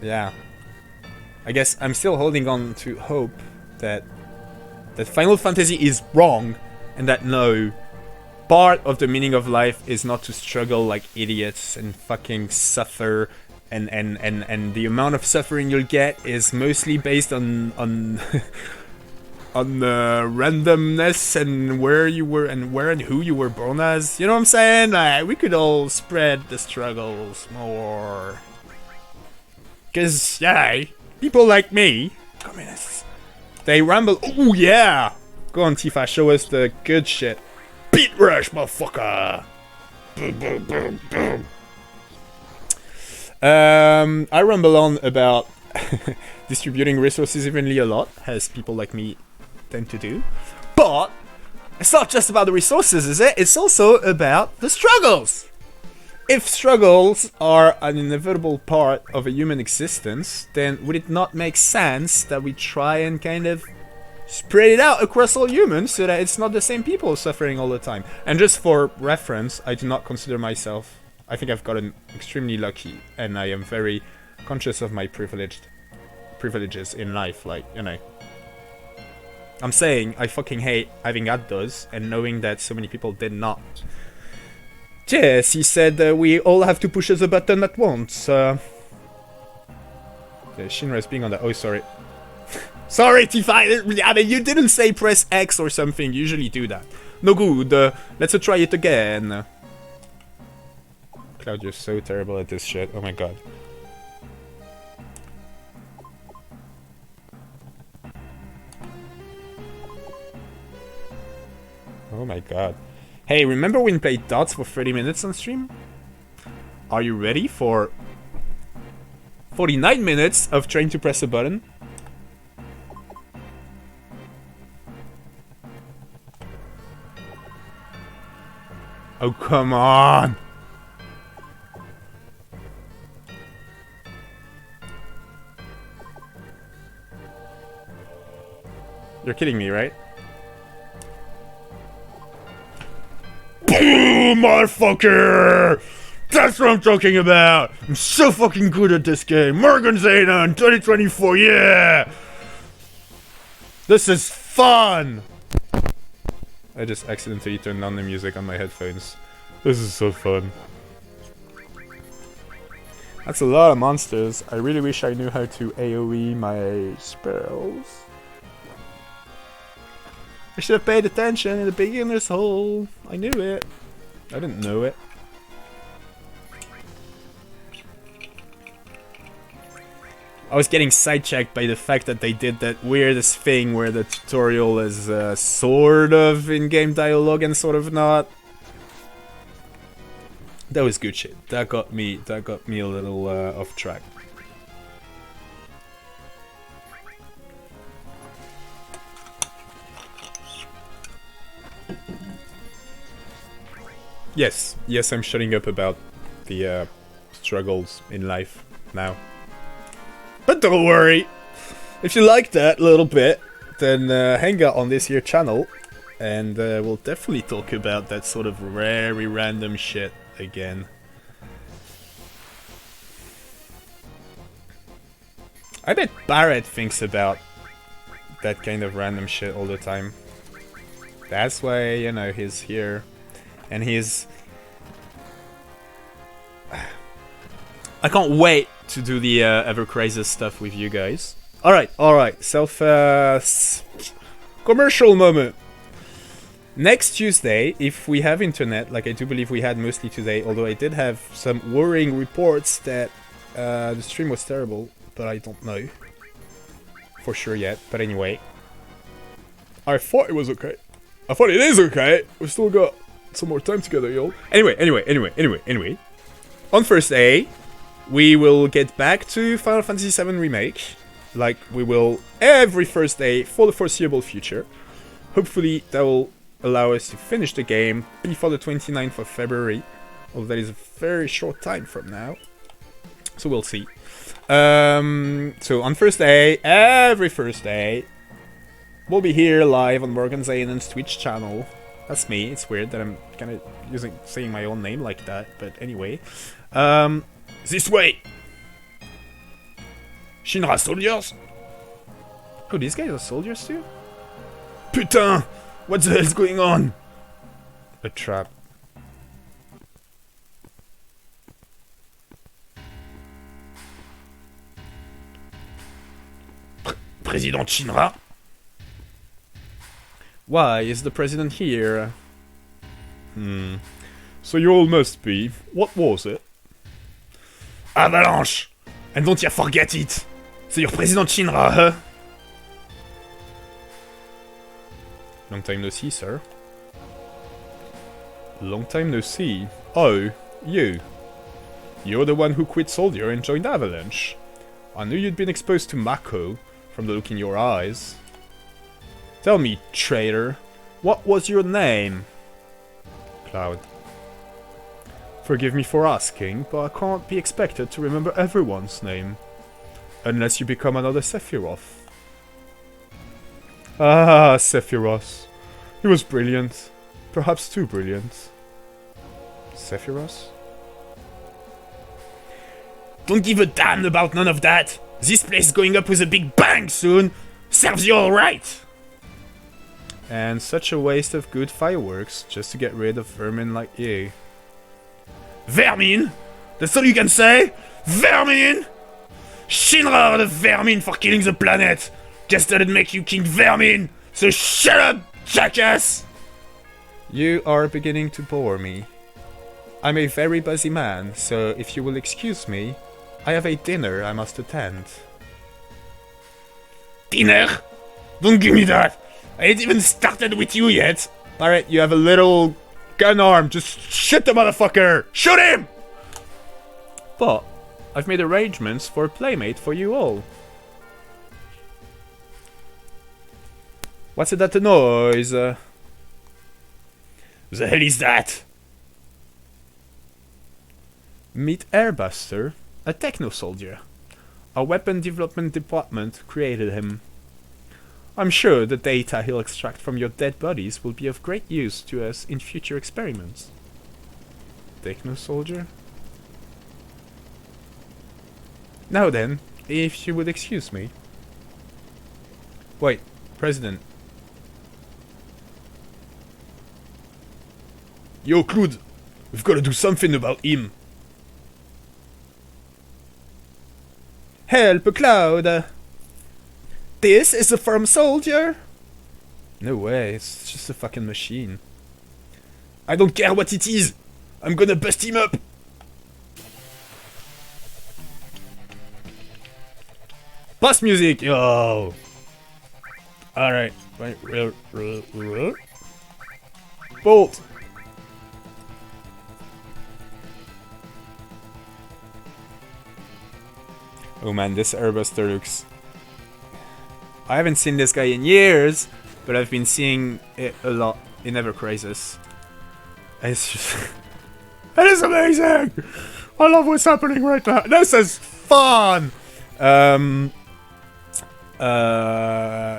Yeah. I guess I'm still holding on to hope that Final Fantasy is wrong, and that no, part of the meaning of life is not to struggle like idiots and fucking suffer, and the amount of suffering you'll get is mostly based on on randomness and where you were and where and who you were born as. You know what I'm saying? We could all spread the struggles more. 'Cause, yeah, people like me, communists, they ramble. Oh yeah! Go on, Tifa, show us the good shit. Beat rush, motherfucker! Boom, boom, boom, boom. I ramble on about distributing resources evenly a lot, as people like me tend to do. But it's not just about the resources, is it? It's also about the struggles! If struggles are an inevitable part of a human existence, then would it not make sense that we try and kind of spread it out across all humans so that it's not the same people suffering all the time? And just for reference, I do not consider myself... I think I've gotten extremely lucky, and I am very conscious of my privileges in life, like, you know. I'm saying I fucking hate having had those, and knowing that so many people did not. Yes, he said we all have to push the button at once. Yeah, Shinra's being on the... Oh, sorry. Sorry, Tifa! I mean, you didn't say press X or something. You usually do that. No good. Let's try it again. Cloud, you're so terrible at this shit. Oh my god. my god. Hey, remember when we played dots for 30 minutes on stream? Are you ready for 49 minutes of trying to press a button? Oh, come on! You're kidding me, right? Boom, motherfucker! That's what I'm talking about! I'm so fucking good at this game! Morgan Zanon 2024, yeah! This is fun! I just accidentally turned on the music on my headphones. This is so fun. That's a lot of monsters. I really wish I knew how to AoE my spells. I should have paid attention in the beginner's hole. I knew it. I didn't know it. I was getting sidetracked by the fact that they did that weirdest thing where the tutorial is sort of in-game dialogue and sort of not. That was good shit. That got me a little off track. Yes, I'm shutting up about the struggles in life now. But don't worry, if you like that little bit, then hang out on this here channel, and we'll definitely talk about that sort of very random shit again. I bet Barrett thinks about that kind of random shit all the time. That's why, you know, he's here. And he's... I can't wait to do the Ever Crisis stuff with you guys. Alright. Commercial moment. Next Tuesday, if we have internet, like I do believe we had mostly today, although I did have some worrying reports that the stream was terrible, but I don't know for sure yet. But anyway, I thought it was okay. I thought it is okay. We still got some more time together, yo. Anyway. On Thursday, we will get back to Final Fantasy VII Remake, like we will every Thursday for the foreseeable future. Hopefully that will allow us to finish the game before the 29th of February, although that is a very short time from now. So we'll see. So on Thursday, every Thursday, we'll be here live on Morgan Zainen's Twitch channel. That's me. It's weird that I'm kind of saying my own name like that, but anyway. This way! Shinra soldiers? Oh, these guys are soldiers too? Putain! What the hell's going on? A trap. President Shinra? Why is the president here? So you all must be. What was it? Avalanche! And don't you forget it! So you're President Shinra, huh? Long time no see, sir. Long time no see. Oh, you. You're the one who quit Soldier and joined Avalanche. I knew you'd been exposed to Mako, from the look in your eyes. Tell me, traitor, what was your name? Cloud. Forgive me for asking, but I can't be expected to remember everyone's name. Unless you become another Sephiroth. Ah, Sephiroth. He was brilliant. Perhaps too brilliant. Sephiroth? Don't give a damn about none of that! This place is going up with a big bang soon! Serves you alright! And such a waste of good fireworks just to get rid of vermin like you. Vermin? That's all you can say? Vermin? Shinra are the vermin for killing the planet! Guess that'd make you King Vermin! So shut up, jackass! You are beginning to bore me. I'm a very busy man, so if you will excuse me, I have a dinner I must attend. Dinner? Don't give me that! I ain't even started with you yet! Alright, you have a little gun arm. Just shoot the motherfucker! Shoot him! But I've made arrangements for a playmate for you all. What's that noise? The hell is that? Meet Airbuster, a techno soldier. Our weapon development department created him. I'm sure the data he'll extract from your dead bodies will be of great use to us in future experiments. Techno soldier? Now then, if you would excuse me. Wait, President. Yo, Claude, we've got to do something about him. Help, Cloud! This is a firm soldier? No way, it's just a fucking machine. I don't care what it is! I'm gonna bust him up! Bust music! Yo! Alright. Bolt! Oh man, this Airbuster looks... I haven't seen this guy in years, but I've been seeing it a lot in Ever Crisis. It's just... It is amazing! I love what's happening right now. This is fun!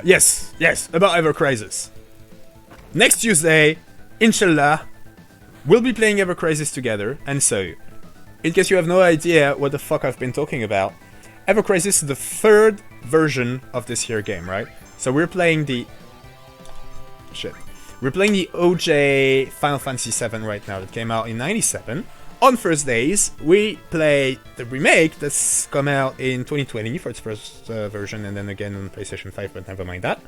Yes, about Ever Crisis. Next Tuesday, inshallah, we'll be playing Ever Crisis together, and so, in case you have no idea what the fuck I've been talking about, Ever Crisis is the third version of this here game, right? So we're playing the... Shit. We're playing the OJ Final Fantasy VII right now that came out in 97. On Thursdays, we play the remake that's come out in 2020 for its first version, and then again on PlayStation 5, but never mind that.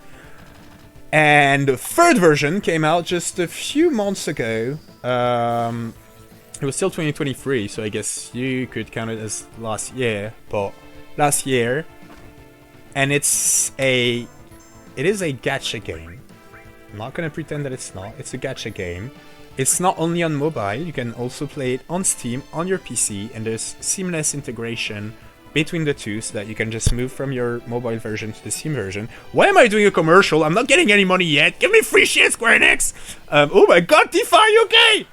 And the third version came out just a few months ago. It was still 2023, so I guess you could count it as last year, but last year. And it is a gacha game. I'm not gonna pretend that it's not. It's a gacha game. It's not only on mobile, you can also play it on Steam, on your PC, and there's seamless integration between the two so that you can just move from your mobile version to the Steam version. Why am I doing a commercial? I'm not getting any money yet. Give me free shit, Square Enix! Oh my god, Tifa, are you okay?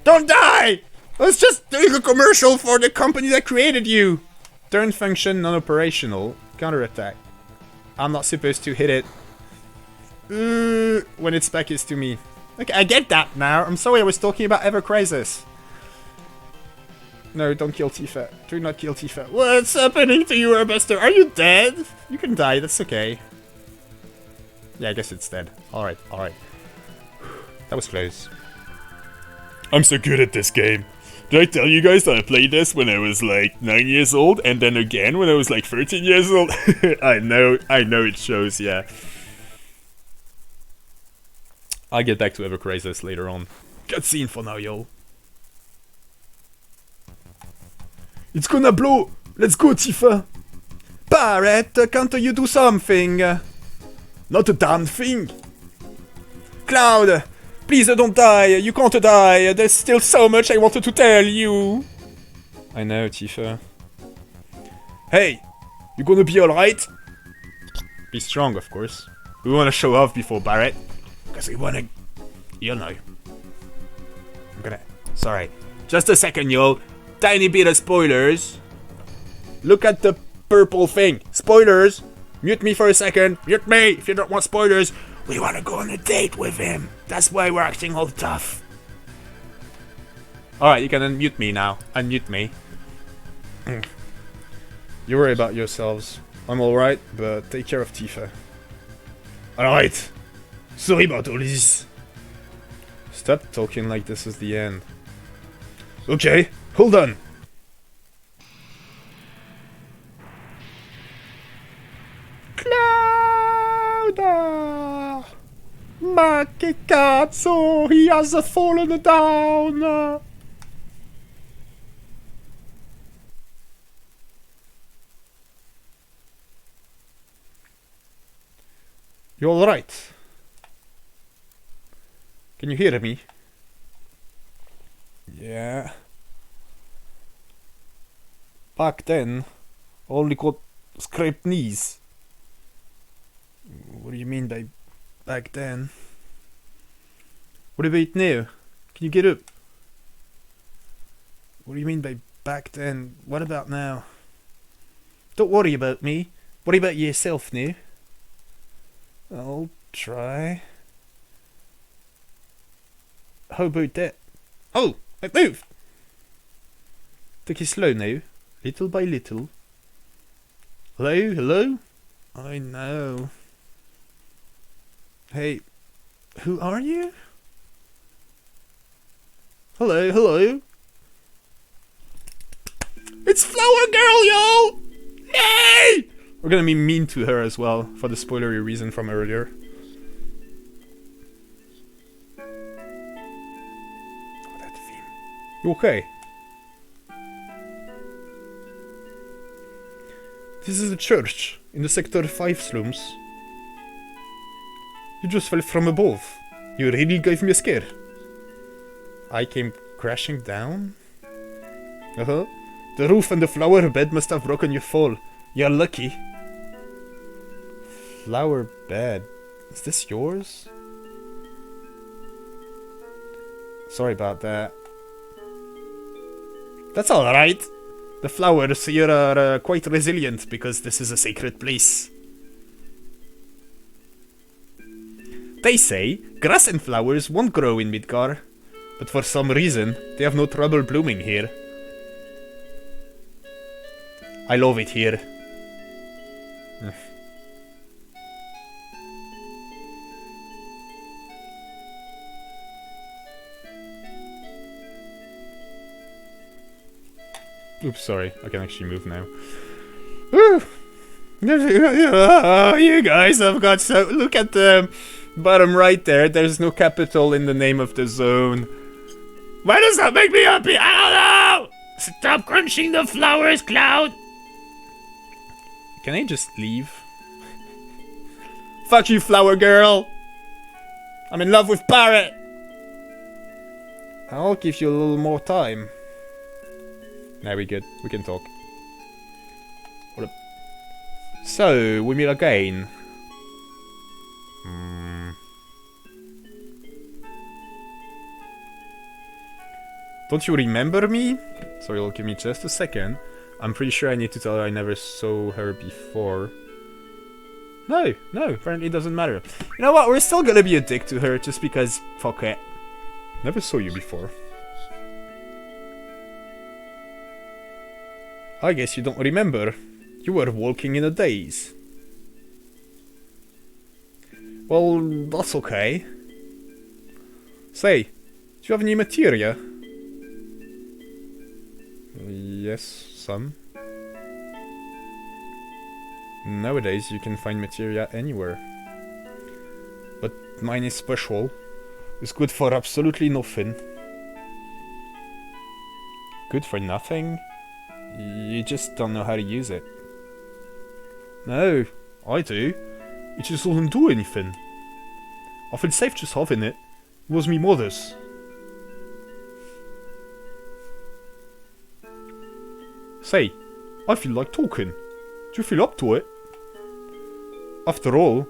Don't die! I was just doing a commercial for the company that created you. Turn function non-operational. Counterattack. I'm not supposed to hit it when its back is to me. Okay, I get that now. I'm sorry, I was talking about Ever Crisis. No, don't kill Tifa. Do not kill Tifa. What's happening to you, Airbuster? Are you dead? You can die, that's okay. Yeah, I guess it's dead. Alright, alright. That was close. I'm so good at this game. Did I tell you guys that I played this when I was like 9 years old, and then again when I was like 13 years old? I know it shows, yeah. I'll get back to Ever Crisis later on. Cutscene for now, yo. It's gonna blow! Let's go, Tifa! Barret, can't you do something? Not a damn thing! Cloud! Please don't die! You can't die! There's still so much I wanted to tell you! I know, Tifa. Hey! You gonna be alright? Be strong, of course. We wanna show off before Barret. Because we wanna... You know. I'm gonna... Sorry. Just a second, yo. Tiny bit of spoilers. Look at the purple thing. Spoilers. Mute me for a second. Mute me if you don't want spoilers. We wanna go on a date with him. That's why we're acting all tough. Alright, you can unmute me now. Unmute me. You worry about yourselves. I'm alright, but take care of Tifa. Alright. Sorry about all this. Stop talking like this is the end. Okay, hold on. Cloud! Ma che cazzo! He has fallen down! You're alright. Can you hear me? Yeah. Back then, I only got scraped knees. What do you mean by back then? What about now? Can you get up? What do you mean by back then? What about now? Don't worry about me. Worry about yourself now. I'll try. How about that? Oh, it moved! Take it slow now. Little by little. Hello? Hello? I know. Hey, who are you? Hello, hello? It's Flower Girl, yo! Yay! We're gonna be mean to her as well, for the spoilery reason from earlier. Oh, that theme. You okay? This is a church in the Sector 5 slums. You just fell from above. You really gave me a scare. I came crashing down? Uh-huh. The roof and the flower bed must have broken your fall. You're lucky. Flower bed. Is this yours? Sorry about that. That's alright. The flowers here are quite resilient because this is a sacred place. They say grass and flowers won't grow in Midgar, but for some reason they have no trouble blooming here. I love it here. Oops, sorry. I can actually move now. Woo! You guys have got so... Look at the bottom right there. There's no capital in the name of the zone. Why does that make me happy? I don't know! Stop crunching the flowers, Cloud! Can I just leave? Fuck you, Flower Girl! I'm in love with Parrot! I'll give you a little more time. Now we're good. We can talk. What up? So, we meet again. Don't you remember me? Sorry, it'll give me just a second. I'm pretty sure I need to tell her I never saw her before. No, apparently it doesn't matter. You know what? We're still gonna be a dick to her just because fuck it. Never saw you before. I guess you don't remember. You were walking in a daze. Well, that's okay. Say, do you have any materia? Yes, some. Nowadays you can find materia anywhere. But mine is special. It's good for absolutely nothing. Good for nothing? You just don't know how to use it. No, I do. It just doesn't do anything. I feel safe just having it. It was me mother's. Say, I feel like talking. Do you feel up to it? After all,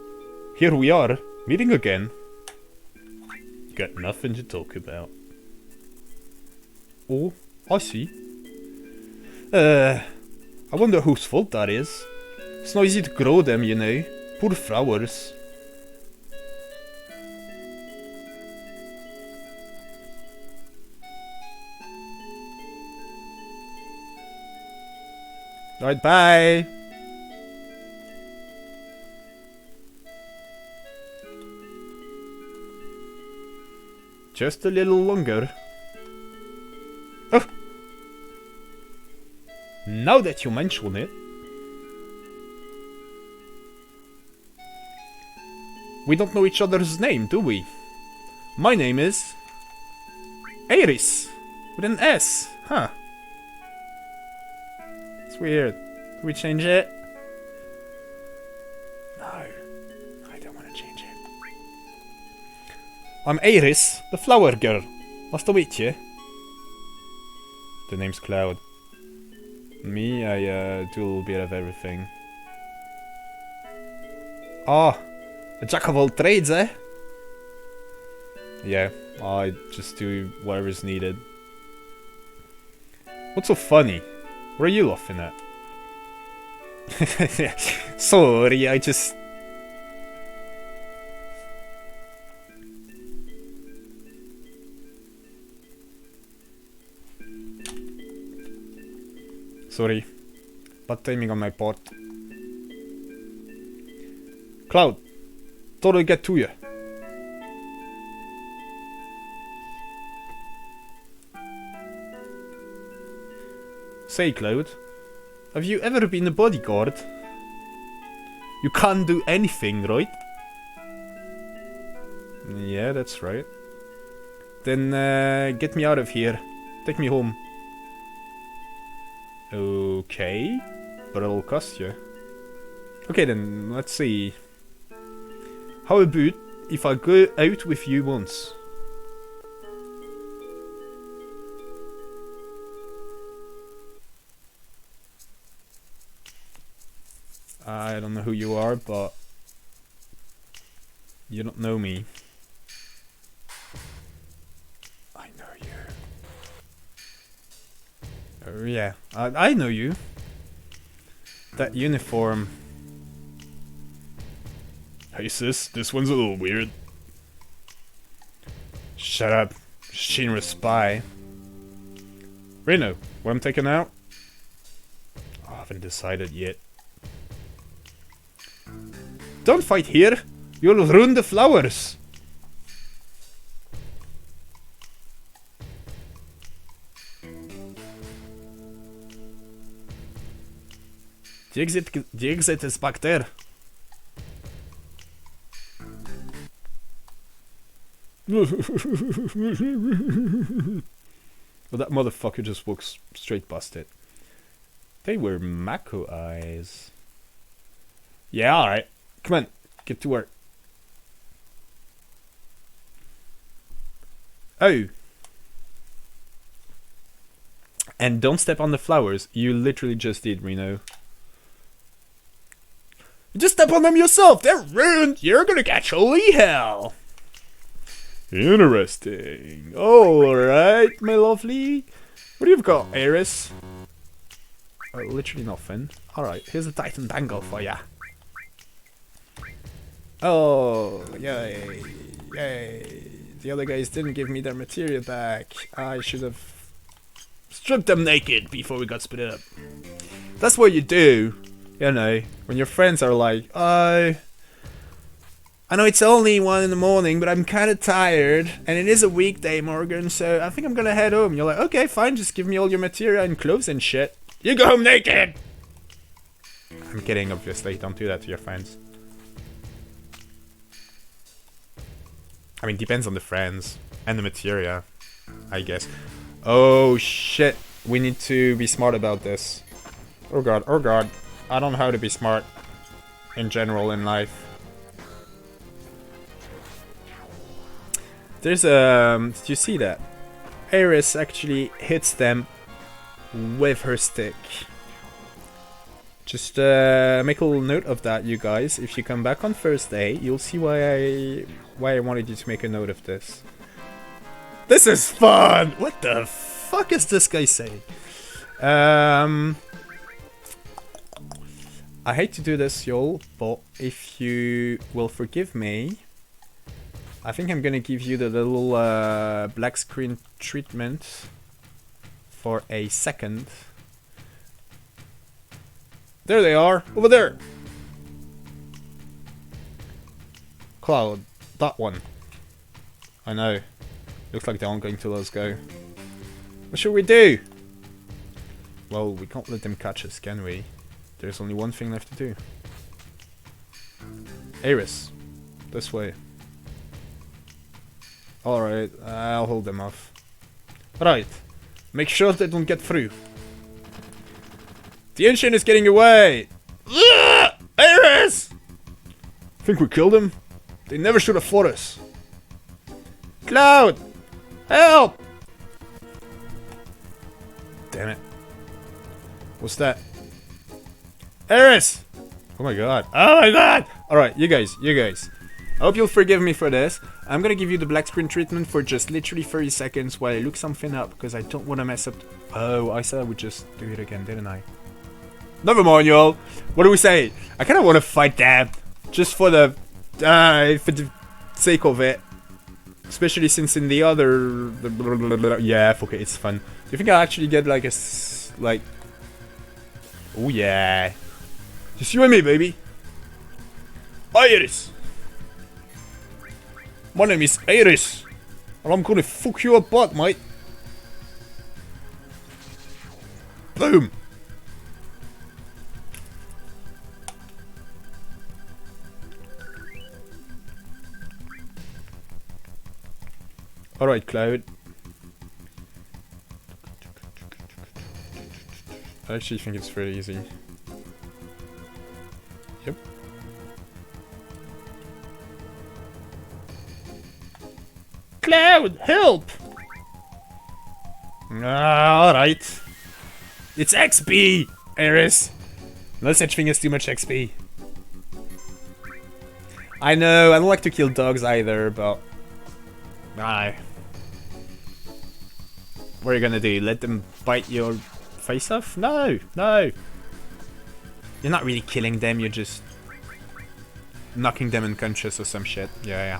here we are, meeting again. Got nothing to talk about. Oh, I see. I wonder whose fault that is. It's not easy to grow them, you know. Poor flowers. Alright, bye! Just a little longer. Oh! Now that you mention it. We don't know each other's name, do we? My name is... Aris! With an S, huh? It's weird. Can we change it? No. I don't want to change it. I'm Iris, the flower girl. Nice to meet you. The name's Cloud. Me, I do a little bit of everything. Ah, a jack of all trades, eh? Yeah, I just do whatever's needed. What's so funny? What are you laughing at? Sorry, I just... Sorry. Bad timing on my part. Cloud. Thought I'd get to you. Say, Cloud. Have you ever been a bodyguard? You can't do anything, right? Yeah, that's right. Then get me out of here. Take me home. Okay, but it'll cost you. Okay then, let's see. How about if I go out with you once? I don't know who you are, but you don't know me. I know you. Oh yeah, I know you. That uniform. Hey sis, this one's a little weird. Shut up, Shinra spy. Reno, what I'm taking out? I haven't decided yet. Don't fight here! You'll ruin the flowers! The exit is back there. Well, that motherfucker just walks straight past it. They were Mako eyes. Yeah, alright. Come on, get to work. Oh. And don't step on the flowers. You literally just did, Reno. Just step on them yourself. They're ruined. You're gonna catch holy hell. Interesting. Alright, my lovely. What do you got, Iris? Literally nothing. Alright, here's a Titan Dangle for ya. Oh, yay. Yay. The other guys didn't give me their material back. I should have stripped them naked before we got split up. That's what you do, you know, when your friends are like, I know it's only 1 in the morning, but I'm kind of tired, and it is a weekday, Morgan, so I think I'm gonna head home. You're like, okay, fine, just give me all your material and clothes and shit. You go home naked! I'm kidding, obviously. Don't do that to your friends. I mean, depends on the friends and the materia, I guess. Oh shit, we need to be smart about this. Oh god, oh god. I don't know how to be smart in general in life. There's a... did you see that? Iris actually hits them with her stick. Just make a little note of that, you guys. If you come back on Thursday, you'll see why I wanted you to make a note of this. This is fun! What the fuck is this guy saying? I hate to do this, y'all, but if you will forgive me, I think I'm gonna give you the little black screen treatment for a second. There they are, over there. Cloud, that one. I know. Looks like they aren't going to let us go. What should we do? Well, we can't let them catch us, can we? There's only one thing left to do. Iris, this way. Alright, I'll hold them off. Right, make sure they don't get through. The engine is getting away! Ugh! Iris! Think we killed him? They never should have fought us. Cloud! Help! Damn it. What's that? Eris! Oh my god. Oh my god! Alright, you guys. I hope you'll forgive me for this. I'm gonna give you the black screen treatment for just literally 30 seconds while I look something up, because I don't want to mess up. Oh, I said I would just do it again, didn't I? Never mind, y'all. What do we say? I kind of want to fight them, just for the sake of it. Especially since in the other... Yeah, fuck it, it's fun. Do you think I'll actually get like a... like... Oh yeah. Just you and me, baby. Iris! My name is Iris, and I'm gonna fuck you up butt, mate. Boom! Alright, Cloud. I actually think it's pretty easy. Yep. Cloud, help! Alright. It's XP, Eris. No such thing as too much XP. I know, I don't like to kill dogs either, but... Aye. What are you gonna do? Let them bite your face off? No, no. You're not really killing them, you're just... knocking them unconscious or some shit. Yeah, yeah.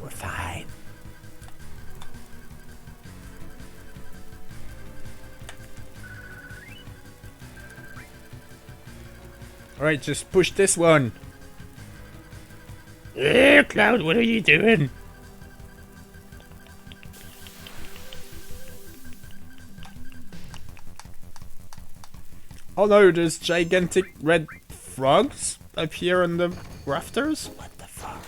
We're fine. Alright, just push this one. Yeah, Cloud, what are you doing? Oh no, there's gigantic red frogs up here on the rafters? What the fuck?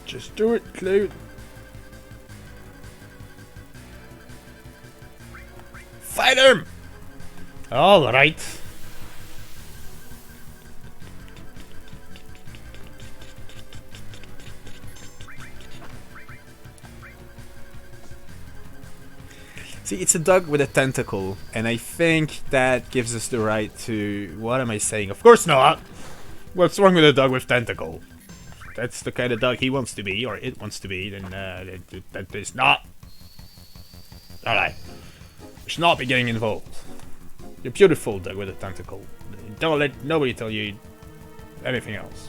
Just do it, Cloud. Fight him! Alright. See, it's a dog with a tentacle, and I think that gives us the right to... What am I saying? Of course not! What's wrong with a dog with tentacle? That's the kind of dog he wants to be, or it wants to be, then that is not. Alright. We should not be getting involved. You're beautiful, dog with a tentacle. Don't let nobody tell you anything else.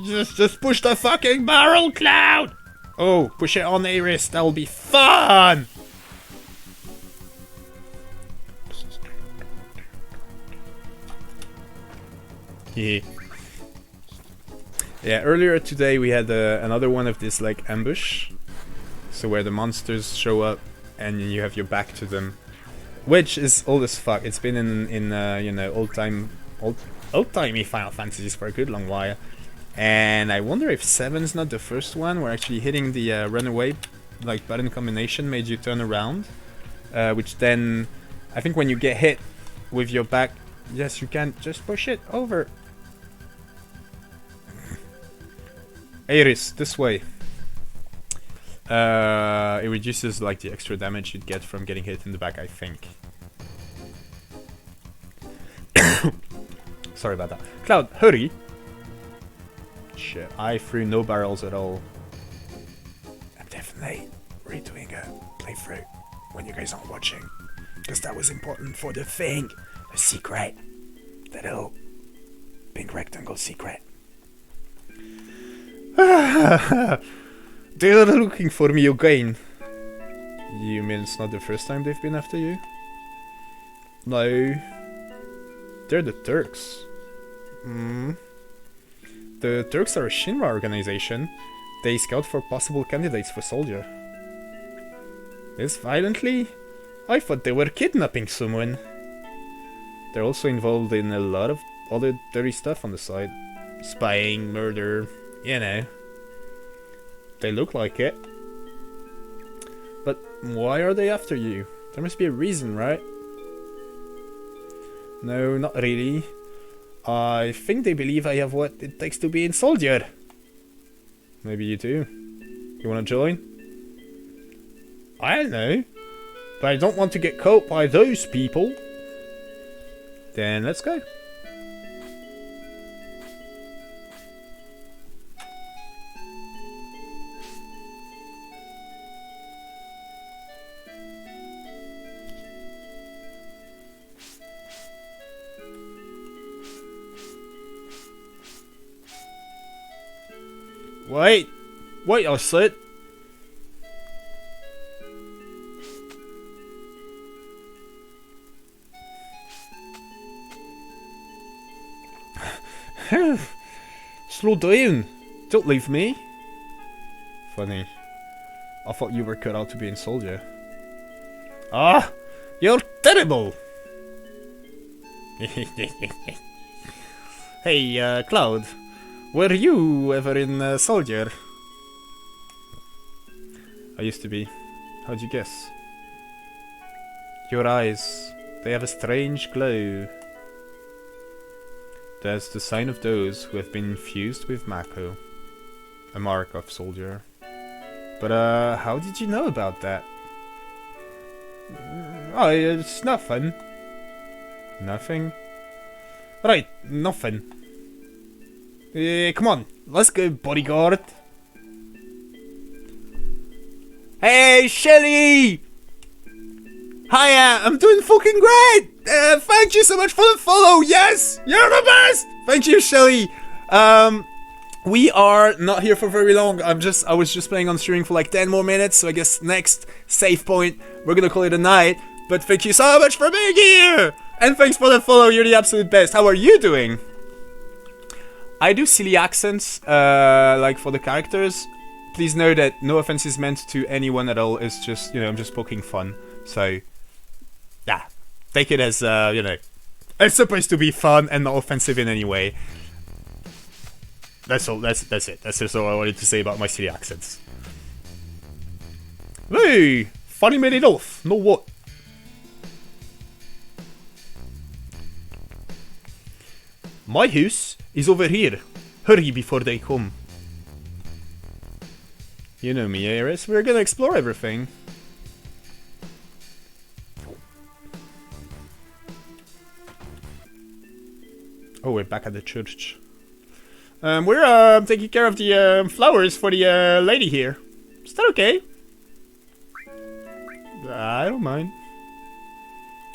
Just push the fucking barrel, Cloud! Oh, push it on Iris, that'll be fun! Yeah. Yeah, earlier today we had another one of this like ambush. So where the monsters show up and you have your back to them. Which is old as fuck. It's been in you know, old-timey Final Fantasies for a good long while. And I wonder if 7's not the first one where actually hitting the runaway like button combination made you turn around. Which then, I think when you get hit with your back, yes, you can just push it over. Iris, this way. It reduces like the extra damage you'd get from getting hit in the back, I think. Sorry about that. Cloud, hurry! Shit, I threw no barrels at all. I'm definitely redoing a playthrough when you guys aren't watching. Because that was important for the thing. The secret. The little pink rectangle secret. They're looking for me again. You mean it's not the first time they've been after you? No. They're the Turks. The Turks are a Shinra organization. They scout for possible candidates for soldier. This violently? I thought they were kidnapping someone. They're also involved in a lot of other dirty stuff on the side. Spying, murder, you know. They look like it. But why are they after you? There must be a reason, right? No, not really. I think they believe I have what it takes to be a soldier. Maybe you do. You wanna join? I don't know. But I don't want to get caught by those people. Then let's go. Wait, I said. Slow down. Don't leave me. Funny. I thought you were cut out to be a soldier. Ah, you're terrible. Hey, Cloud. Were you ever in a soldier? I used to be. How'd you guess? Your eyes. They have a strange glow. That's the sign of those who have been infused with Mako. A mark of soldier. But how did you know about that? Oh, it's nothing. Nothing? Right, nothing. Come on, let's go, bodyguard. Hey, Shelly! Hiya, I'm doing fucking great! Thank you so much for the follow, yes! You're the best! Thank you, Shelly! We are not here for very long. I was just playing on streaming for like 10 more minutes, so I guess next save point, we're gonna call it a night. But thank you so much for being here! And thanks for the follow, you're the absolute best. How are you doing? I do silly accents, like for the characters. Please know that no offense is meant to anyone at all. It's just, you know, I'm just poking fun. So, yeah, take it as, you know, it's supposed to be fun and not offensive in any way. That's all. That's it. That's just all I wanted to say about my silly accents. Hey, funny made it off. No what? My house is over here. Hurry before they come. You know me, Ares. We're gonna explore everything. Oh, we're back at the church. We're taking care of the flowers for the lady here. Is that okay? I don't mind.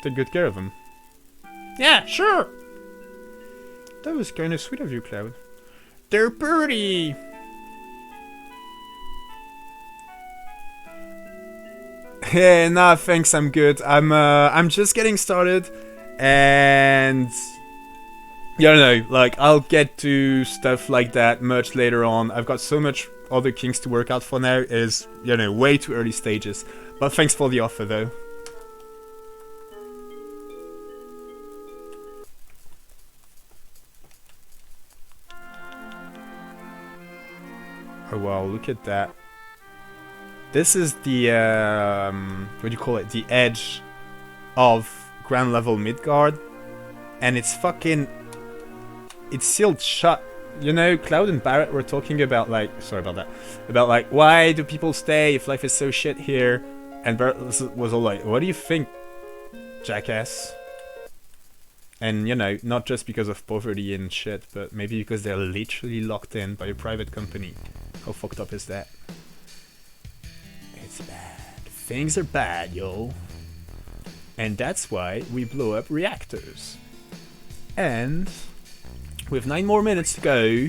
Take good care of them. Yeah, sure. That was kind of sweet of you, Cloud. They're pretty. Hey, nah, thanks. I'm good. I'm just getting started, and you know, like I'll get to stuff like that much later on. I've got so much other kinks to work out for now. Is, you know, way too early stages. But thanks for the offer, though. Oh wow, look at that. This is the, what do you call it? The edge of ground level Midgard. And it's fucking, it's sealed shut. You know, Cloud and Barrett were talking about like, sorry about that, about like, why do people stay if life is so shit here? And Barrett was all like, what do you think, jackass? And, you know, not just because of poverty and shit, but maybe because they're literally locked in by a private company. How fucked up is that? It's bad. Things are bad, yo. And that's why we blow up reactors. And with 9 more minutes to go,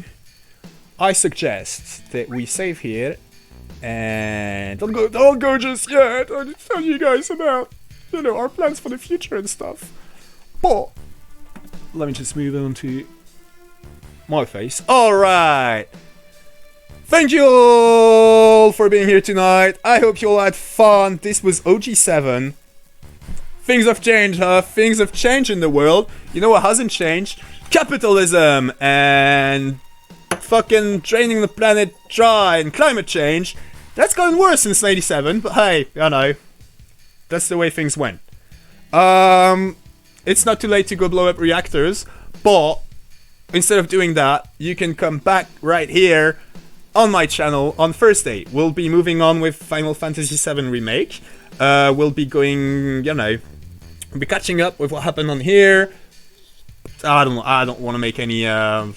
I suggest that we save here and don't go just yet. I need to tell you guys about, you know, our plans for the future and stuff. But let me just move on to My face. Alright. Thank you all for being here tonight. I hope you all had fun. This was OG7. Things have changed, huh? Things have changed in the world. You know what hasn't changed? Capitalism and fucking draining the planet dry and climate change. That's gotten worse since 97, but hey, you know, that's the way things went. It's not too late to go blow up reactors, but instead of doing that, you can come back right here on my channel on Thursday. We'll be moving on with Final Fantasy VII Remake. We'll be going, you know, we'll be catching up with what happened on here. I don't want to make any,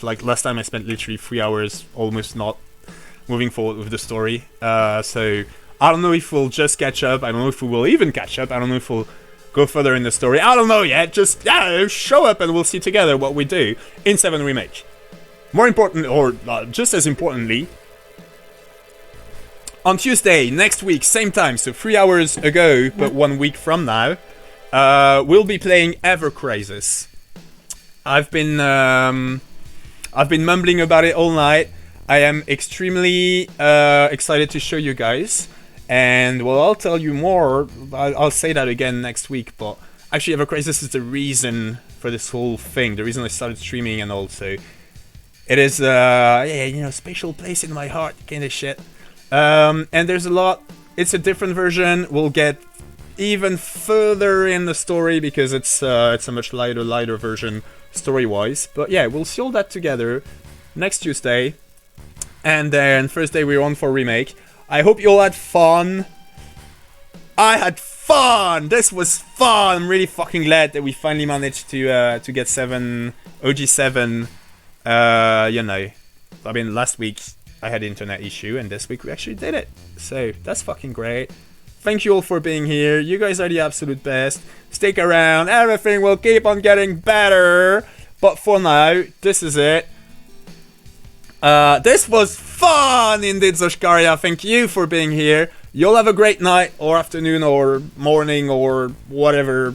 like last time I spent literally 3 hours almost not moving forward with the story. So I don't know if we'll just catch up. I don't know if we will even catch up. I don't know if we'll go further in the story. I don't know yet. Just, yeah, show up and we'll see together what we do in 7 Remake. More important, or just as importantly, on Tuesday, next week, same time, so 3 hours ago, but 1 week from now, we'll be playing Ever Crisis. I've been mumbling about it all night. I am extremely excited to show you guys. And, well, I'll tell you more. I'll say that again next week, but actually Ever Crisis is the reason for this whole thing, the reason I started streaming and all, so it is, yeah, you know, special place in my heart, kind of shit. And there's a lot, it's a different version, we'll get even further in the story because it's a much lighter version story-wise. But yeah, we'll see all that together next Tuesday, and then Thursday we're on for Remake. I hope you all had fun. I had fun! This was fun! I'm really fucking glad that we finally managed to get 7, OG7, you know. I mean, last week I had an internet issue, and this week we actually did it. So, that's fucking great. Thank you all for being here. You guys are the absolute best. Stick around. Everything will keep on getting better. But for now, this is it. This was fun indeed, Zoshkaria. Thank you for being here. You'll have a great night, or afternoon, or morning, or whatever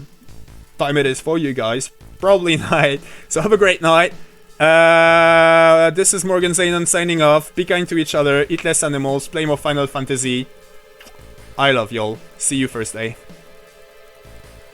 time it is for you guys. Probably night. So have a great night. This is Morgan Zainan signing off. Be kind to each other, eat less animals, play more Final Fantasy. I love y'all. See you Thursday.